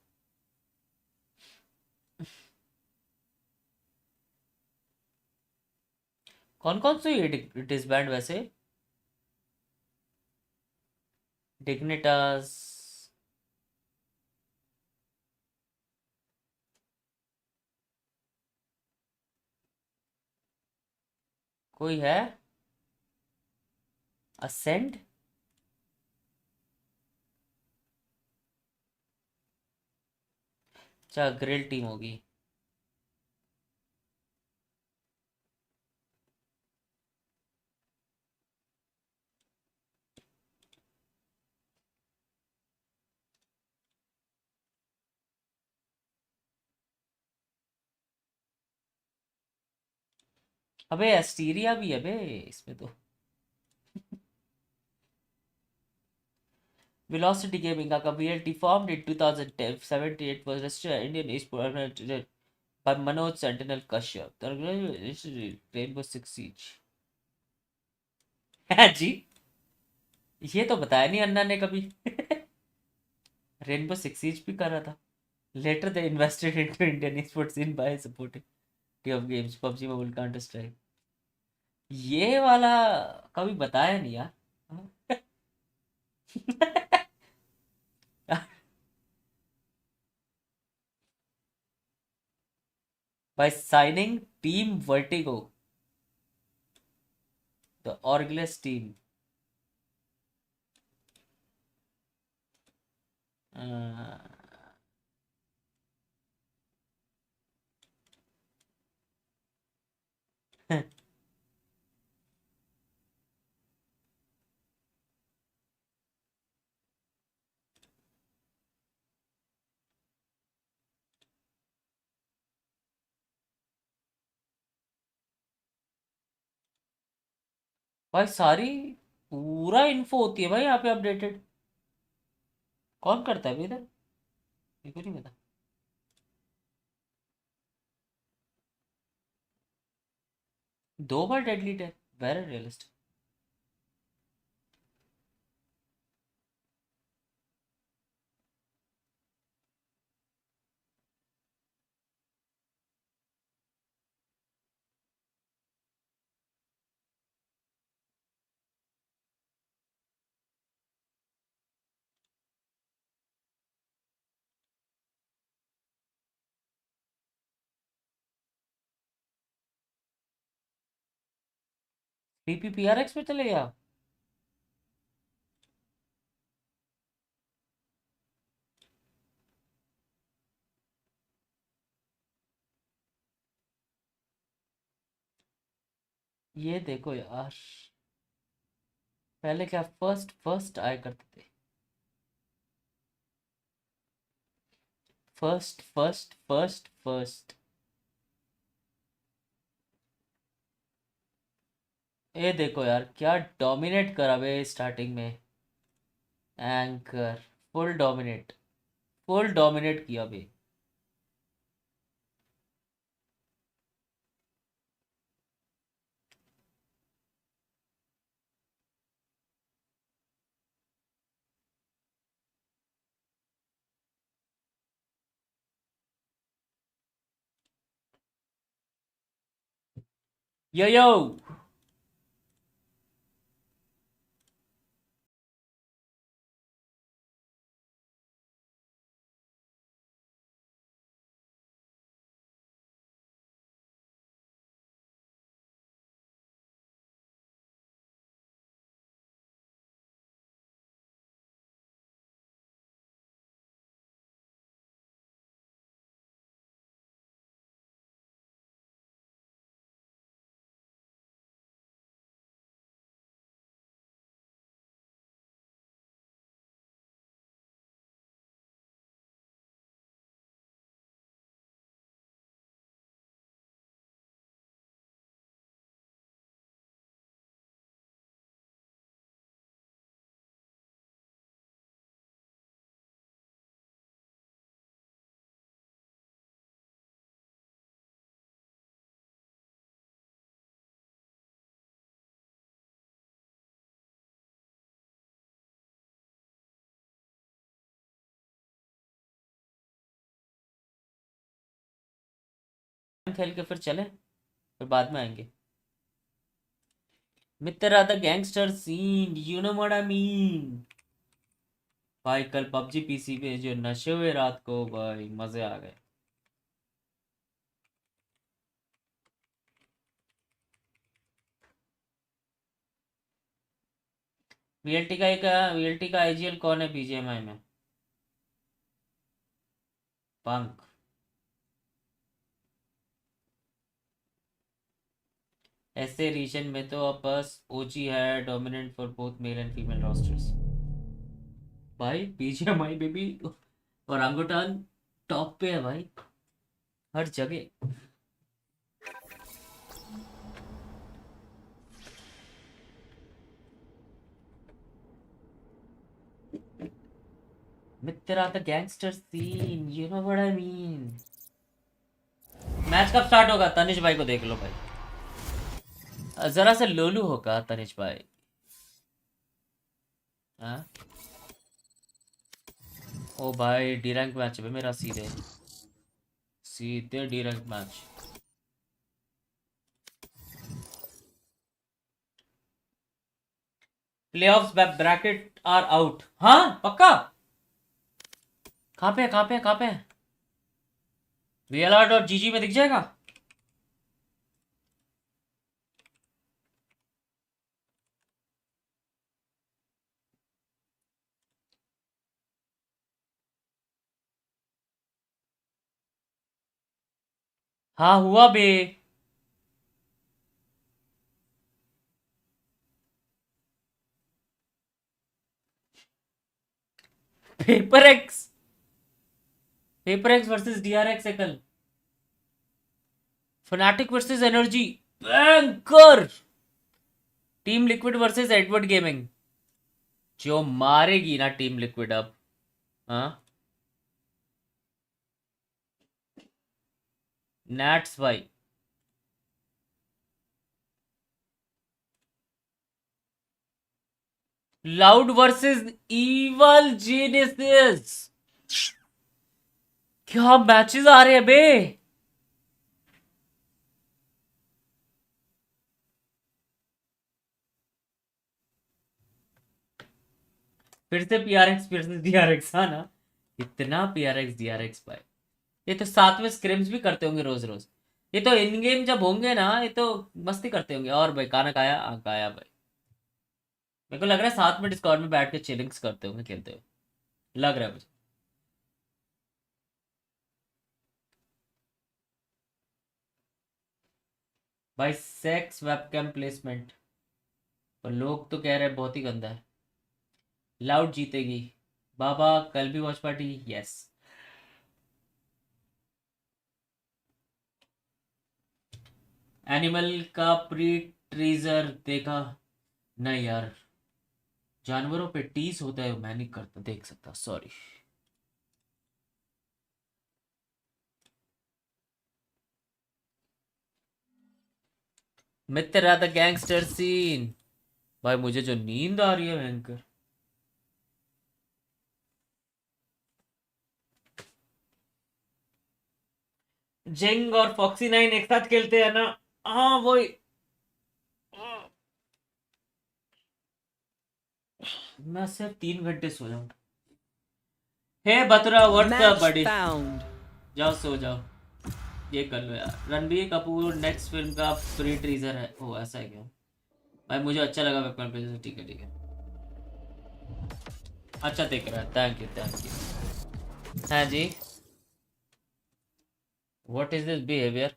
कौन कौन से ये डिसबैंड वैसे? डिग्निटास, कोई है? असेंड, अच्छा ग्रिल टीम होगी. अबे एस्टीरिया भी है बे इसमें तो. Velocity Gaming, a community formed in 2078, was registered at Indian Esports by Manoj Sentinel Kashyap. The organization Rainbow Six Siege. है जी, ये तो बताया नहीं अन्ना ने कभी. रेनबो सिक्स सीज भी कर रहा था. Later they invested into Indian esports scene by supporting of games PUBG Mobile Counter Strike. ये वाला कभी बताया नहीं यार. By signing Team Vertigo, the Orgles team. Uh, भाई सारी पूरा इन्फो होती है भाई यहाँ पे अपडेटेड. कौन करता है अभी इधर? मेरे को नहीं पता. दो बार डेडलीट है, वेरी रियलिस्टिक. PPPRX पे चले गया. ये देखो यार, पहले क्या फर्स्ट फर्स्ट आया करते थे. First first first first. ये देखो यार क्या डोमिनेट करा बे स्टार्टिंग में. एंकर फुल डोमिनेट किया बे. यो खेल के फिर चले, फिर बाद में आएंगे। Mitra the gangster scene, you know what I mean. भाई कल पबजी पीसी पे जो नशे हुए रात को, भाई मजे आ गए। वीएलटी का आईजीएल कौन है बीजीएमआई में? पंक। ऐसे रीजन में तो अब बस ओजी है dominant for both male and female rosters. भाई बीजीएमआई में भी ओरंगुटान टॉप पे है भाई, हर जगह। Mitra the gangster scene, you know what I mean. Match कब स्टार्ट होगा? तनिष भाई को देख लो भाई, जरा से लोलू होगा तनिष भाई। हाँ ओ भाई डी रैंक मैच है मेरा, सीधे सीधे D rank match. Playoffs bracket are out. हाँ पक्का? कहाँ पे VLR.GG में दिख जाएगा। हाँ हुआ बे। पेपर एक्स वर्सेस DRX है कल। Fanatic versus energy, banker. Team liquid versus Edward gaming. जो मारेगी ना टीम लिक्विड अब। हाँ नैट्स भाई। Loud versus evil genius. क्या मैचेस आ रहे हैं बे। फिर से PRX फिर से DRX। हाँ ना, इतना PRX DRX भाई। ये तो साथ में स्क्रिम्स भी करते होंगे रोज रोज। ये तो इन गेम जब होंगे ना, ये तो मस्ती करते होंगे। और भाई खाना खाया? खाया भाई। मेरे को लग रहा है साथ में डिस्कॉर्ड में बैठ के चिलिंग्स करते होंगे, खेलते हुए लग रहा है मुझे। भाई सेक्स वेबकैम प्लेसमेंट, पर लोग तो कह रहे हैं बहुत ही गंदा है। लाउड जीतेगी बाबा, कल भी वॉच पार्टी। यस एनिमल का प्री ट्रीजर देखा? नहीं यार, जानवरों पे टीज होता है, मैं नहीं करता, देख सकता, सॉरी। मित्र द गैंगस्टर सीन। भाई मुझे जो नींद आ रही है भयंकर। जिंग और फॉक्सी 9 एक साथ खेलते हैं ना? हाँ वही। मैं सिर्फ 3 घंटे सो जाऊं। हे बतरा व्हाट्सअप बड़ी, जाओ सो जाओ। ये कर लो यार। रणबीर कपूर नेक्स्ट फिल्म का प्री टीजर है। ओ ऐसा है क्या भाई? मुझे अच्छा लगा वेबकैम पे। ठीक है ठीक है, अच्छा देख रहा है। Thank you. हाँ जी, what is this behaviour?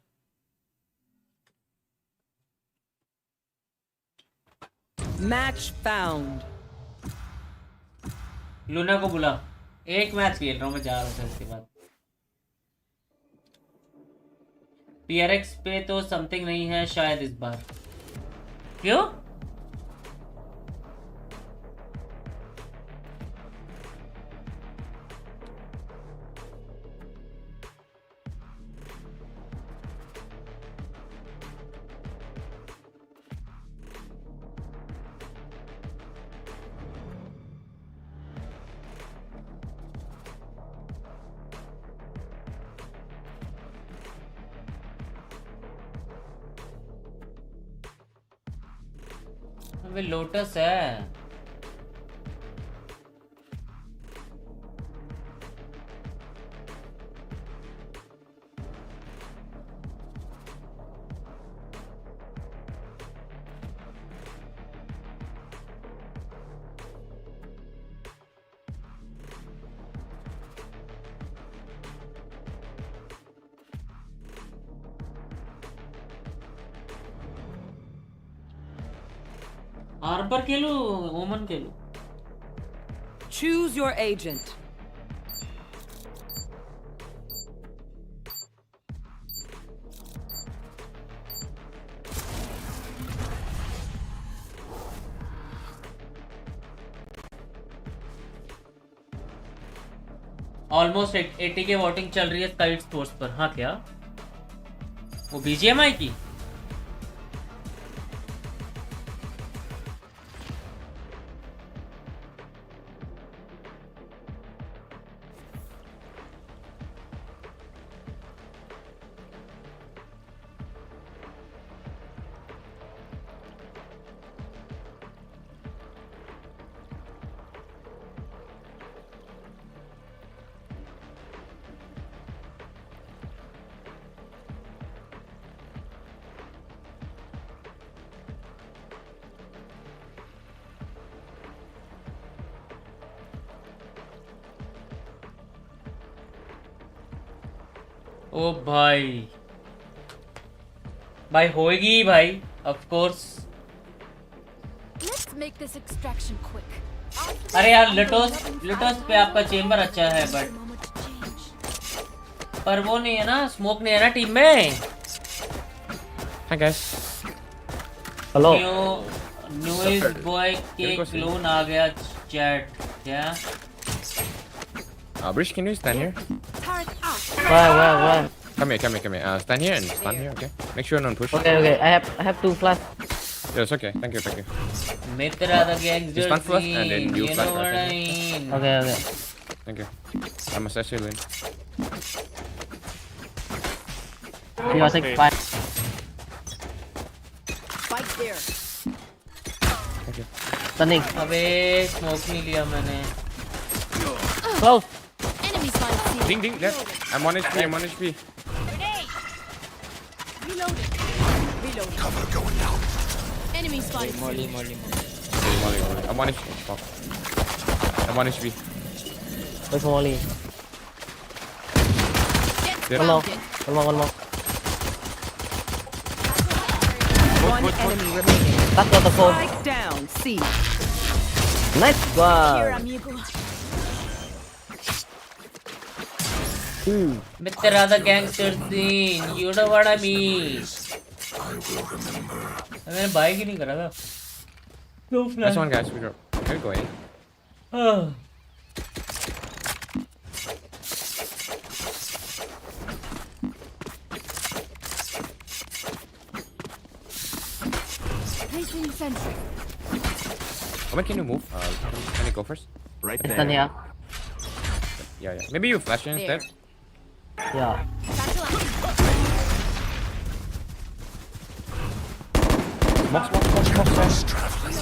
Match found. Luna को बुला, एक मैच खेल रहा हूँ मैं, जा रहा था इसके बाद। PRX पे तो समथिंग नहीं है शायद इस बार। क्यों? अबे लोटस है। आर्बर खेलू ओमन खेलू। Choose your agent. ऑलमोस्ट 80 के वोटिंग चल रही है स्काइट स्पोर्ट्स पर। हाँ क्या वो बीजीएमआई की? ओ भाई भाई होएगी भाई of course. Let's make this extraction quick. अरे यार लिटोस पे आपका चेम्बर अच्छा है बट पर वो नहीं है ना, स्मोक नहीं है ना टीम में। Hi guys. Hello news boy के क्लोन आ गया चैट क्या? Brish, can you stand here? Where? Come here. Stand here and stand here, okay? Make sure no one push. Okay. I have 2 flash. Yes, okay. Thank you. Mitra the gang Just stand first and then you flash know what I first. mean. Okay. Thank you. I'm accessory lane. You are 6-5. Spike there. Thank you. Stunning. अबे smoke नहीं लिया मैंने। Close. Enemy spotted. Ding, left. I'm 1 HP. Reloading. Cover going down. Enemy spotted. Molly. I'm 1 HP. Fuck. I'm 1 HP. Where's Molly? Get One more. spotted. One more. One enemy remaining. That's not the phone. Spike down. C. Nice Here, one. amigo. Mitra the gangster scene, you know what I mean. मैंने bike ही नहीं करा था। No flash. Nice one, guys. We're going. Placing sentry. When can you move? Can you go first? Right It's done there. here. Yeah. Maybe you flash in instead. Yeah. Smoke.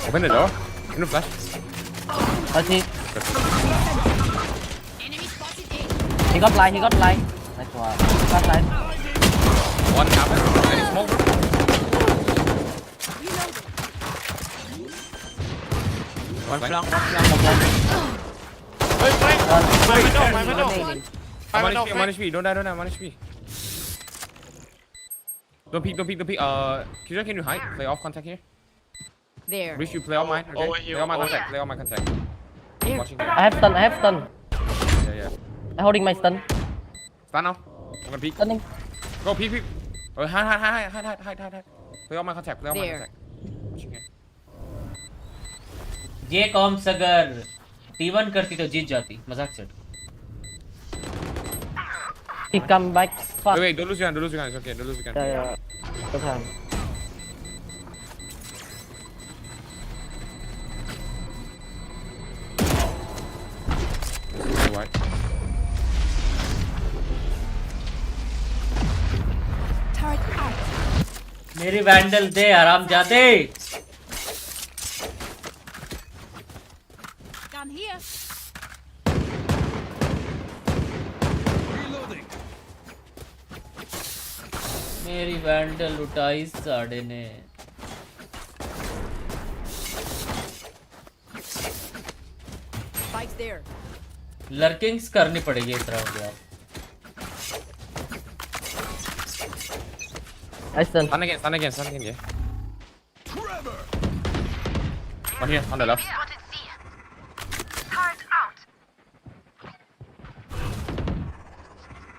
Open the door. Can you flash? I see. Enemy spotted A. He got line. Nice one. Got line. One happen. Very smoke. One flank. Remaining. I'm 1 HP. Don't die. I'm 1 HP. Don't peek. Kira, can you hide? Play off contact here. There. Reach you play all mine. Okay. Play all my contact. I'm watching you. I have stun. Yeah. I'm holding my stun. Stun now. I'm gonna peek. Stunning. Go peek. Oh, hide. Play all my contact. There. Watching here. ये corms अगर T1 करती तो जीत जाती, मजाक से। He come back. Fuck. Wait, don't lose your gun. It's okay. Don't lose your gun. Yeah. Good time. Right. Turret out. मेरी vandal दे आराम जाते। Here. मेरी वैंडल लुटाई साड़े ने. Spike's there. लर्किंग्स करनी पड़ेगी इस राउंड यार. I stun. Stun again, yeah. One here, on the left.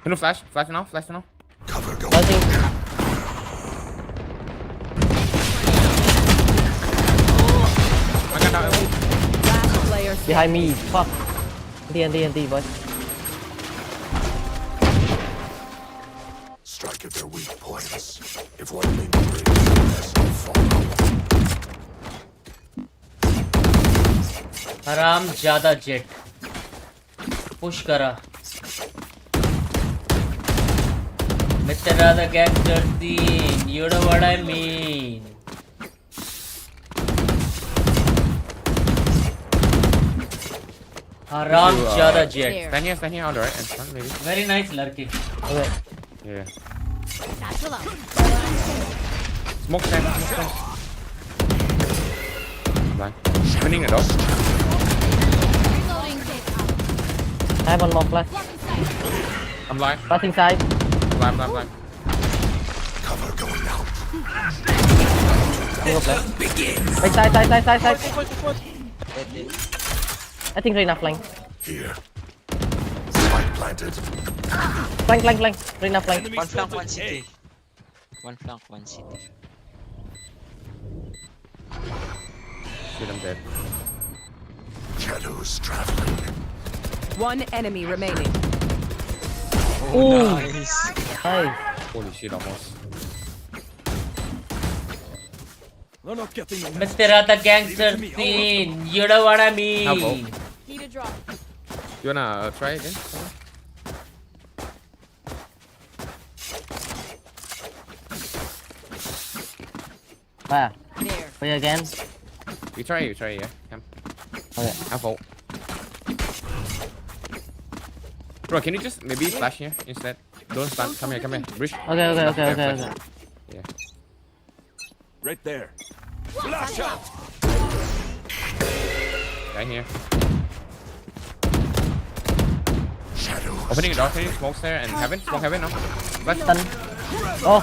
Can you flash now. Flashing. I got that. Last player Behind me. Fuck. NT, boys. Strike at their weak points. If one thing breaks, the rest will follow. हराम ज्यादा jet push करा. Mr. Rather gangster scene, you know what I mean. Haram ज्यादा jet. Stand here on the right and stun maybe. Very nice lurking. Okay. Yeah. Satchel out. Smoke stand. Blind. Winning it off. Reloading. I have one more flash. I'm blind. Flashing side. Blind. Cover going out. Single flash. Wait, side. I think Reina flank. Here. Spike planted. Flank. Reina flank. One flank, one city. One flank, one city. Shit, I'm dead. Shadows traveling. One enemy remaining. Ooh. Nice. Nice. Holy shit, almost. Mr. Rather gangster scene, you know what I mean. Need a drop. You wanna try again? Wow. There. Play again. You try, yeah. Come. Okay. Have ult. Bro, can you just maybe flash here instead? Don't stun. Come here. Bridge. Okay. Yeah. Right there. Flash out. Right here. Shadows. Opening a door for you. Smokes there and heaven. Smoke heaven now. Flash. Stun. Oh.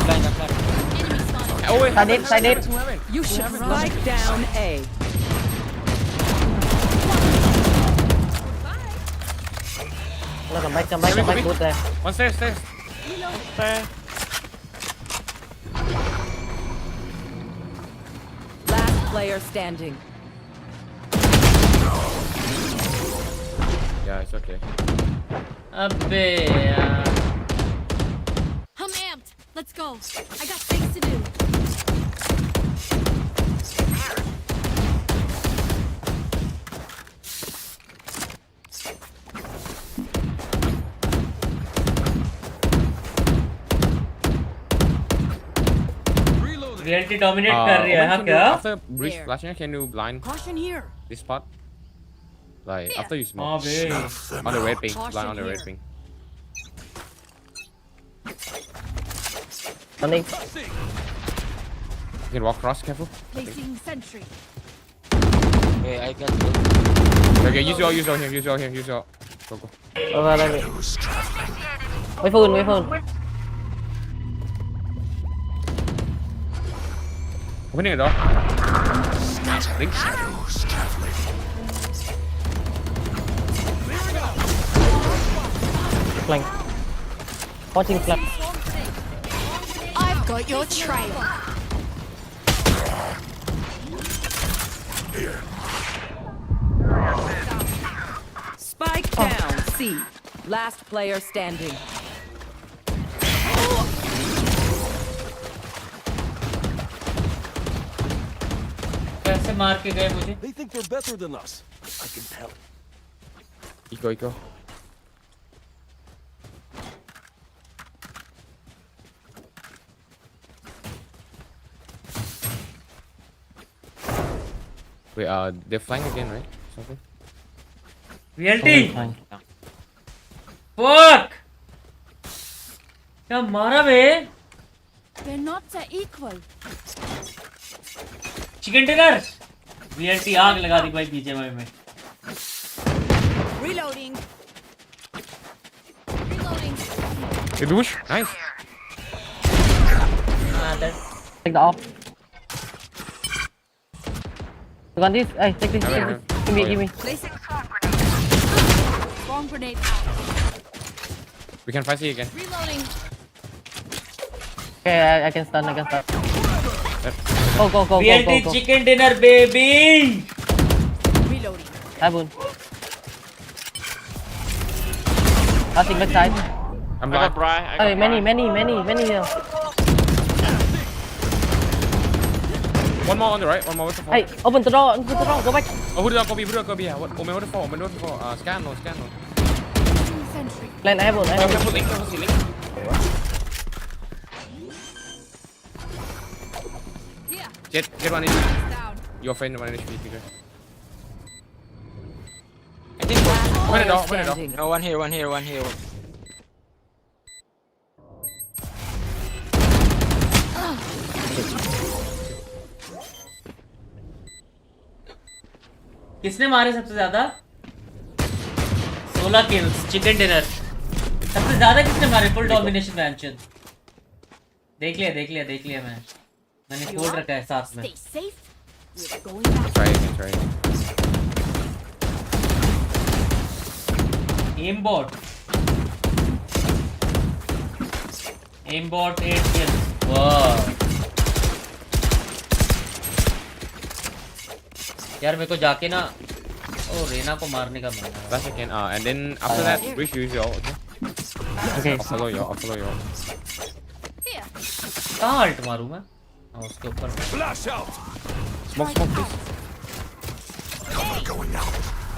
Blind. Enemy spotted. Oh wait. Side it. You should strike down A. No, come back. Good there. One stairs. Last player standing. Yeah, it's okay. अबे यार. I'm amped. Let's go. I got things to do. Reality dominate कर रही है हाँ क्या? After bridge There. flashing, can you blind Caution here. this spot? Like after you हाँ smoke. Bay. On the red ping. Caution Blind on the red here. ping. Stunning. You can walk across, careful. Placing sentry. Okay, I got it. Okay, use your here. Go. Over, let me. Shadows traveling. Wait phone. Opening a door. Link. Shadows traveling. Flank. Watching flank. I've got your trail. Here. Spike down C. Last player standing. कैसे मार के गए मुझे? They think they're better than us. I can tell. Eco. Wait, they're flying again, right? Something. VLT. Fuck. क्या मारा बे? We're not equal. Chicken dinner. VLT आग लगा दी भाई BGMI में। Reloading. Reloading. Hey, douche. Nice. Take the off. You got this? Hey, take this. Take this. Give me, give me. Placing bomb grenade out. We can fight C again. Reloading. Okay, I can stun. I can stun. Go, go, go, VLT go, go, go. chicken dinner baby. Reloading. Heaven. Passing back side. I'm blind. Hey, many here. One more on the right. One more waterfall. Hey, open the door. Open the door. Go back. Oh, who did go B? Who did go B? What? Omen waterfall. Omen waterfall. Scan no. Scan no. Sentry. Plan heaven. Careful link. Careful link. Here. Get one in. Down. Your friend one HP. Bigger. I think Open the door. Open the door. Standing. no, one here, one here, one here. किसने मारे सबसे ज्यादा? 16 kills chicken dinner. सबसे ज्यादा किसने मारे full domination mention? देख लिया मैंने कोड रखा है साथ में। Stay safe. We're going back. Try again. Try again. Aimbot 8 kills. वाह यार मेरे को जाके ना रेना को मारने का मन है। Flash again. And then after that, Rich use your. Okay. Okay. I'll follow you. Here. कहाँ अल्ट मारूँ मैं? उसके ऊपर। Smoke, please.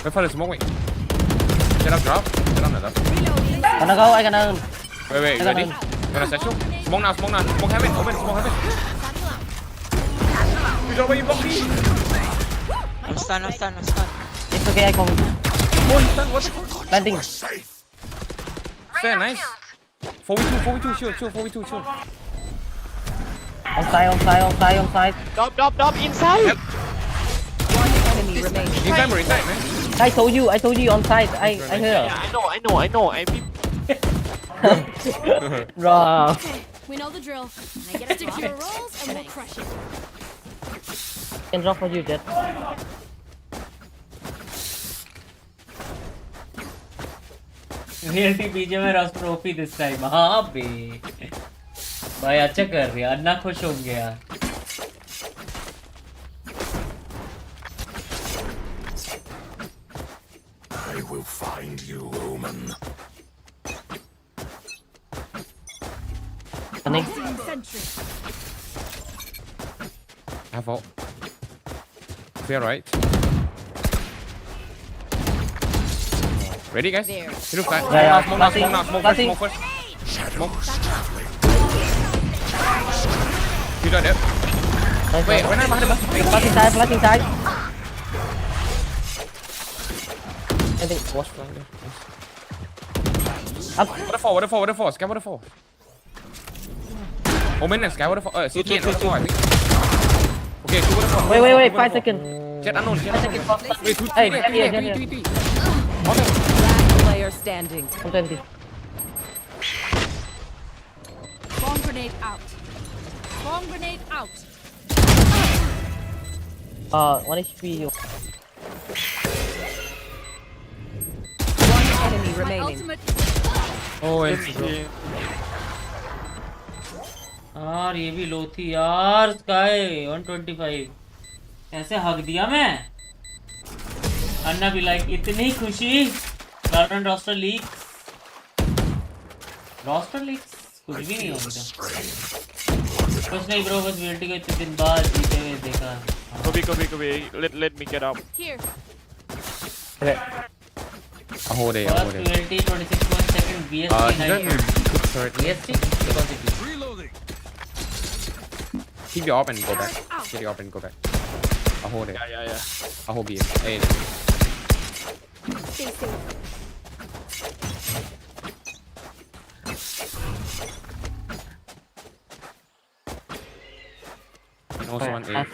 Wait for the smoke. Wait. Get up, drop. Get on the top. Gonna go. I gonna. Wait. You ready? Gonna satchel. Smoke now. Smoke heaven. Open. Smoke heaven. You drop. You block me. I'm stunned. It's okay. I come. Landing. Fair, nice. 4v2. Chill. 4v2. On side. Drop inside. One enemy remaining. Inside, man. I told you on side. I hear. Yeah, I know. I mean, Raw. Okay, we know the drill. Stick to your roles and we'll crush it. Can drop for you, Jet. VLT बीजे में रस trophy this time. हाँ बे भाई अच्छा कर रही है। अन्ना खुश होंगे यार। I will find you, Omen. Running. Sentry. Have ult. Fair, right? Ready, guys? There. You look flat. Yeah. Smoke first. Smoke. You got it. Wait, when I'm behind the bus. Flashing side. I think. Watch flying there. Up. Waterfall. Sky waterfall. Omen and Sky waterfall. CT and waterfall, I think. Okay, 2 waterfall. Wait. 5 seconds. Jet unknown. Wait, 2 Hey, T. here. Okay. Last player standing. 120. Bomb grenade out. Bomb grenade out. 1 HP. One enemy My remaining. ultimate. Oh, and यार ये भी लो थी यार। Sky 125 ऐसे हक दिया मैं। अन्ना भी लाइक इतनी खुशी। वैलोरेंट रोस्टर लीक्स कुछ भी नहीं होगा। कुछ नहीं ब्रो, बस VLT को इतने दिन बाद जीते हुए देखा। Kobe. Let me get up. Here. Okay. a whole day. First VLT 26.2 VST 9. VST? Keep your op and go back. Get your op and go back. I'll hold it. Yeah. I'll hold B. Hey. Stay safe. And also one A.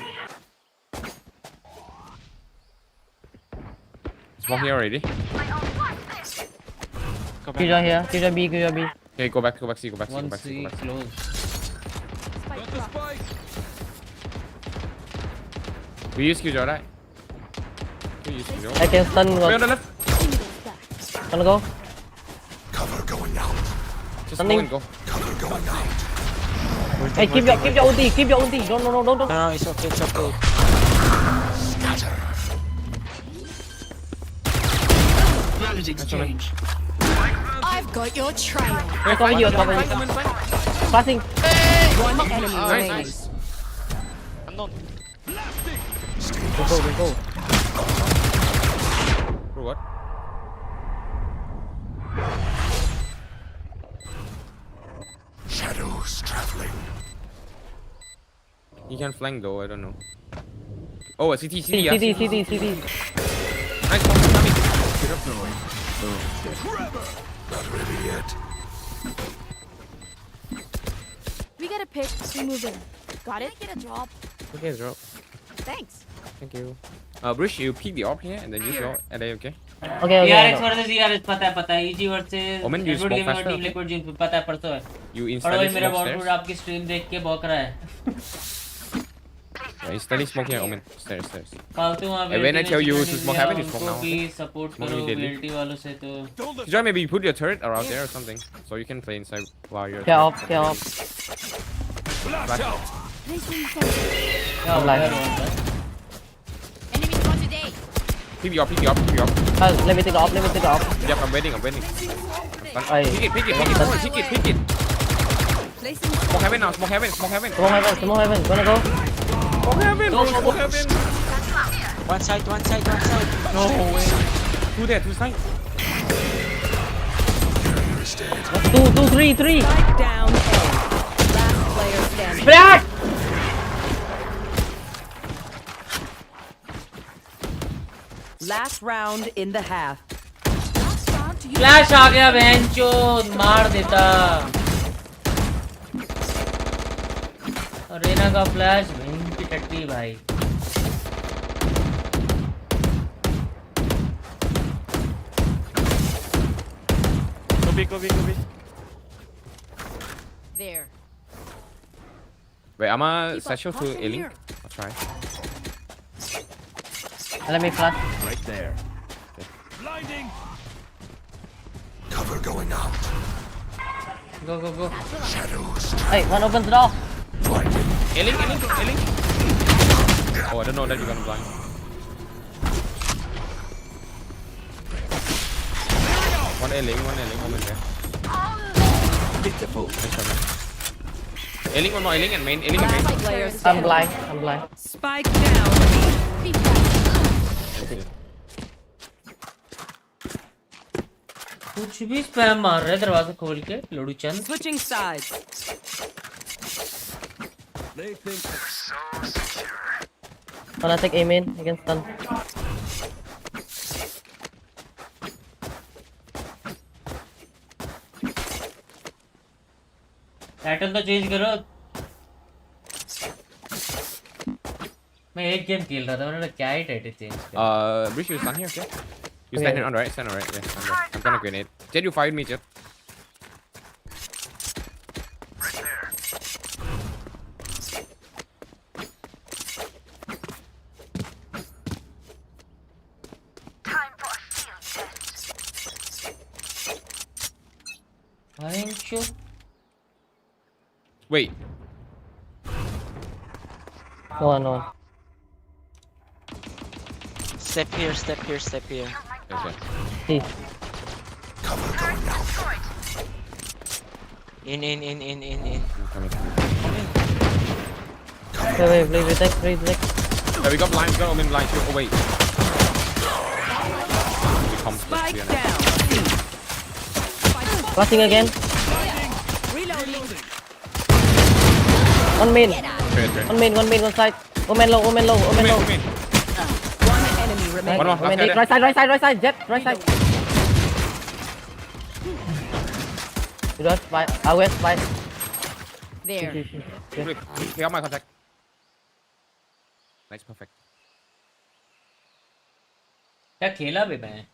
Smoke here already. Killjoy here. Killjoy B. Killjoy B. Okay, go back C, go back C, go One back C, C go back C. close. We use Killjoy, right? We use Killjoy. I can stun Wait, on one. the left. Gonna go. Cover going out. Just Stunning. go and go. Cover going out. Hey, keep your ulti. Keep your ulti. Don't. No, it's okay, it's okay. Scatter. I've got your trail. Cover you. Flashing. One enemy remaining. Nice. Unknown. Go. For what? Shadows traveling. You can flank though, I don't know. Oh, a CT, yeah. CT. Nice one, coming. Not ready yet. We get a pick. We move in. Got it? Get a drop. Okay, drop. Thanks. Thank you. Bruce, you pick the op here and then use your LA, okay? Okay. ERX versus ERX पता है EG versus Omen, you Edward smoke Game और faster. Team Liquid Gym पता है परसों है You और instantly वही मेरा smoke बॉटफूड stairs. आपकी स्ट्रीम देख के भौंक रहा है Yeah, instantly smoke here, Omen. Stairs. फालतू वहाँ Hey, when I tell you to smoke heaven, you smoke now. भी सपोर्ट Smoke करो immediately. BLT वालों से तो Killjoy, maybe you put your turret around there or something, so you can play inside while you're. Get off. Back. क्या I'm live. Enemy spotted A. Pick the op. Let me take off. Yep, I'm waiting. Aye. Pick it. Smoke heaven now, smoke heaven. Smoke heaven. Gonna go. Smoke heaven. One side. No way. Two there, two side. Two, three. Spike down A. Last player standing. Splash! Last round in the half. Flash आ गया बेंचो मार देता और रेना का flash की टट्टी भाई Go B. There. Wait, I'm a satchel to A-Link. I'll try. Let me flash. Right there. Blinding. Cover going out. Go. Shadows. Hey, one opens the door. Blinding. A-Link. Oh, I don't know that you're gonna blind. One A-Link, moment there. Pitiful. A-Link, one more A-Link and main. Last player I'm standing. blind. Spike down B. कुछ भी spam मार रहे दरवाजा खोल के लोडू चंद Switching sides. They think they're so secure. Wanna take aim in? You can stun. Title तो change करो मैं एक गेम खेल रहा था मैंने क्या ही टाइटल चेंज किया Bruce, you stand here, okay? You stand here on the right, stand on the right. Yeah, stand there. I'm gonna grenade. Jet, you fired me, Jet. Aren't you? Wait. No one. Step here. Okay. See. Cover going out. In. I'm coming. Wait, protect. Yeah, we got blind. We got Omen blind too. Oh wait. We come Spike clear now. down C. Flashing again. Reloading. One main. Straight. One side. Omen low. One Enemy remaining. more. Omen dead. Right side. Jet. Right side. You don't fight. West fight. There. Pick up my contact. Nice, perfect. क्या खेला बे मैं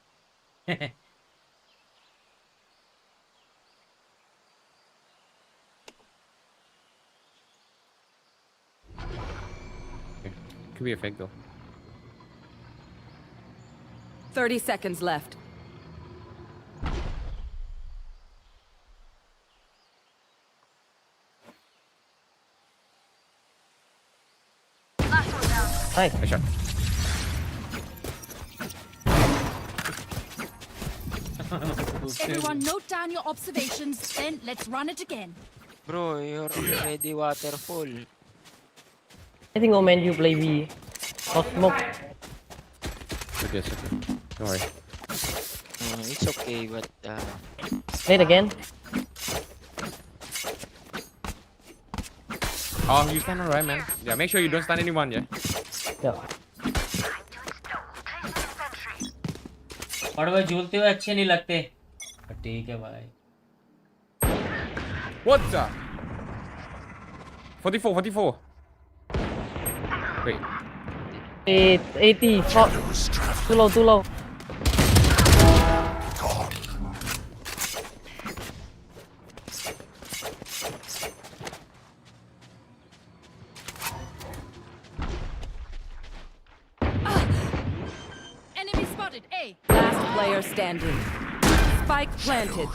Could be a fake though. 30 seconds left. Nice. Nice shot. Everyone note down your observations, then let's run it again. Bro, you're already waterfall. I think Omen you play V. Or smoke. Okay, it's okay. Don't worry. It's okay, but Play it again. Oh, you stand alright, man. Yeah, make sure you don't stun anyone, yeah? Yeah. और भाई झूलते हुए अच्छे नहीं लगते ठीक है भाई What the? 44. Wait. 80. Too low. Enemy spotted. A. Last player standing. Spike planted.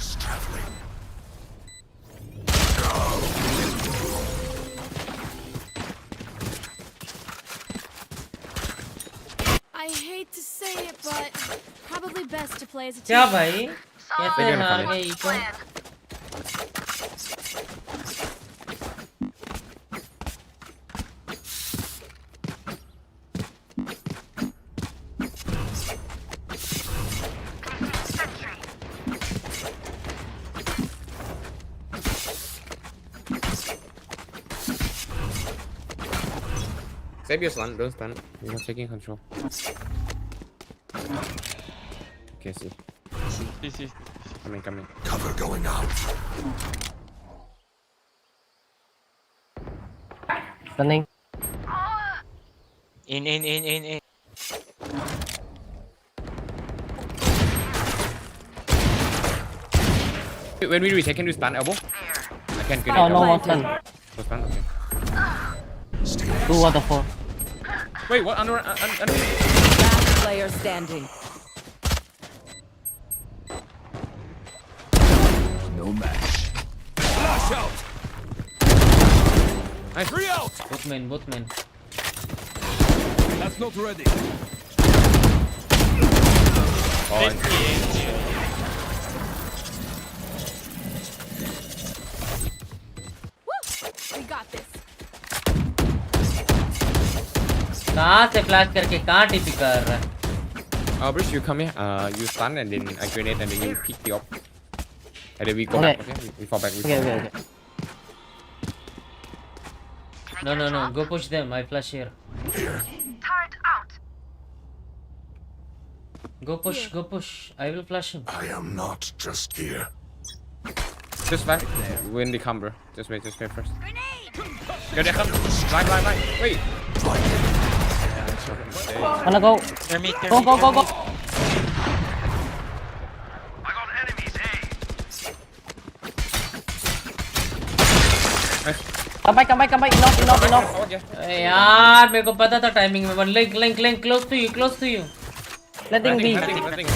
I hate to say it, but probably best to play as a team. क्या भाई कैसे हार गई तो Save your stun, don't stun. You're not taking control. Okay, see. Coming. Cover going out. Stunning. in. When we reach, I can do stun elbow. I can Oh, no more stun. No stun, okay. 2 out of 4. Wait, what? Under. Last player standing. No match. Flash out. Nice. 3 out. both men That's not ready. Oh, We got this. कहाँ से flash करके कहाँ TP कर रहा है Bruce, you come here. You stun and then I grenade and then you pick the op. And then we go Okay. back. Okay, we fall back. Okay. No, go push them. I flash here. Turret out. Go push. I will flash him. I am not just here. Just back. When they come, bro. Just wait first. Go there, come. Right. Wait. Wanna go? Go. I got enemies A. Come back. Enough. यार मेरे को पता था timing में link close to you Letting be. Nothing.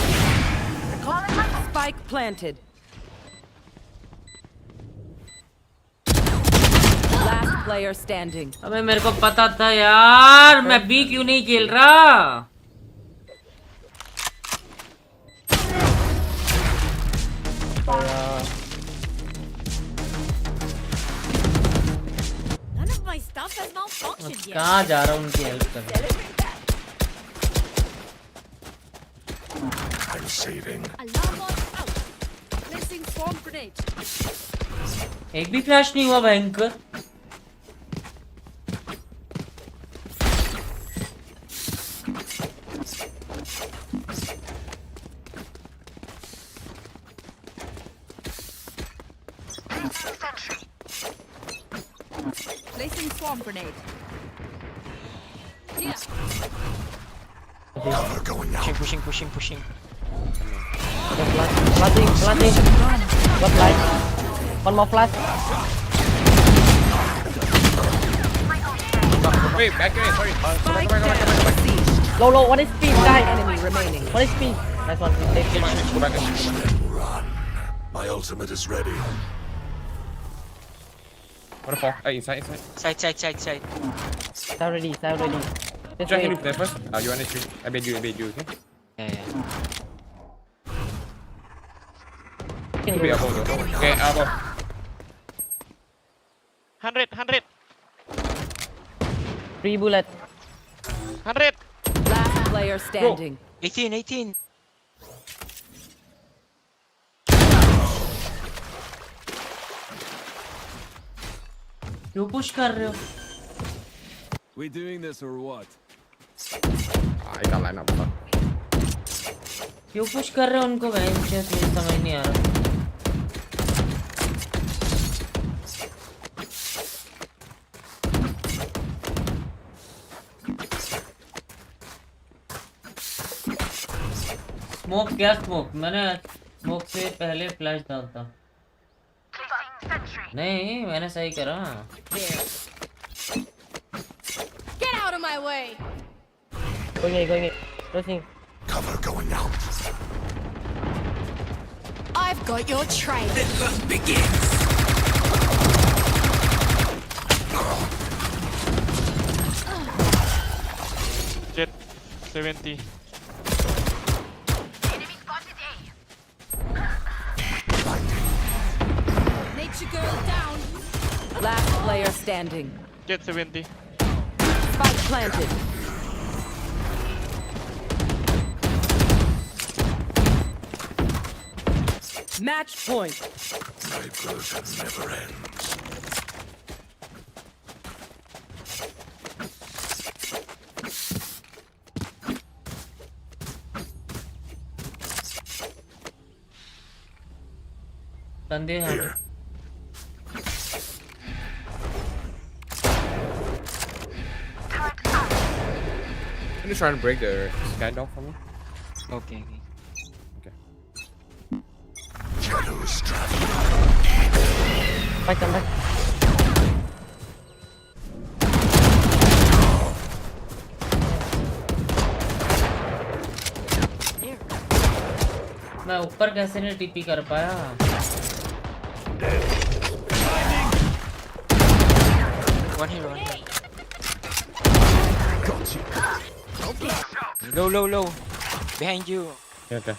Spike planted. Last player standing. अबे मेरे को पता था यार मैं बी क्यों नहीं खेल रहा None of my stuff has malfunctioned yet. कहाँ जा रहा हूँ उनकी हेल्प करने I'm saving. Alarm bot out. Placing swarm grenade. एक भी फ्लैश नहीं हुआ भयंकर Swarm grenade. Yeah. Cover going out. Pushing. Flashing. What flash? One more flash. Wait, back away, sorry. Spike down. C. Low. What is speed, guys? Enemy remaining. What is speed? Nice one. Take it. Go back. Run. My ultimate is ready. What a fall. Hey, inside. Side. Side ready. This Try way. him with there first. You on H3. I bait you, okay? Yeah. Could be elbow though. Okay, elbow. 100. 3 bullet. 100. Last player standing. 18. क्यों push कर रहे हो? We doing this or what? I can't line up. क्यों push कर रहे हो उनको? मैं समझ नहीं आ रहा. स्मोक क्या स्मोक? मैंने स्मोक से पहले फ्लैश डालता. नहीं, मैंने सही करा. Get out of my way. Going. Pressing. Cover going out. I've got your trail. The hunt begins. Jet 70. Enemy spotted A. Nature girl down. Last player standing. Jet 70. Spike planted. Match point. My version never ends. कंधे Here. Can you try and break the sky dog for me? Okay. Shadows traveling. Come back. मैं ऊपर कैसे नहीं TP कर पाया? One here. Low. Behind you. Okay.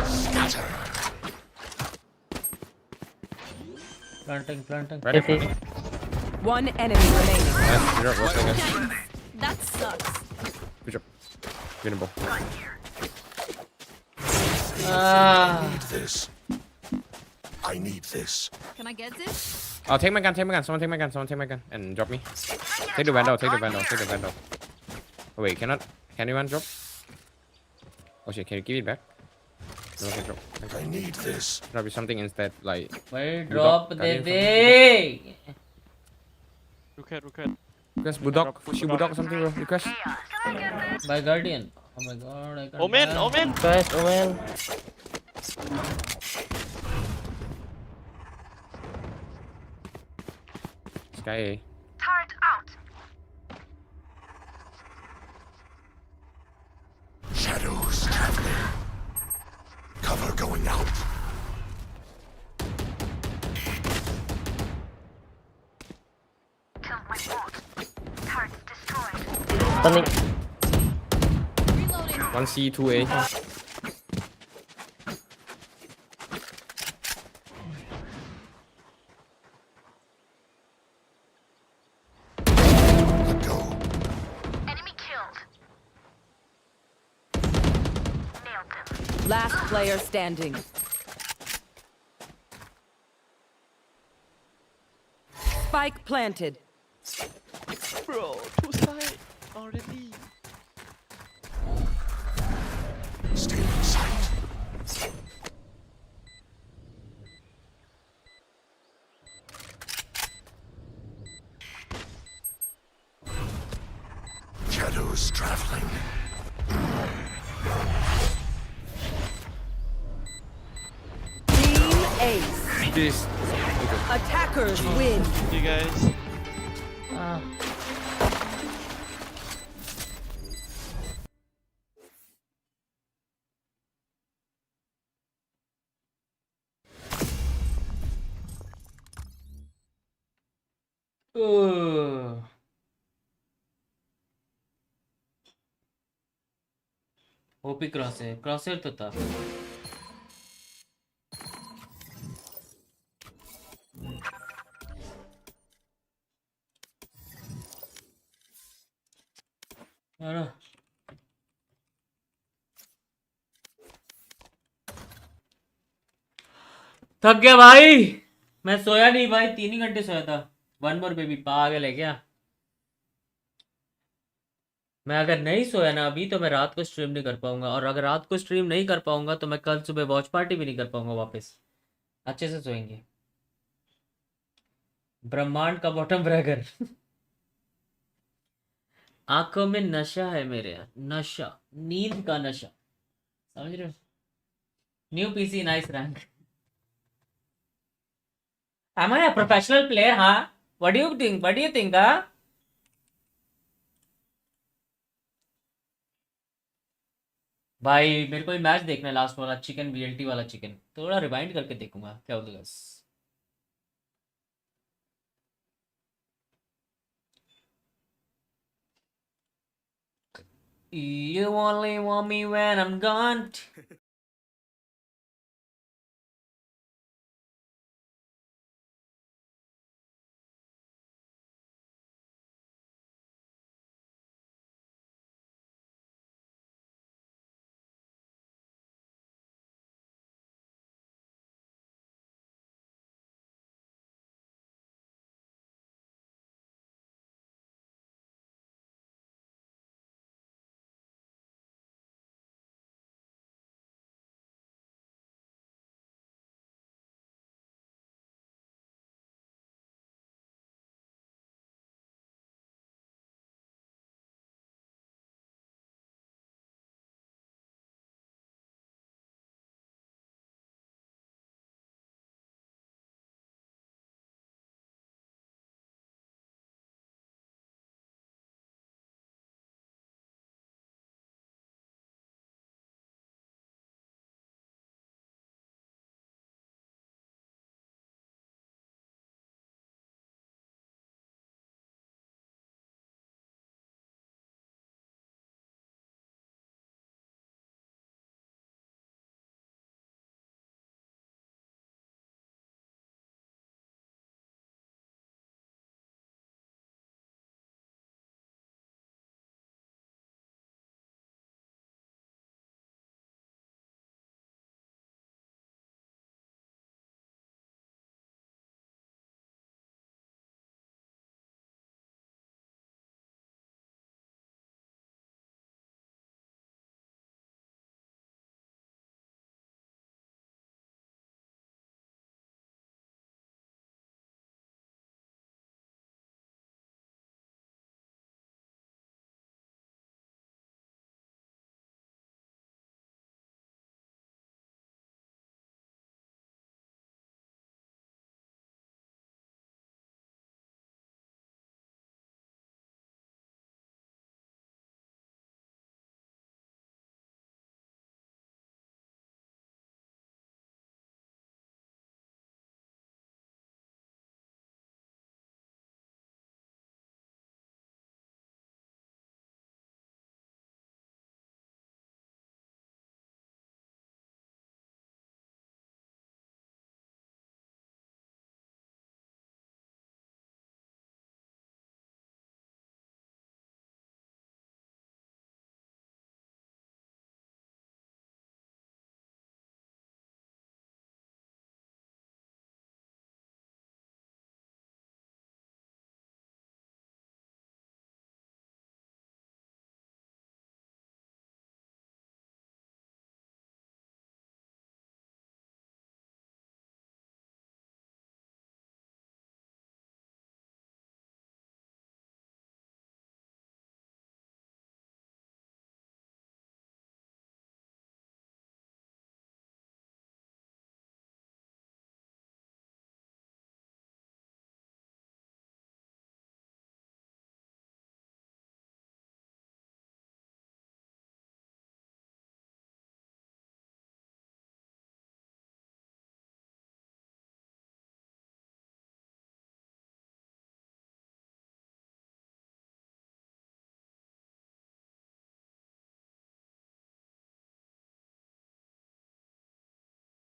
Scatter. Planting. Ready? One enemy remaining. Nice. Good job, boss, I guess. That sucks. Good job. Winnable. I need this. Can I get this? Oh, take my gun. Someone take my gun and drop me. Take the vandal. Oh, wait, can anyone drop? Oh shit, can you give it back? No, I can drop. I need this. Drop you something instead, like. भाई drop दे दे. रुक. Request Budok, Fushi Budok or something, bro. Request. By Guardian. Oh my god, I can't. Omen. First, Omen. Sky A. Turret out. Shadows traveling. Cover going out. Killed my bot. Turret destroyed. Stunning. Reloading. 1C, 2A. Go. Enemy killed. Nailed them. Last player standing. Spike planted. Bro, 2 side already. Stay in sight. was traveling. Team Ace. This. Attackers win. You guys. OP crosser तो था। अरे थक गया भाई, मैं सोया नहीं भाई, 3 ही घंटे सोया था। 1 मोर बेबी, पागल है क्या? मैं अगर नहीं सोया ना अभी तो मैं रात को स्ट्रीम नहीं कर पाऊंगा, और अगर रात को स्ट्रीम नहीं कर पाऊंगा तो मैं कल सुबह वॉच पार्टी भी नहीं कर पाऊंगा वापस। अच्छे से सोएंगे। ब्रह्मांड का बॉटम ब्रैगर। आंखों में नशा है मेरे, नशा, नींद का नशा, समझ रहे हो? New PC nice rank. Am I a professional player, huh? What do you think? What do you think, huh? भाई मेरे को मैच देखना है, लास्ट वाला चिकन, वीएलटी वाला चिकन, थोड़ा रिवाइंड करके देखूंगा क्या होगा। You only want me when I'm gone.